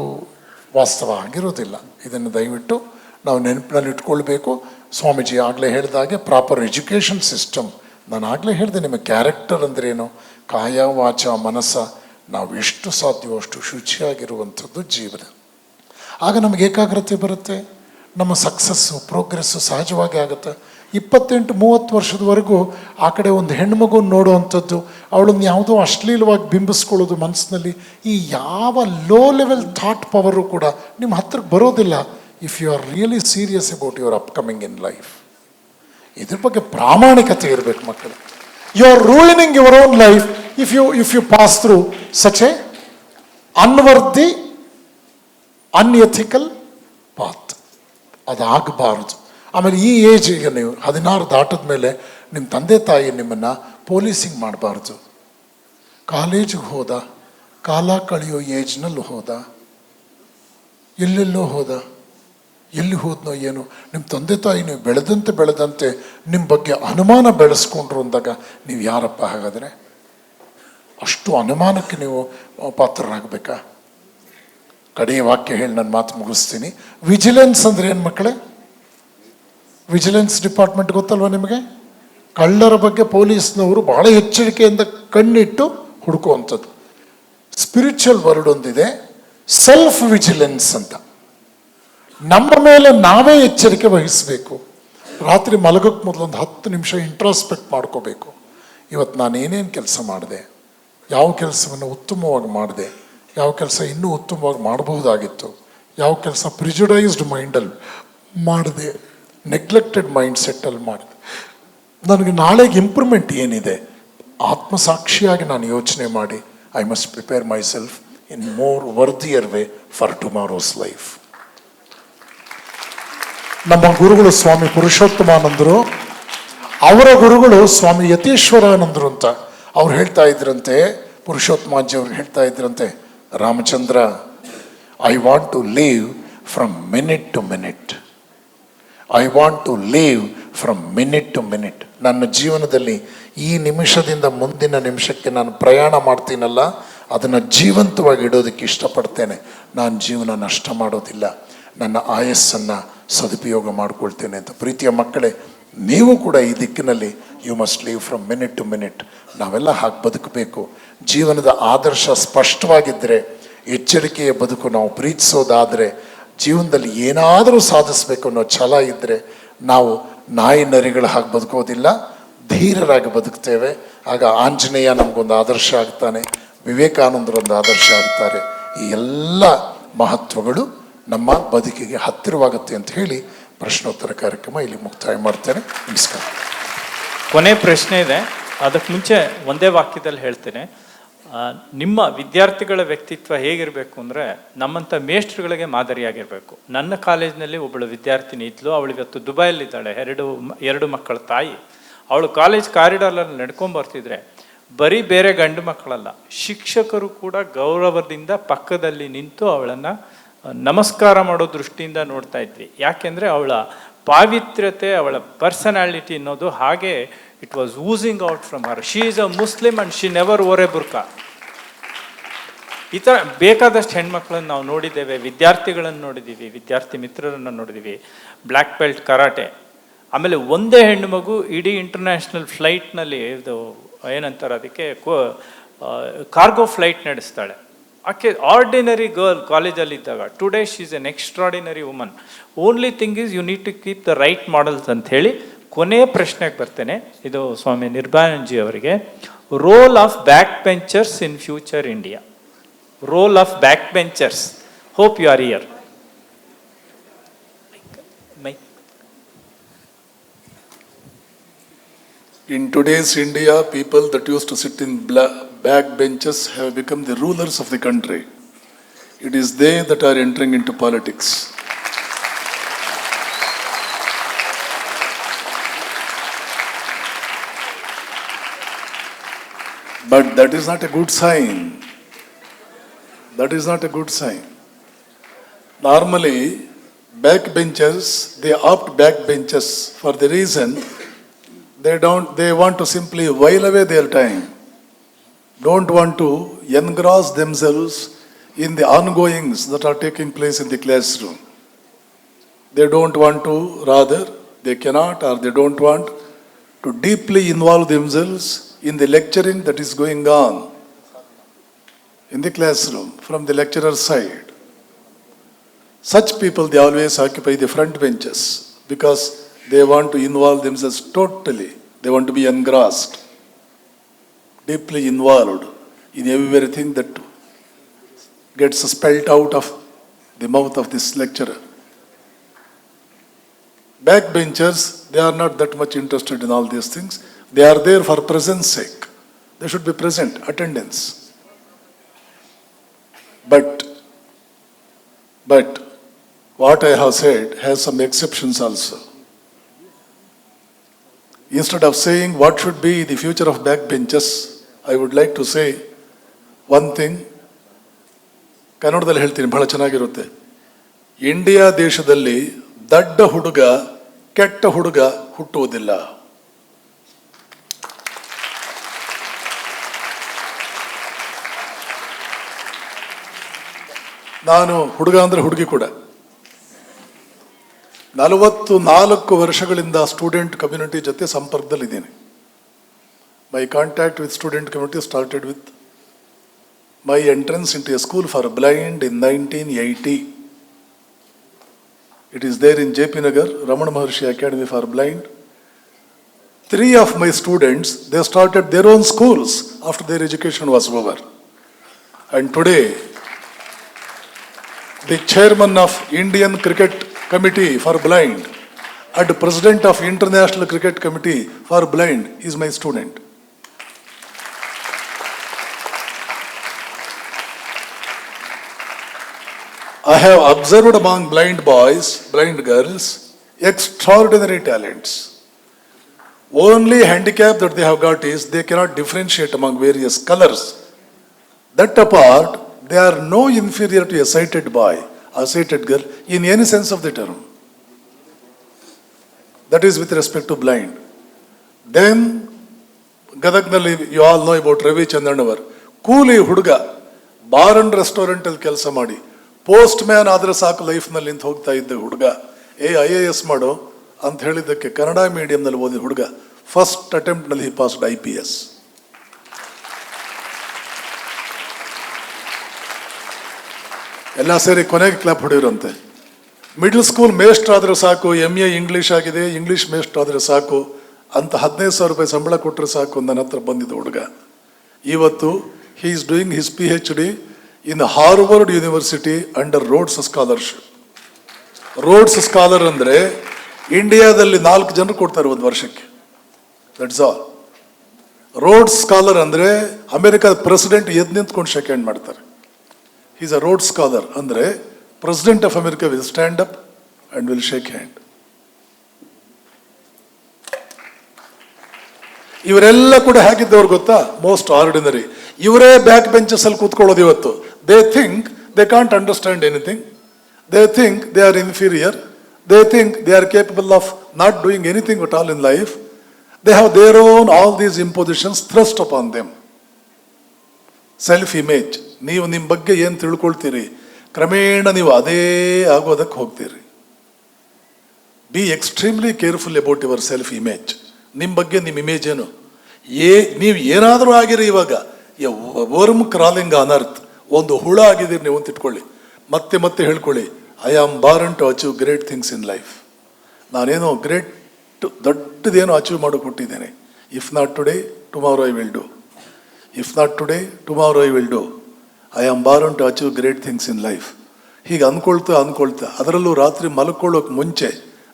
ವಾಸ್ತವ ಆಗಿರೋದಿಲ್ಲ. ಇದನ್ನು ದಯವಿಟ್ಟು ನಾವು ನೆನಪಿನಲ್ಲಿ ಇಟ್ಕೊಳ್ಬೇಕು. ಸ್ವಾಮೀಜಿ ಆಗಲೇ ಹೇಳಿದಾಗೆ ಪ್ರಾಪರ್ ಎಜುಕೇಷನ್ ಸಿಸ್ಟಮ್. ನಾನು ಆಗಲೇ ಹೇಳಿದೆ ನಿಮಗೆ ಕ್ಯಾರೆಕ್ಟರ್ ಅಂದ್ರೇನು, ಕಾಯ ವಾಚ ಮನಸ್ಸ ನಾವು ಎಷ್ಟು ಸಾಧ್ಯವೋ ಅಷ್ಟು ಶುಚಿಯಾಗಿರುವಂಥದ್ದು ಜೀವನ. ಆಗ ನಮಗೆ ಏಕಾಗ್ರತೆ ಬರುತ್ತೆ, ನಮ್ಮ ಸಕ್ಸಸ್ಸು ಪ್ರೋಗ್ರೆಸ್ಸು ಸಹಜವಾಗಿ ಆಗುತ್ತೆ. 28-30 ವರ್ಷದವರೆಗೂ ಆ ಕಡೆ ಒಂದು ಹೆಣ್ಮಗುನ ನೋಡುವಂಥದ್ದು, ಅವಳನ್ನು ಯಾವುದೋ ಅಶ್ಲೀಲವಾಗಿ ಬಿಂಬಿಸ್ಕೊಳ್ಳೋದು ಮನಸ್ಸಿನಲ್ಲಿ, ಈ ಯಾವ ಲೋ ಲೆವೆಲ್ ಥಾಟ್ ಪವರು ಕೂಡ ನಿಮ್ಮ ಹತ್ರಕ್ಕೆ ಬರೋದಿಲ್ಲ if you are really serious about your upcoming in life. ಇದ್ರ ಬಗ್ಗೆ ಪ್ರಾಮಾಣಿಕತೆ ಇರಬೇಕು ಮಕ್ಕಳು. You are ruining your own life if you pass through such a unworthy unethical path. ಅದಾಗಬಾರ್ದು. ಆಮೇಲೆ ಈ ಏಜ್, ಈಗ ನೀವು 16 ದಾಟದ ಮೇಲೆ ನಿಮ್ಮ ತಂದೆ ತಾಯಿ ನಿಮ್ಮನ್ನು ಪೊಲೀಸಿಂಗ್ ಮಾಡಬಾರ್ದು. ಕಾಲೇಜಿಗೆ ಹೋದ, ಕಾಲ ಕಳೆಯೋ ಏಜ್ನಲ್ಲಿ ಹೋದ, ಎಲ್ಲೆಲ್ಲೋ ಹೋದ, ಎಲ್ಲಿ ಹೋದ್ನೋ ಏನೋ, ನಿಮ್ಮ ತಂದೆ ತಾಯಿ ನೀವು ಬೆಳೆದಂತೆ ನಿಮ್ಮ ಬಗ್ಗೆ ಅನುಮಾನ ಬೆಳೆಸ್ಕೊಂಡ್ರು ಅಂದಾಗ ನೀವು ಯಾರಪ್ಪ? ಹಾಗಾದರೆ ಅಷ್ಟು ಅನುಮಾನಕ್ಕೆ ನೀವು ಪಾತ್ರರಾಗಬೇಕಾ? ಕಡೆಯ ವಾಕ್ಯ ಹೇಳಿ ನನ್ನ ಮಾತು ಮುಗಿಸ್ತೀನಿ. ವಿಜಿಲೆನ್ಸ್ ಅಂದರೆ ಏನು ಮಕ್ಕಳೇ? ವಿಜಿಲೆನ್ಸ್ ಡಿಪಾರ್ಟ್ಮೆಂಟ್ ಗೊತ್ತಲ್ವ ನಿಮಗೆ? ಕಳ್ಳರ ಬಗ್ಗೆ ಪೊಲೀಸ್ನವರು ಬಹಳ ಎಚ್ಚರಿಕೆಯಿಂದ ಕಣ್ಣಿಟ್ಟು ಹುಡುಕುವಂಥದ್ದು. ಸ್ಪಿರಿಚುವಲ್ ವರ್ಡ್ ಒಂದಿದೆ, ಸೆಲ್ಫ್ ವಿಜಿಲೆನ್ಸ್ ಅಂತ. ನಮ್ಮ ಮೇಲೆ ನಾವೇ ಎಚ್ಚರಿಕೆ ವಹಿಸಬೇಕು. ರಾತ್ರಿ ಮಲಗೋಕ್ಕೆ ಮೊದಲೊಂದು 10 ನಿಮಿಷ ಇಂಟ್ರಾಸ್ಪೆಕ್ಟ್ ಮಾಡ್ಕೋಬೇಕು. ಇವತ್ತು ನಾನು ಏನೇನು ಕೆಲಸ ಮಾಡಿದೆ, ಯಾವ ಕೆಲಸವನ್ನು ಉತ್ತಮವಾಗಿ ಮಾಡಿದೆ, ಯಾವ ಕೆಲಸ ಇನ್ನೂ ಉತ್ತಮವಾಗಿ ಮಾಡಬಹುದಾಗಿತ್ತು, ಯಾವ ಕೆಲಸ ಪ್ರಿಜುಡೈಸ್ಡ್ ಮೈಂಡಲ್ಲಿ ಮಾಡಿದೆ, ನೆಗ್ಲೆಕ್ಟೆಡ್ ಮೈಂಡ್ ಸೆಟ್ಟಲ್ಲಿ ಮಾಡಿದೆ, ನನಗೆ ನಾಳೆಗೆ ಇಂಪ್ರೂವ್ಮೆಂಟ್ ಏನಿದೆ, ಆತ್ಮಸಾಕ್ಷಿಯಾಗಿ ನಾನು ಯೋಚನೆ ಮಾಡಿ I must prepare my self in more worthier way for tomorrow's life. ನಮ್ಮ ಗುರುಗಳು ಸ್ವಾಮಿ ಪುರುಷೋತ್ತಮಾನಂದರು, ಅವರ ಗುರುಗಳು ಸ್ವಾಮಿ ಯತೀಶ್ವರಾನಂದರು ಅಂತ. ಅವ್ರು ಹೇಳ್ತಾ ಇದ್ರಂತೆ, ಪುರುಷೋತ್ತಮಾಜಿ ಅವ್ರು ಹೇಳ್ತಾ ಇದ್ರಂತೆ, Ramachandra, I want to leave from minute to minute. I want to leave from minute to minute. ನನ್ನ ಜೀವನದಲ್ಲಿ ಈ ನಿಮಿಷದಿಂದ ಮುಂದಿನ ನಿಮಿಷಕ್ಕೆ ನಾನು ಪ್ರಯಾಣ ಮಾಡ್ತೀನಲ್ಲ, ಅದನ್ನು ಜೀವಂತವಾಗಿ ಇಡೋದಕ್ಕೆ ಇಷ್ಟಪಡ್ತೇನೆ. ನಾನು ಜೀವನ ನಷ್ಟ ಮಾಡೋದಿಲ್ಲ, ನನ್ನ ಆಯಸ್ಸನ್ನು ಸದುಪಯೋಗ ಮಾಡ್ಕೊಳ್ತೇನೆ ಅಂತ. ಪ್ರೀತಿಯ ಮಕ್ಕಳೇ, ನೀವು ಕೂಡ ಈ ದಿಕ್ಕಿನಲ್ಲಿ you must leave from minute to minute. ನಾವೆಲ್ಲ ಹಾಗೆ ಬದುಕಬೇಕು. ಜೀವನದ ಆದರ್ಶ ಸ್ಪಷ್ಟವಾಗಿದ್ದರೆ, ಎಚ್ಚರಿಕೆಯ ಬದುಕು ನಾವು ಪ್ರೀತಿಸೋದಾದರೆ, ಜೀವನದಲ್ಲಿ ಏನಾದರೂ ಸಾಧಿಸಬೇಕು ಅನ್ನೋ ಛಲ ಇದ್ದರೆ, ನಾವು ನಾಯಿ ನರಿಗಳ ಹಾಗೆ ಬದುಕೋದಿಲ್ಲ, ಧೀರರಾಗಿ ಬದುಕ್ತೇವೆ. ಆಗ ಆಂಜನೇಯ ನಮಗೊಂದು ಆದರ್ಶ ಆಗ್ತಾನೆ, ವಿವೇಕಾನಂದರೊಂದು ಆದರ್ಶ ಆಗ್ತಾರೆ. ಈ ಎಲ್ಲ ಮಹತ್ವಗಳು ನಮ್ಮ ಬದುಕಿಗೆ ಹತ್ತಿರವಾಗುತ್ತೆ ಅಂತ ಹೇಳಿ ಪ್ರಶ್ನೋತ್ತರ ಕಾರ್ಯಕ್ರಮ ಇಲ್ಲಿ ಮುಕ್ತಾಯ ಮಾಡ್ತೇನೆ. ನಮಸ್ಕಾರ. ಕೊನೆ ಪ್ರಶ್ನೆ ಇದೆ, ಅದಕ್ಕೆ ಮುಂಚೆ ಒಂದೇ ವಾಕ್ಯದಲ್ಲಿ ಹೇಳ್ತೇನೆ. ನಿಮ್ಮ ವಿದ್ಯಾರ್ಥಿಗಳ ವ್ಯಕ್ತಿತ್ವ ಹೇಗಿರಬೇಕು ಅಂದರೆ, ನಮ್ಮಂಥ ಮೇಷ್ಟ್ರುಗಳಿಗೆ ಮಾದರಿಯಾಗಿರಬೇಕು. ನನ್ನ ಕಾಲೇಜಿನಲ್ಲಿ ಒಬ್ಬಳು ವಿದ್ಯಾರ್ಥಿನಿ ಇದ್ಲು, ಅವಳು ಇವತ್ತು ದುಬೈಯಲ್ಲಿದ್ದಾಳೆ, ಎರಡು ಮಕ್ಕಳ ತಾಯಿ. ಅವಳು ಕಾಲೇಜ್ ಕಾರಿಡಾರಲ್ಲಿ ನಡ್ಕೊಂಬರ್ತಿದ್ರೆ ಬರೀ ಬೇರೆ ಗಂಡು ಮಕ್ಕಳಲ್ಲ, ಶಿಕ್ಷಕರು ಕೂಡ ಗೌರವದಿಂದ ಪಕ್ಕದಲ್ಲಿ ನಿಂತು ಅವಳನ್ನು ನಮಸ್ಕಾರ ಮಾಡೋ ದೃಷ್ಟಿಯಿಂದ ನೋಡ್ತಾ ಇದ್ವಿ. ಯಾಕೆಂದರೆ ಅವಳ ಪಾವಿತ್ರ್ಯತೆ, ಅವಳ ಪರ್ಸನಾಲಿಟಿ ಅನ್ನೋದು ಹಾಗೆ it was oozing out from her. She is a Muslim and she never wore a burqa. ಈ ಥರ ಬೇಕಾದಷ್ಟು ಹೆಣ್ಮಕ್ಳನ್ನು ನಾವು ನೋಡಿದ್ದೇವೆ, ವಿದ್ಯಾರ್ಥಿಗಳನ್ನು ನೋಡಿದ್ದೀವಿ, ವಿದ್ಯಾರ್ಥಿ ಮಿತ್ರರನ್ನು ನೋಡಿದ್ದೀವಿ. Black belt karate. ಆಮೇಲೆ ಒಂದೇ ಹೆಣ್ಣು ಮಗು ಇಡೀ ಇಂಟರ್ನ್ಯಾಷನಲ್ ಫ್ಲೈಟ್ನಲ್ಲಿ ಇದು ಏನಂತಾರೆ ಅದಕ್ಕೆ, ಕಾರ್ಗೋ ಫ್ಲೈಟ್ ನಡೆಸ್ತಾಳೆ. ಆಕೆ ಆರ್ಡಿನರಿ ಗರ್ಲ್ ಕಾಲೇಜಲ್ಲಿದ್ದಾಗ. Today she is an extraordinary woman. Only thing is you need to keep the right models ಅಂತ ಹೇಳಿ ಕೊನೆಯ ಪ್ರಶ್ನೆಗೆ ಬರ್ತೇನೆ. ಇದು ಸ್ವಾಮಿ ನಿರ್ಭಯಾನಂದಜಿ ಅವರಿಗೆ. Role of back benchers in future India. Role of back benchers. Hope you are here. In today's India, people that used to sit in back benches have become the rulers of the country. It is they that are entering into politics. But that is not a good sign. That is not a good sign. Normally, backbenchers, they opt backbenchers for the reason they want to simply while away their time. Don't want to engross themselves in the ongoings that are taking place in the classroom. They don't want to, rather, they cannot or they don't want to deeply involve themselves in the lecturing that is going on in the classroom from the lecturer's side. Such people, they always occupy the front benches because they want to involve themselves totally. They want to be engrossed, deeply involved in everything that gets spelled out of the mouth of this lecturer. Backbenchers, they are not that much interested in all these things. They are there for presence sake. They should be present, attendance. But what I have said has some exceptions also. Instead of saying what should be the future of backbenchers, I would like to say one thing. ಕನ್ನಡದಲ್ಲಿ ಹೇಳ್ತೀನಿ, ಬಹಳ ಚೆನ್ನಾಗಿರುತ್ತೆ. ಇಂಡಿಯಾ ದೇಶದಲ್ಲಿ ದಡ್ಡ ಹುಡುಗ ಕೆಟ್ಟ ಹುಡುಗ ಹುಟ್ಟುವುದಿಲ್ಲ. ನಾನು ಹುಡುಗ ಅಂದ್ರೆ ಹುಡುಗಿ ಕೂಡ. 44 ವರ್ಷಗಳಿಂದ ಸ್ಟೂಡೆಂಟ್ ಕಮ್ಯುನಿಟಿ ಜೊತೆ ಸಂಪರ್ಕದಲ್ಲಿದ್ದೇನೆ. My contact with student community started with my entrance into a school for blind in 1980. It is there in JP Nagar, Ramana Maharshi Academy for Blind. 3 of my students, they started their own schools after their education was over. And today, the chairman of Indian Cricket Committee for Blind and president of International Cricket Committee for Blind is my student. I have observed among blind boys, blind girls, extraordinary talents. Only handicap that they have got is they cannot differentiate among various colors. That apart, they are no inferior to a sighted boy or sighted girl in any sense of the term. That is with respect to blind. Then, Gadagnali, you all know about Ravi Chandranavar. Cooli huduga, bar and restaurant al kelsa ಮಾಡಿ, ಪೋಸ್ಟ್ ಮ್ಯಾನ್ ಆದ್ರೆ ಸಾಕು ಲೈಫ್ನಲ್ಲಿ ನಿಂತು ಹೋಗ್ತಾ ಇದ್ದ ಹುಡುಗ, IAS ಮಾಡು, ಅಂತ ಹೇಳಿದ್ದಕ್ಕೆ ಕನ್ನಡ ಮೀಡಿಯಂನಲ್ಲಿ ಓದಿದ ಹುಡುಗ ಫಸ್ಟ್ ಅಟೆಂಪ್ಟ್ನಲ್ಲಿ ಪಾಸ್ಡ್ IPS. ಎಲ್ಲ ಸೇರಿ ಕೊನೆಗೆ ಕ್ಲಾಪ್ ಹೊಡೆಯೋರಂತೆ. ಮಿಡ್ಲ್ ಸ್ಕೂಲ್ ಮೇಸ್ಟ್ ಆದರೆ ಸಾಕು, MA ಇಂಗ್ಲೀಷ್ ಆಗಿದೆ, ಇಂಗ್ಲೀಷ್ ಮೇಸ್ಟ್ ಆದರೆ ಸಾಕು ಅಂತ 15,000 ರೂಪಾಯಿ ಸಂಬಳ ಕೊಟ್ಟರೆ ಸಾಕು ನನ್ನ ಹತ್ರ ಬಂದಿದ್ದ ಹುಡುಗ. ಇವತ್ತು he is doing his PhD in Harvard university under roads scholarship. Roads scholar ಅಂದರೆ ಇಂಡಿಯಾದಲ್ಲಿ 4 ಜನರು ಕೊಡ್ತಾರೆ ಒಂದು ವರ್ಷಕ್ಕೆ. That's all. ರೋಡ್ಸ್ ಸ್ಕಾಲರ್ ಅಂದರೆ ಅಮೆರಿಕದ ಪ್ರೆಸಿಡೆಂಟ್ ಎದ್ದು ನಿಂತ್ಕೊಂಡು ಶೇಕ್ ಹ್ಯಾಂಡ್ ಮಾಡ್ತಾರೆ. ಈಸ್ ಅ ರೋಡ್ ಸ್ಕಾಲರ್ ಅಂದರೆ president of America will stand up and will shake hand. ಇವರೆಲ್ಲ ಕೂಡ ಹೇಗಿದ್ದವ್ರು ಗೊತ್ತಾ? Most ordinary. ಇವರೇ ಬ್ಯಾಕ್ ಬೆಂಚಸ್ ಅಲ್ಲಿ ಕೂತ್ಕೊಳ್ಳೋದು ಇವತ್ತು. They think they can't understand anything. They think they are inferior. They think they are capable of not doing anything at all in life. They have their own all these impositions thrust upon them. Self image. ನೀವು ನಿಮ್ಮ ಬಗ್ಗೆ ಏನು ತಿಳ್ಕೊಳ್ತೀರಿ, ಕ್ರಮೇಣ ನೀವು ಅದೇ ಆಗೋದಕ್ಕೆ ಹೋಗ್ತೀರಿ. Be extremely careful about your self image. ನಿಮ್ಮ ಬಗ್ಗೆ ನಿಮ್ಮ ಇಮೇಜ್ ಏನು? ನೀವು ಏನಾದರೂ ಆಗಿರಿ, ಇವಾಗ ವರ್ಮ್ ಕ್ರಾಲಿಂಗ್ ಅನರ್ತ್, ಒಂದು ಹುಳ ಆಗಿದ್ದೀರಿ ನೀವು ಅಂತ ಇಟ್ಕೊಳ್ಳಿ. ಮತ್ತೆ ಮತ್ತೆ ಹೇಳ್ಕೊಳ್ಳಿ, I am born to achieve great things in life. ನಾನೇನೋ ಗ್ರೇಟ್ ದೊಡ್ಡದೇನೋ ಅಚೀವ್ ಮಾಡಿಕೊಟ್ಟಿದ್ದೇನೆ. If not today tomorrow I will do. If not today tomorrow I will do. I am born to achieve great things in life. ಹೀಗೆ ಅಂದ್ಕೊಳ್ತಾ ಅದರಲ್ಲೂ ರಾತ್ರಿ ಮಲ್ಕೊಳ್ಳೋಕೆ ಮುಂಚೆ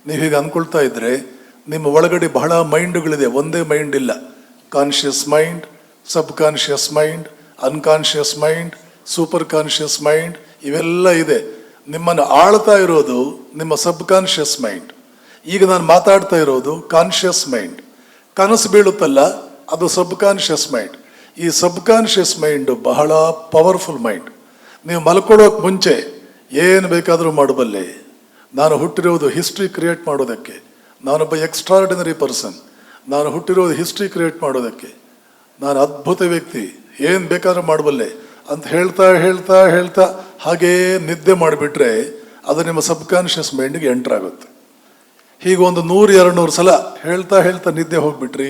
ನೀವು ಹೀಗೆ ಅಂದ್ಕೊಳ್ತಾ ಇದ್ರೆ ನಿಮ್ಮ ಒಳಗಡೆ ಬಹಳ ಮೈಂಡ್ಗಳಿದೆ, ಒಂದೇ ಮೈಂಡ್ ಇಲ್ಲ. Conscious mind, subconscious mind, unconscious mind, super conscious mind, ಇವೆಲ್ಲ ಇದೆ. ನಿಮ್ಮನ್ನು ಆಳ್ತಾ ಇರೋದು ನಿಮ್ಮ ಸಬ್ ಕಾನ್ಷಿಯಸ್ ಮೈಂಡ್. ಈಗ ನಾನು ಮಾತಾಡ್ತಾ ಇರೋದು ಕಾನ್ಷಿಯಸ್ ಮೈಂಡ್. ಕನಸು ಬೀಳುತ್ತಲ್ಲ, ಅದು ಸಬ್ ಕಾನ್ಷಿಯಸ್ ಮೈಂಡ್. ಈ ಸಬ್ ಕಾನ್ಷಿಯಸ್ ಮೈಂಡ್ ಬಹಳ ಪವರ್ಫುಲ್ ಮೈಂಡ್. ನೀವು ಮಲ್ಕೊಳ್ಳೋಕೆ ಮುಂಚೆ ಏನು ಬೇಕಾದರೂ ಮಾಡಬಲ್ಲೆ. ನಾನು ಹುಟ್ಟಿರೋದು ಹಿಸ್ಟ್ರಿ ಕ್ರಿಯೇಟ್ ಮಾಡೋದಕ್ಕೆ. ನಾನೊಬ್ಬ ಎಕ್ಸ್ಟ್ರಾರ್ಡಿನರಿ ಪರ್ಸನ್. ನಾನು ಹುಟ್ಟಿರೋದು ಹಿಸ್ಟ್ರಿ ಕ್ರಿಯೇಟ್ ಮಾಡೋದಕ್ಕೆ. ನಾನು ಅದ್ಭುತ ವ್ಯಕ್ತಿ, ಏನು ಬೇಕಾದ್ರೂ ಮಾಡಬಲ್ಲೆ ಅಂತ ಹೇಳ್ತಾ ಹೇಳ್ತಾ ಹೇಳ್ತಾ ಹಾಗೇ ನಿದ್ದೆ ಮಾಡಿಬಿಟ್ರೆ ಅದು ನಿಮ್ಮ ಸಬ್ ಕಾನ್ಷಿಯಸ್ ಮೈಂಡ್ಗೆ ಎಂಟರ್ ಆಗುತ್ತೆ. ಹೀಗೆ ಒಂದು 100-200 ಸಲ ಹೇಳ್ತಾ ಹೇಳ್ತಾ ನಿದ್ದೆ ಹೋಗ್ಬಿಟ್ರಿ,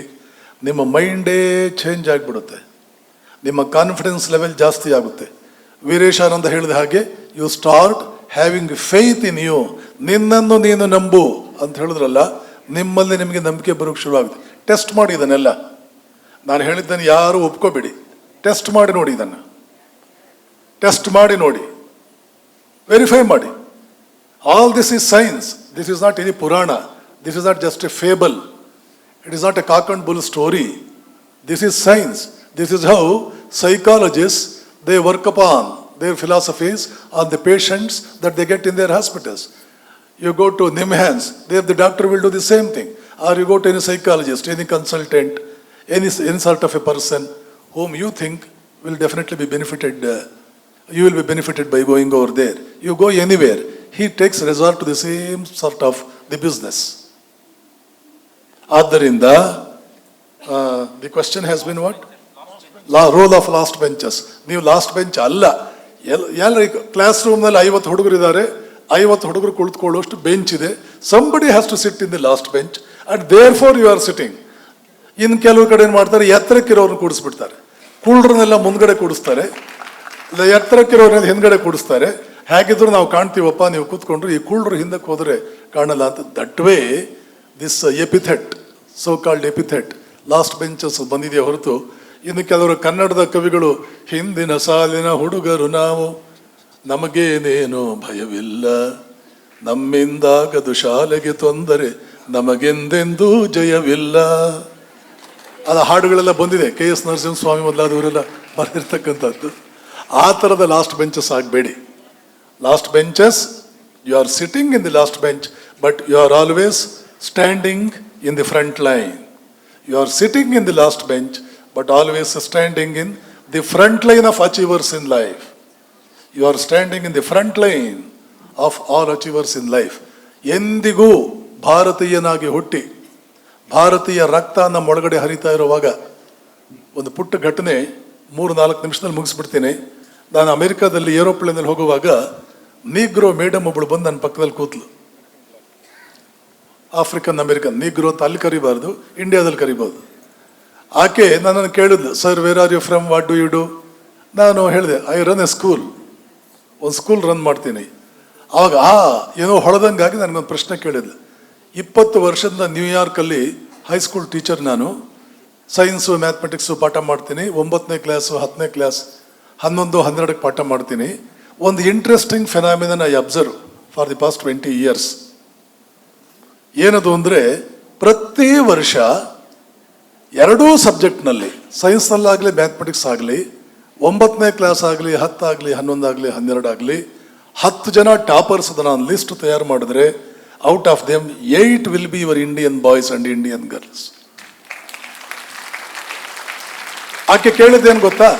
ನಿಮ್ಮ ಮೈಂಡೇ ಚೇಂಜ್ ಆಗಿಬಿಡುತ್ತೆ. ನಿಮ್ಮ ಕಾನ್ಫಿಡೆನ್ಸ್ ಲೆವೆಲ್ ಜಾಸ್ತಿ ಆಗುತ್ತೆ. ವೀರೇಶಾನಂದ ಹೇಳಿದ ಹಾಗೆ, you start having faith in you. ನಿನ್ನನ್ನು ನೀನು ನಂಬು ಅಂತ ಹೇಳಿದ್ರಲ್ಲ, ನಿಮ್ಮಲ್ಲಿ ನಿಮಗೆ ನಂಬಿಕೆ ಬರೋಕ್ಕೆ ಶುರುವಾಗುತ್ತೆ. ಟೆಸ್ಟ್ ಮಾಡಿ ಇದನ್ನೆಲ್ಲ. ನಾನು ಹೇಳಿದ್ದನ್ನು ಯಾರು ಒಪ್ಕೋಬೇಡಿ. ಟೆಸ್ಟ್ ಮಾಡಿ ನೋಡಿ, ಇದನ್ನು ಟೆಸ್ಟ್ ಮಾಡಿ ನೋಡಿ, ವೆರಿಫೈ ಮಾಡಿ. All this is science. This is not any purana. This is not just a fable. It is not a cock and bull story. This is science. This is how psychologists, they work upon their philosophies on the patients that they get in their hospitals. You go to NIMHANS, there the doctor will do the same thing. Or you go to any psychologist, any consultant, any sort of a person whom you think will definitely be benefited. You will be benefited by going over there. You go anywhere, he takes resort to the same sort of the business. Adharinda, the question has been what? Role of last benches. ನೀವು ಲಾಸ್ಟ್ ಬೆಂಚ್ ಅಲ್ಲ. ಎಲ್ಲ ಕ್ಲಾಸ್ ರೂಮ್ನಲ್ಲಿ 50 ಹುಡುಗರು ಇದ್ದಾರೆ, 50 ಹುಡುಗರು ಕುಳಿತುಕೊಳ್ಳುವಷ್ಟು ಬೆಂಚ್ ಇದೆ. Somebody has to sit in the last bench and therefore you are sitting. ಇನ್ನು ಕೆಲವು ಕಡೆ ಏನು ಮಾಡ್ತಾರೆ, ಎತ್ತರಕ್ಕಿರೋರನ್ನ ಕೂಡಿಸ್ಬಿಡ್ತಾರೆ. ಕುಳ್ರನ್ನೆಲ್ಲ ಮುಂದ್ಗಡೆ ಕೂಡಿಸ್ತಾರೆ, ಎತ್ತರಕ್ಕಿರೋರನ್ನೆಲ್ಲ ಹಿಂದ್ಗಡೆ ಕೂಡಿಸ್ತಾರೆ. ಹೇಗಿದ್ರು ನಾವು ಕಾಣ್ತೀವಪ್ಪ, ನೀವು ಕೂತ್ಕೊಂಡ್ರು. ಈ ಕುಳ್ರು ಹಿಂದಕ್ಕೆ ಹೋದರೆ ಕಾಣಲ್ಲ ಅಂತ. That way this epithet, so called epithet, last benches ಬಂದಿದೆಯೇ ಹೊರತು. ಇನ್ನು ಕೆಲವರು ಕನ್ನಡದ ಕವಿಗಳು, ಹಿಂದಿನ ಸಾಲಿನ ಹುಡುಗರು ನಾವು, ನಮಗೇನೇನು ಭಯವಿಲ್ಲ, ನಮ್ಮಿಂದಾಗದು ಶಾಲೆಗೆ ತೊಂದರೆ, ನಮಗೆಂದೆಂದೂ ಜಯವಿಲ್ಲ. ಅದು ಹಾಡುಗಳೆಲ್ಲ ಬಂದಿದೆ. KS ನರಸಿಂಹಸ್ವಾಮಿ ಮೊದಲಾದವರೆಲ್ಲ ಬರೆದಿರ್ತಕ್ಕಂಥದ್ದು. ಆ ಥರದ ಲಾಸ್ಟ್ ಬೆಂಚಸ್ ಆಗಬೇಡಿ. Last benches, you are sitting in the last bench, but you are always standing in the front line. You are sitting in the last bench, but always standing in the front line of achievers in life. You are standing in the front line of all achievers in life. ಎಂದಿಗೂ ಭಾರತೀಯನಾಗಿ ಹುಟ್ಟಿ ಭಾರತೀಯ ರಕ್ತ ನಮ್ಮ ಒಳಗಡೆ ಹರಿತಾ ಇರುವಾಗ ಒಂದು ಪುಟ್ಟ ಘಟನೆ 3-4 ನಿಮಿಷದಲ್ಲಿ ಮುಗಿಸ್ಬಿಡ್ತೀನಿ. ನಾನು ಅಮೆರಿಕಾದಲ್ಲಿ ಏರೋಪ್ಲೇನಲ್ಲಿ ಹೋಗುವಾಗ ನೀಗ್ರೋ ಮೇಡಮ್ ಒಬ್ಬಳು ಬಂದು ನನ್ನ ಪಕ್ಕದಲ್ಲಿ ಕೂತ್ಲು. ಆಫ್ರಿಕನ್ ಅಮೆರಿಕನ್ ನೀಗ್ರೋ ಅಂತ ಅಲ್ಲಿ ಕರಿಬಾರ್ದು, ಇಂಡಿಯಾದಲ್ಲಿ ಕರಿಬೋದು. ಆಕೆ ನನ್ನನ್ನು ಕೇಳಿದ್ಲು, sir where are you from, what do you do? ನಾನು ಹೇಳಿದೆ, ಐ ರನ್ ಎ ಸ್ಕೂಲ್, ಒಂದು ಸ್ಕೂಲ್ ರನ್ ಮಾಡ್ತೀನಿ. ಆವಾಗ ಏನೋ ಹೊಳೆದಂಗಾಗಿ ನನಗೊಂದು ಪ್ರಶ್ನೆ ಕೇಳಿದ್ಲು. 20 ವರ್ಷದಿಂದ ನ್ಯೂಯಾರ್ಕಲ್ಲಿ ಹೈಸ್ಕೂಲ್ ಟೀಚರ್ ನಾನು, ಸೈನ್ಸು ಮ್ಯಾಥಮೆಟಿಕ್ಸು ಪಾಠ ಮಾಡ್ತೀನಿ. 9ನೇ ಕ್ಲಾಸು 10ನೇ ಕ್ಲಾಸ್ 11, 12ಕ್ಕೆ ಪಾಠ ಮಾಡ್ತೀನಿ. ಒಂದು interesting phenomenon I observe for the past 20 years. ಏನದು ಅಂದರೆ, ಪ್ರತಿ ವರ್ಷ ಎರಡೂ ಸಬ್ಜೆಕ್ಟ್ನಲ್ಲಿ, ಸೈನ್ಸ್ನಲ್ಲಾಗಲಿ ಮ್ಯಾಥಮೆಟಿಕ್ಸ್ ಆಗಲಿ, 9ನೇ ಕ್ಲಾಸ್ ಆಗಲಿ 10 ಆಗಲಿ 11 ಆಗಲಿ 12 ಆಗಲಿ 10 ಜನ ಟಾಪರ್ಸ್ ನಾನು ಲಿಸ್ಟ್ ತಯಾರು ಮಾಡಿದ್ರೆ, out of them 8 will be your Indian boys and Indian girls. ಆಕೆ ಕೇಳಿದ್ದೇನು ಗೊತ್ತಾ?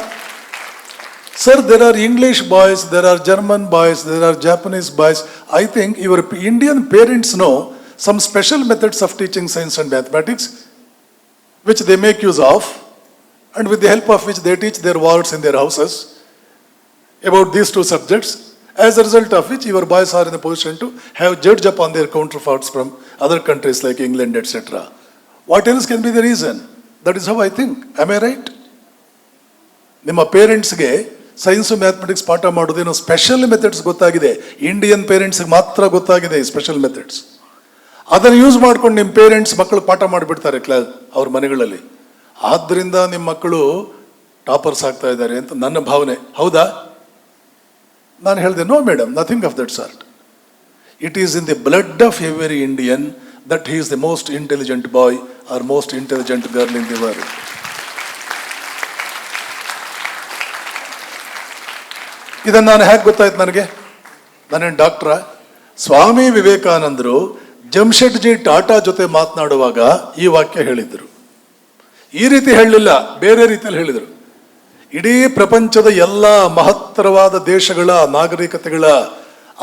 Sir, there are English boys, there are German boys, there are Japanese boys. I think your Indian parents know some special methods of teaching science and mathematics, which they make use of, and with the help of which they teach their wards in their houses about these two subjects, as a result of which your boys are in a position to have judged upon their counterparts from other countries like England, etc. What else can be the reason? That is how I think. Am I right? ನಿಮ್ಮ ಪೇರೆಂಟ್ಸ್ಗೆ ಸೈನ್ಸು ಮ್ಯಾಥಮೆಟಿಕ್ಸ್ ಪಾಠ ಮಾಡೋದೇನೋ ಸ್ಪೆಷಲ್ ಮೆಥಡ್ಸ್ ಗೊತ್ತಾಗಿದೆ. ಇಂಡಿಯನ್ ಪೇರೆಂಟ್ಸ್ಗೆ ಮಾತ್ರ ಗೊತ್ತಾಗಿದೆ ಈ ಸ್ಪೆಷಲ್ ಮೆಥಡ್ಸ್. ಅದನ್ನು ಯೂಸ್ ಮಾಡ್ಕೊಂಡು ನಿಮ್ಮ ಪೇರೆಂಟ್ಸ್ ಮಕ್ಕಳು ಪಾಠ ಮಾಡಿಬಿಡ್ತಾರೆ ಅವ್ರ ಮನೆಗಳಲ್ಲಿ. ಆದ್ದರಿಂದ ನಿಮ್ಮ ಮಕ್ಕಳು ಟಾಪರ್ಸ್ ಆಗ್ತಾ ಇದ್ದಾರೆ ಅಂತ ನನ್ನ ಭಾವನೆ. ಹೌದಾ? ನಾನು ಹೇಳಿದೆ, no madam, nothing of that sort. It is in the blood of every Indian that he is the most intelligent boy or most intelligent girl in the world. ಇದನ್ನು ನಾನು ಹೇಗೆ ಗೊತ್ತಾಯ್ತು ನನಗೆ? ನಾನೇನು ಡಾಕ್ಟ್ರ? ಸ್ವಾಮಿ ವಿವೇಕಾನಂದರು ಜಮ್ಶೆಡ್ಜಿ ಟಾಟಾ ಜೊತೆ ಮಾತನಾಡುವಾಗ ಈ ವಾಕ್ಯ ಹೇಳಿದರು. ಈ ರೀತಿ ಹೇಳಲಿಲ್ಲ, ಬೇರೆ ರೀತಿಯಲ್ಲಿ ಹೇಳಿದರು. ಇಡೀ ಪ್ರಪಂಚದ ಎಲ್ಲ ಮಹತ್ತರವಾದ ದೇಶಗಳ ನಾಗರಿಕತೆಗಳ,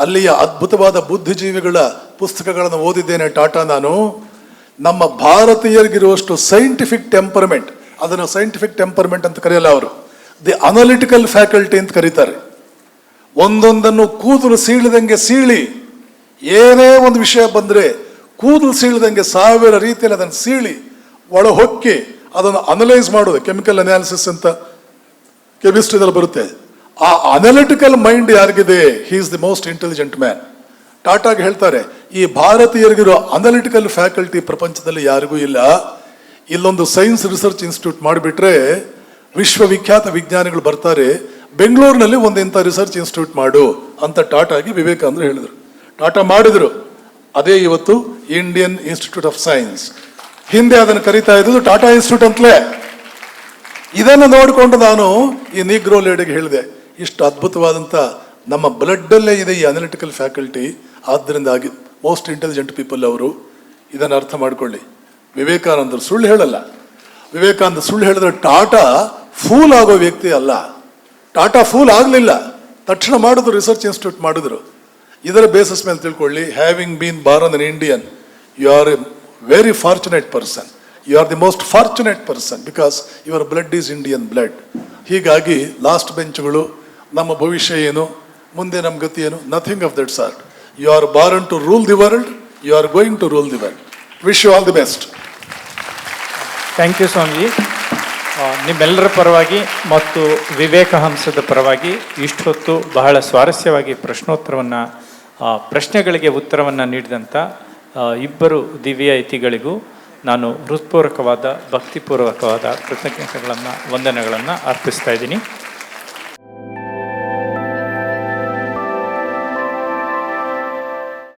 ಅಲ್ಲಿಯ ಅದ್ಭುತವಾದ ಬುದ್ಧಿಜೀವಿಗಳ ಪುಸ್ತಕಗಳನ್ನು ಓದಿದ್ದೇನೆ ಟಾಟಾ ನಾನು. ನಮ್ಮ ಭಾರತೀಯರಿಗಿರುವಷ್ಟು ಸೈಂಟಿಫಿಕ್ ಟೆಂಪರ್ಮೆಂಟ್, ಅದನ್ನು ಸೈಂಟಿಫಿಕ್ ಟೆಂಪರ್ಮೆಂಟ್ ಅಂತ ಕರೆಯಲ್ಲ ಅವರು, ದಿ ಅನಾಲಿಟಿಕಲ್ ಫ್ಯಾಕಲ್ಟಿ ಅಂತ ಕರೀತಾರೆ. ಒಂದೊಂದನ್ನು ಕೂದಲು ಸೀಳಿದಂಗೆ ಸೀಳಿ, ಏನೇ ಒಂದು ವಿಷಯ ಬಂದರೆ ಕೂದಲು ಸೀಳಿದಂಗೆ 1000 ರೀತಿಯಲ್ಲಿ ಅದನ್ನು ಸೀಳಿ ಒಳ ಹೊಕ್ಕಿ ಅದನ್ನು ಅನಲೈಸ್ ಮಾಡೋದು. ಕೆಮಿಕಲ್ ಅನಾಲಿಸಿಸ್ ಅಂತ ಕೆಮಿಸ್ಟ್ರಿದಲ್ಲಿ ಬರುತ್ತೆ. ಆ ಅನಾಲಿಟಿಕಲ್ ಮೈಂಡ್ ಯಾರಿಗಿದೆ, he is the most intelligent man. ಟಾಟಾಗೆ ಹೇಳ್ತಾರೆ, ಈ ಭಾರತೀಯರಿಗಿರೋ ಅನಾಲಿಟಿಕಲ್ ಫ್ಯಾಕಲ್ಟಿ ಪ್ರಪಂಚದಲ್ಲಿ ಯಾರಿಗೂ ಇಲ್ಲ. ಇಲ್ಲೊಂದು ಸೈನ್ಸ್ ರಿಸರ್ಚ್ ಇನ್ಸ್ಟಿಟ್ಯೂಟ್ ಮಾಡಿಬಿಟ್ರೆ ವಿಶ್ವವಿಖ್ಯಾತ ವಿಜ್ಞಾನಿಗಳು ಬರ್ತಾರೆ. ಬೆಂಗಳೂರಿನಲ್ಲಿ ಒಂದು ಇಂಥ ರಿಸರ್ಚ್ ಇನ್ಸ್ಟಿಟ್ಯೂಟ್ ಮಾಡು ಅಂತ ಟಾಟಾಗಿ ವಿವೇಕಾನಂದರು ಹೇಳಿದರು. ಟಾಟಾ ಮಾಡಿದರು. ಅದೇ ಇವತ್ತು ಇಂಡಿಯನ್ ಇನ್ಸ್ಟಿಟ್ಯೂಟ್ ಆಫ್ ಸೈನ್ಸ್. ಹಿಂದೆ ಅದನ್ನು ಕರೀತಾ ಇದ್ದು ಟಾಟಾ ಇನ್ಸ್ಟಿಟ್ಯೂಟ್ ಅಂತಲೇ. ಇದನ್ನು ನೋಡಿಕೊಂಡು ನಾನು ಈ ನೀಗ್ರೋ ಲೇಡಿಗೆ ಹೇಳಿದೆ, ಇಷ್ಟು ಅದ್ಭುತವಾದಂಥ ನಮ್ಮ ಬ್ಲಡ್ಡಲ್ಲೇ ಇದೆ ಈ ಅನಾಲಿಟಿಕಲ್ ಫ್ಯಾಕಲ್ಟಿ. ಆದ್ದರಿಂದ ಮೋಸ್ಟ್ ಇಂಟೆಲಿಜೆಂಟ್ ಪೀಪಲ್ ಅವರು. ಇದನ್ನು ಅರ್ಥ ಮಾಡ್ಕೊಳ್ಳಿ. ವಿವೇಕಾನಂದರು ಸುಳ್ಳು ಹೇಳಲ್ಲ. ವಿವೇಕಾನಂದ ಸುಳ್ಳು ಹೇಳಿದ್ರೆ ಟಾಟಾ ಫೂಲ್ ಆಗೋ ವ್ಯಕ್ತಿ ಅಲ್ಲ. ಟಾಟಾ ಫೂಲ್ ಆಗಲಿಲ್ಲ, ತಕ್ಷಣ ಮಾಡಿದ್ರು, ರಿಸರ್ಚ್ ಇನ್ಸ್ಟಿಟ್ಯೂಟ್ ಮಾಡಿದ್ರು. ಇದರ ಬೇಸಿಸ್ ಮೇಲೆ ತಿಳ್ಕೊಳ್ಳಿ, having been born an Indian, you are a very fortunate person. You are the most fortunate person because your blood is Indian blood. ಹೀಗಾಗಿ ಲಾಸ್ಟ್ ಬೆಂಚ್ಗಳು, ನಮ್ಮ ಭವಿಷ್ಯ ಏನು, ಮುಂದೆ ನಮ್ಮ ಗತಿ ಏನು, nothing of that sort. You are born to rule the world, you are going to rule the world. Wish you all the best. Thank you Swamiji. ನಿಮ್ಮೆಲ್ಲರ ಪರವಾಗಿ ಮತ್ತು ವಿವೇಕಹಂಸದ ಪರವಾಗಿ ಇಷ್ಟು ಹೊತ್ತು ಬಹಳ ಸ್ವಾರಸ್ಯವಾಗಿ ಪ್ರಶ್ನೆಗಳಿಗೆ ಉತ್ತರವನ್ನು ನೀಡಿದಂಥ ಇಬ್ಬರು ದಿವ್ಯ ಅತಿಥಿಗಳಿಗೂ ನಾನು ಹೃತ್ಪೂರ್ವಕವಾದ ಭಕ್ತಿಪೂರ್ವಕವಾದ ಕೃತಜ್ಞತೆಗಳನ್ನು ವಂದನೆಗಳನ್ನು ಅರ್ಪಿಸ್ತಾ ಇದ್ದೀನಿ.